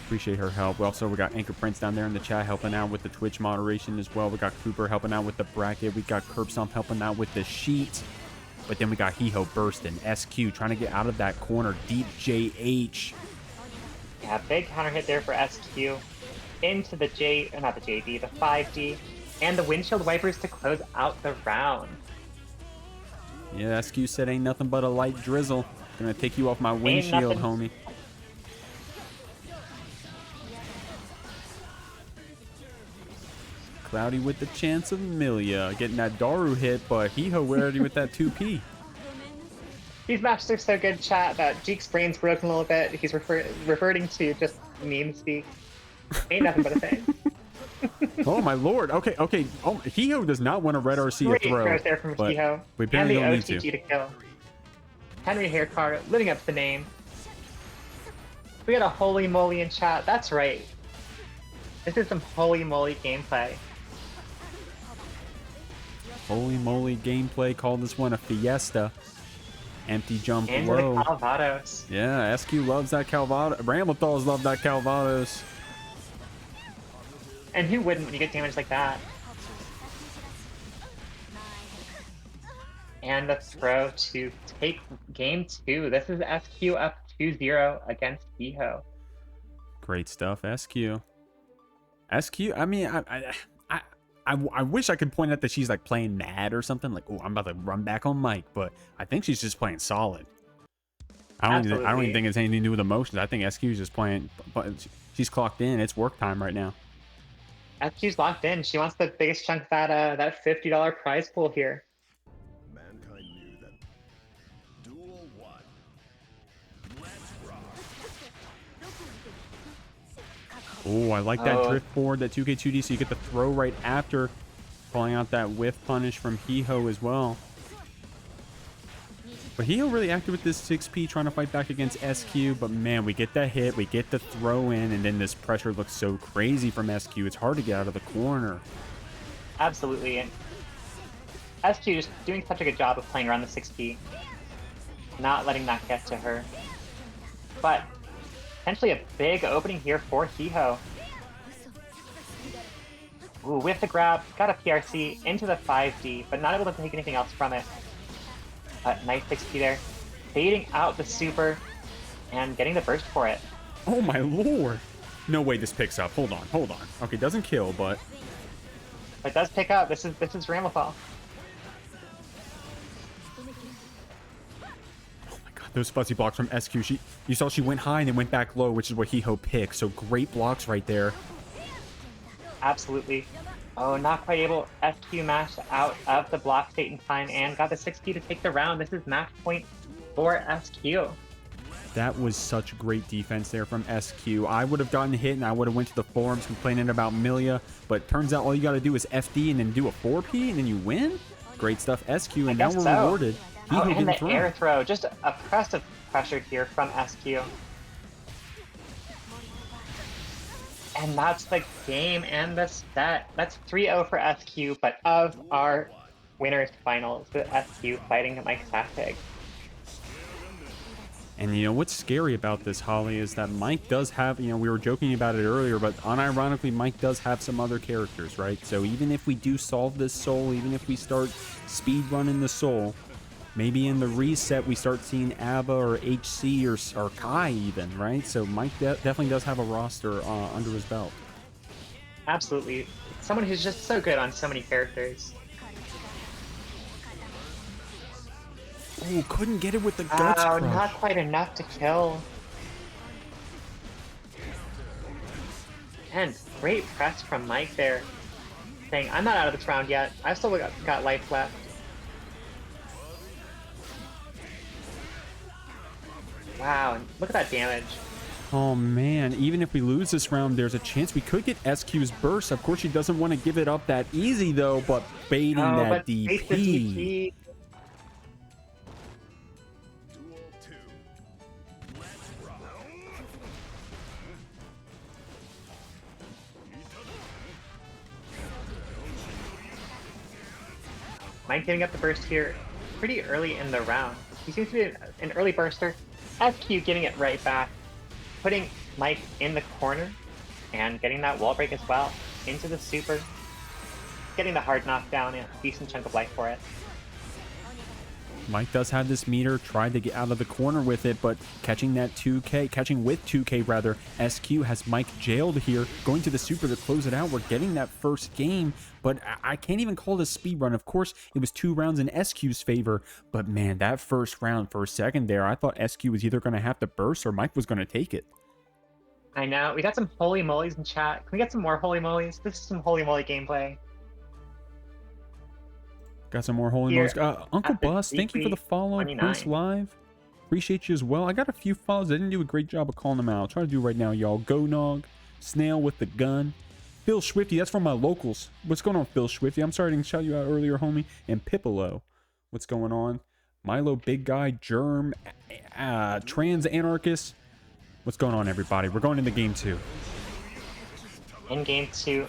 Appreciate her help. We got Anchor Prince down there in the chat helping out with the Twitch moderation as well. We got Cooper helping out with the bracket. We got Curbstomp helping out with the sheet. But then we got Hee Ho bursting. SQ trying to get out of that corner. Deep JH. Yeah, big counter hit there for SQ. Into the not the JD, the 5D. And the windshield wipers to close out the round. Yeah, SQ said ain't nothing but a light drizzle. Gonna take you off my windshield, homie. Cloudy with the chance of Millia. Getting that Daru hit, but Hee Ho already with that 2P. These matches are so good, chat, that Jeek's brain's broken a little bit. He's reverting to just meme speak. Ain't nothing but a thing. Oh my lord. Okay. Oh, Hee Ho does not want a red RC Great to throw. throws there from Hee Ho. We And barely the don't need OTG to. to kill. Henry Haircar living up to the name. We got a holy moly in chat. That's right. This is some holy moly gameplay. Holy moly gameplay. Called this one a fiesta. Empty jump Into low. the Calvados. Yeah, SQ loves that Calvados. Ramlethal's love that Calvados. And who wouldn't when you get damage like that? And the throw to take game 2. This is SQ up 2-0 against Hee Ho. Great stuff, SQ. SQ, I mean, I wish I could point out that she's like playing mad or something. Like, oh, I'm about to run back on Mike, but I think she's just playing solid. I don't even think it's anything to do with emotions. I think SQ is just playing, but she's clocked in. It's work time right now. SQ's locked in. She wants the biggest chunk of that $50 prize pool here. Mankind knew that. Duel 1. Let's rock. Oh, I like that drift forward, that 2K2D, so you get the throw right after, pulling out that whiff punish from Hee Ho as well. But Hee Ho really active with this 6P, trying to fight back against SQ, but man, we get that hit, we get the throw in, and then this pressure looks so crazy from SQ. It's hard to get out of the corner. Absolutely. And SQ just doing such a good job of playing around the 6P. Not letting that get to her. But potentially a big opening here for Hee Ho. Ooh, with the grab, got a PRC into the 5D, but not able to take anything else from it. But nice 6P there. Fading out the super and getting the burst for it. Oh my lord. No way this picks up. Hold on. Okay, doesn't kill, but It does pick up. This is Ramlethal. those fuzzy blocks from SQ. You saw she went high and then went back low, which is what Hee Ho picked. So great blocks right there. Absolutely. Oh, not quite able. SQ mashed out of the block state in time and got the 6P to take the round. This is match point for SQ. That was such great defense there from SQ. I would have gotten hit and I would have went to the forums complaining about Millia, but turns out all you got to do is FD and then do a 4P and then you win. Great stuff, SQ, and now we're rewarded. Oh, and the air throw. Just oppressive pressure here from SQ. And that's the game and the set. That's 3-0 for SQ, but of our winners finals, the SQ fighting Mikesaftig. And you know what's scary about this, Holly, is that Mike does have, we were joking about it earlier, but unironically, Mike does have some other characters, right? So even if we do solve this soul, even if we start speed running the soul, maybe in the reset we start seeing ABBA or HC or Kai even, right? So Mike definitely does have a roster under his belt. Absolutely. Someone who's just so good on so many characters. Oh, couldn't get it with the guts crush. Not quite enough to kill. And great press from Mike there. Saying, I'm not out of this round yet. I've still got life left. Wow, and look at that damage. Oh man, even if we lose this round, there's a chance we could get SQ's burst. Of course, she doesn't want to give it up that easy though, but baiting that But DP. face the DP. Duel 2. Let's rock. Mike getting up the burst here pretty early in the round. He seems to be an early burster. SQ getting it right back, putting Mike in the corner, and getting that wall break as well into the super. Getting the hard knockdown and a decent chunk of life for it. Mike does have this meter, tried to get out of the corner with it, but catching with 2K rather, SQ has Mike jailed here, going to the super to close it out. We're getting that first game, but I can't even call it a speed run. Of course, it was 2 rounds in SQ's favor, but man, that first round for a second there, I thought SQ was either going to have to burst or Mike was going to take it. I know, we got some holy mollies in chat. Can we get some more holy mollies? This is some holy moly gameplay. Got some more holy moly. Uncle Bus, thank you for the follow. Prince Live, appreciate you as well. I got a few follows. I didn't do a great job of calling them out. I'll try to do it right now, y'all. Go Nog, Snail with the gun, Phil Swifty. That's from my locals. What's going on, Phil Swifty? I'm sorry I didn't shout you out earlier, homie. And Pippolo, what's going on? Milo, Big Guy, Germ, Trans Anarchist. What's going on, everybody? We're going into game 2. In game 2.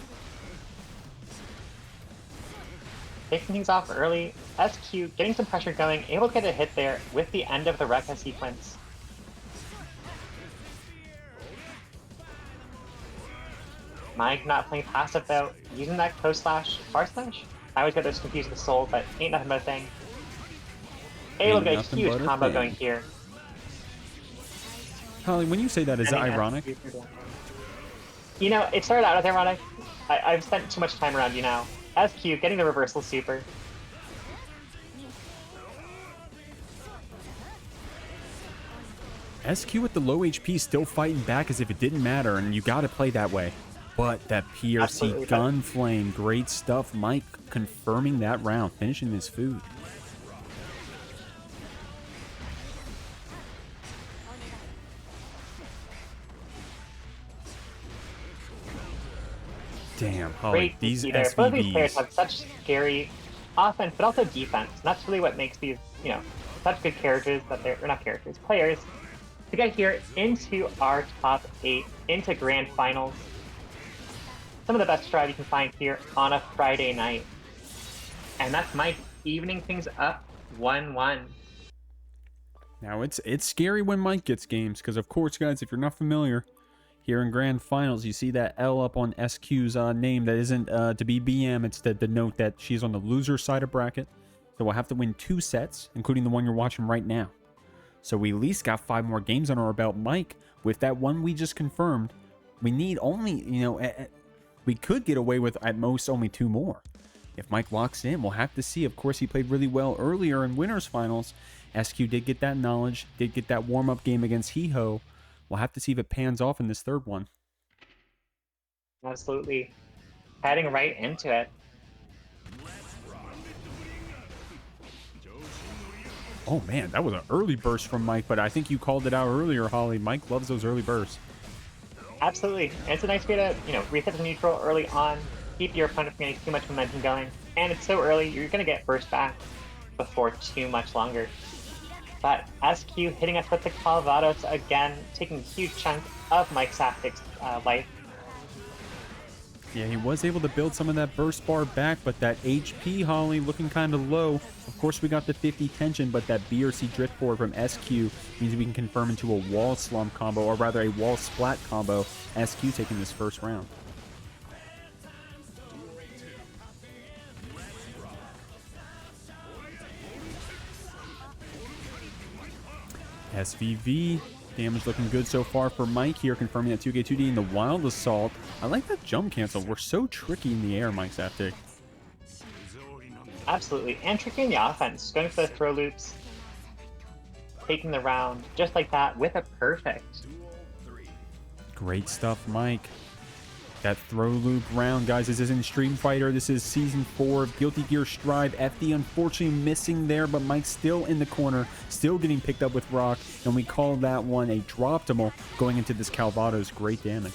Taking things off early, SQ getting some pressure going, able to get a hit there with the end of the Rekka sequence. Mike not playing passive though, using that Coast Slash, Bar Slash? I always get those confused with Soul, but ain't nothing but a thing. Able to get a huge combo going here. Holly, when you say that, is that ironic? You know, it started out as ironic. I've spent too much time around you now. SQ getting the reversal super. SQ with the low HP still fighting back as if it didn't matter, and you got to play that way. But that PRC gun flame, great stuff. Mike confirming that round, finishing his food. Damn, Holly, these SVVs. Both of these players have such scary offense, but also defense. And that's really what makes these, you know, such good characters that they're, or not characters, players, to get here into our top 8, into grand finals. Some of the best strat you can find here on a Friday night. And that's Mike evening things up 1-1. Now, it's scary when Mike gets games, because of course, guys, if you're not familiar, here in grand finals, you see that L up on SQ's name that isn't to be BM. It's to denote that she's on the loser side of bracket. So we'll have to win 2 sets, including the one you're watching right now. So we at least got 5 more games under our belt. Mike, with that one we just confirmed, we need only, you know, we could get away with at most only 2 more. If Mike locks in, we'll have to see. Of course, he played really well earlier in winners finals. SQ did get that knowledge, did get that warm-up game against Hee Ho. We'll have to see if it pans off in this 3rd one. Absolutely. Heading right into it. Oh man, that was an early burst from Mike, but I think you called it out earlier, Holly. Mike loves those early bursts. Absolutely. And it's a nice way to, you know, reset the neutral early on, keep your opponent from getting too much momentum going. And it's so early, you're going to get burst back before too much longer. But SQ hitting us with the Calvados again, taking a huge chunk of Mikesaftig's life. Yeah, he was able to build some of that burst bar back, but that HP, Holly, looking kind of low. Of course, we got the 50 tension, but that BRC drift forward from SQ means we can confirm into a wall slump combo, or rather a wall splat combo. SQ taking this first round. SVV, damage looking good so far for Mike here, confirming that 2K2D in the Wild Assault. I like that jump cancel. We're so tricky in the air, Mikesaftig. Absolutely, and tricky in the offense. Going for the throw loops, taking the round, just like that, with a perfect. Great stuff, Mike. That throw loop round, guys. This isn't Street Fighter. This is Season 4 of Guilty Gear Strive. FD unfortunately missing there, but Mike's still in the corner, still getting picked up with rock, and we call that one a drop-timal going into this Calvados. Great damage.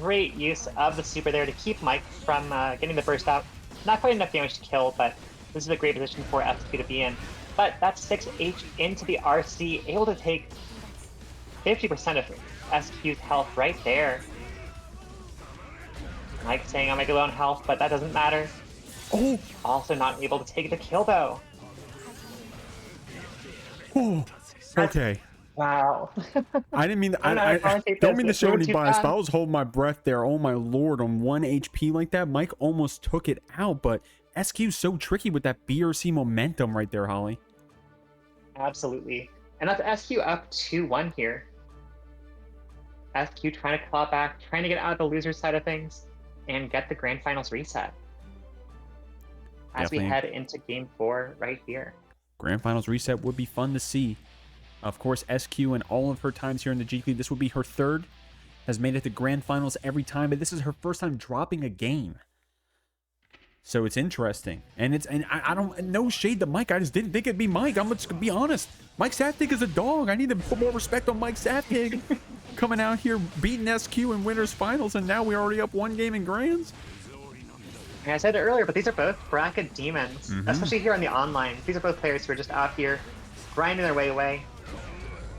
Great use of the super there to keep Mike from getting the burst out. Not quite enough damage to kill, but this is a great position for SQ to be in. But that's 6H into the RC, able to take 50% of SQ's health right there. Mike saying, I'm gonna go on health, but that doesn't matter. Oh! Also not able to take the kill, though. Oh! Okay. Wow. I didn't mean I don't mean to show any bias, fast. but I was holding my breath there. Oh my lord, on 1 HP like that, Mike almost took it out, but SQ's so tricky with that BRC momentum right there, Holly. Absolutely. And that's SQ up 2-1 here. SQ trying to claw back, trying to get out of the loser side of things, and get the Grand Finals reset. As we head into Game 4 right here. Grand Finals reset would be fun to see. Of course, SQ in all of her times here in the Jeekly, this would be her third. Has made it to Grand Finals every time, but this is her first time dropping a game. So it's interesting. And I don't, no shade to Mike. I just didn't think it'd be Mike. I'm just gonna be honest. Mikesaftig is a dog. I need to put more respect on Mikesaftig. Coming out here, beating SQ in winners finals, and now we're already up 1 game in Grands. And I said it earlier, but these are both bracket demons, especially here on the online. These are both players who are just out here grinding their way away,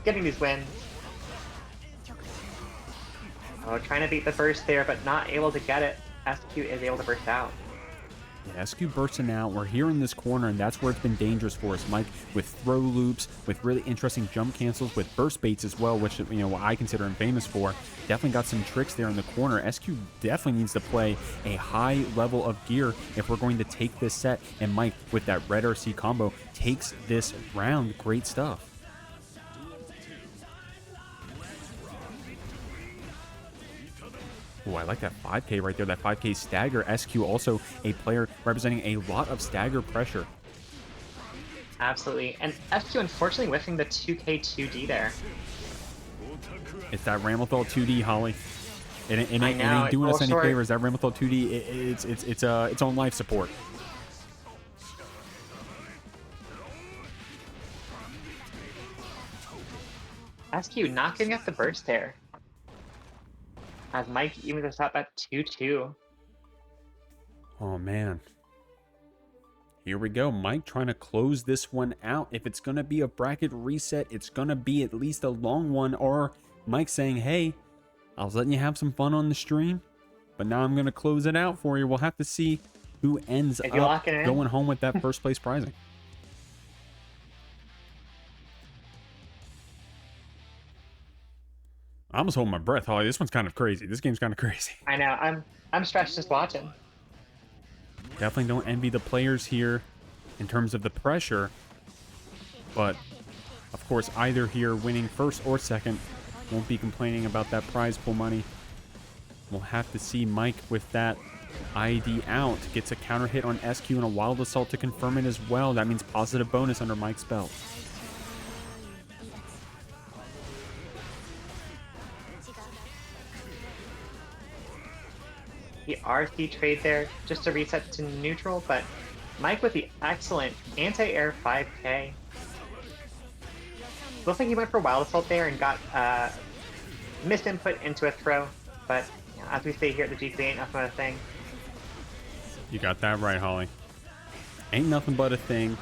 getting these wins. Oh, trying to beat the burst there, but not able to get it. SQ is able to burst out. Yeah, SQ bursting out. We're here in this corner, and that's where it's been dangerous for us, Mike, with throw loops, with really interesting jump cancels, with burst baits as well, which, you know, what I consider him famous for. Definitely got some tricks there in the corner. SQ definitely needs to play a high level of gear if we're going to take this set, and Mike, with that red RC combo, takes this round. Great stuff. Oh, I like that 5K right there, that 5K stagger. SQ also a player representing a lot of stagger pressure. Absolutely. And SQ unfortunately whiffing the 2K 2D there. It's that Ramlethal 2D, Holly. It ain't doing us any favors. That Ramlethal 2D, it's its own life support. SQ not getting up the burst there. As Mike even just up at 2-2. Oh, man. Here we go. Mike trying to close this one out. If it's going to be a bracket reset, it's going to be at least a long one. Or Mike saying, hey, I was letting you have some fun on the stream, but now I'm going to close it out for you. We'll have to see who ends up going home with that first place prizing. I almost holding my breath, Holly. This one's kind of crazy. This game's kind of crazy. I know. I'm stressed just watching. Definitely don't envy the players here in terms of the pressure. But, of course, either here winning first or second. Won't be complaining about that prize pool money. We'll have to see Mike with that ID out. Gets a counter hit on SQ and a wild assault to confirm it as well. That means positive bonus under Mike's belt. The RC trade there just to reset to neutral, but Mike with the excellent anti-air 5K. Looks like he went for Wild Assault there and got missed input into a throw, but you know, as we say here at the Jeekly, ain't nothing but a thing. You got that right, Holly. Ain't nothing but a thing.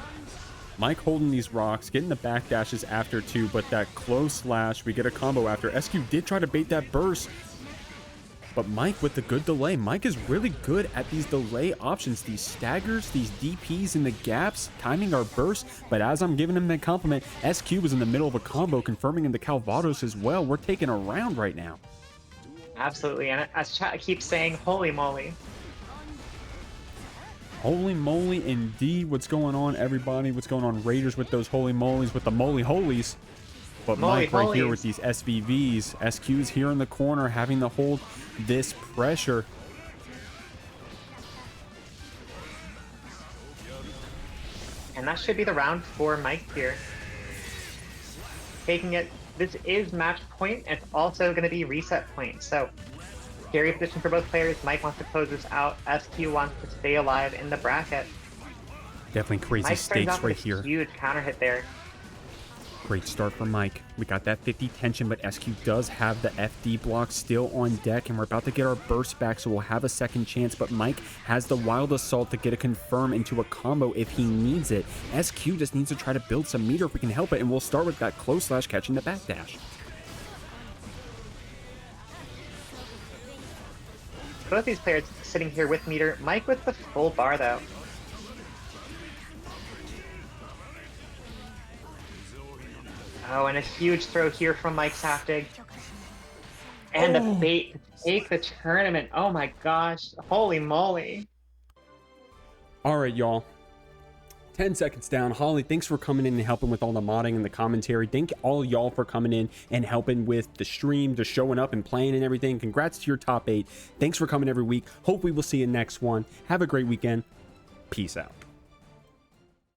Mike holding these rocks, getting the backdashes after too, but that close slash, we get a combo after. SQ did try to bait that burst, but Mike with the good delay. Mike is really good at these delay options, these staggers, these DPs in the gaps, timing our burst. But as I'm giving him that compliment, SQ was in the middle of a combo, confirming in the Calvados as well. We're taking a round right now. Absolutely, and as chat keeps saying, holy moly. Holy moly indeed. What's going on, everybody? What's going on, Raiders, with those holy molies, with the moly holies? But Mike right here with these SVVs. SQ's here in the corner having to hold this pressure. And that should be the round for Mike here. taking it. This is match point. It's also going to be reset point. So scary position for both players. Mike wants to close this out. SQ wants to stay alive in the bracket. Definitely crazy Mike starts stakes off with right a here. huge counter hit there. Great start for Mike. We got that 50 tension, but SQ does have the FD block still on deck, and we're about to get our burst back, so we'll have a second chance, but Mike has the Wild Assault to get a confirm into a combo if he needs it. SQ just needs to try to build some meter if we can help it, and we'll start with that close slash catching the backdash. Both these players sitting here with meter. Mike with the full bar though. Oh, and a huge throw here from Mikesaftig. And the bait to take the tournament. Oh my gosh. Holy moly. All right, y'all. 10 seconds down. Holly, thanks for coming in and helping with all the modding and the commentary. Thank all y'all for coming in and helping with the stream, just showing up and playing and everything. Congrats to your top 8. Thanks for coming every week. Hope we will see you next one. Have a great weekend. Peace out.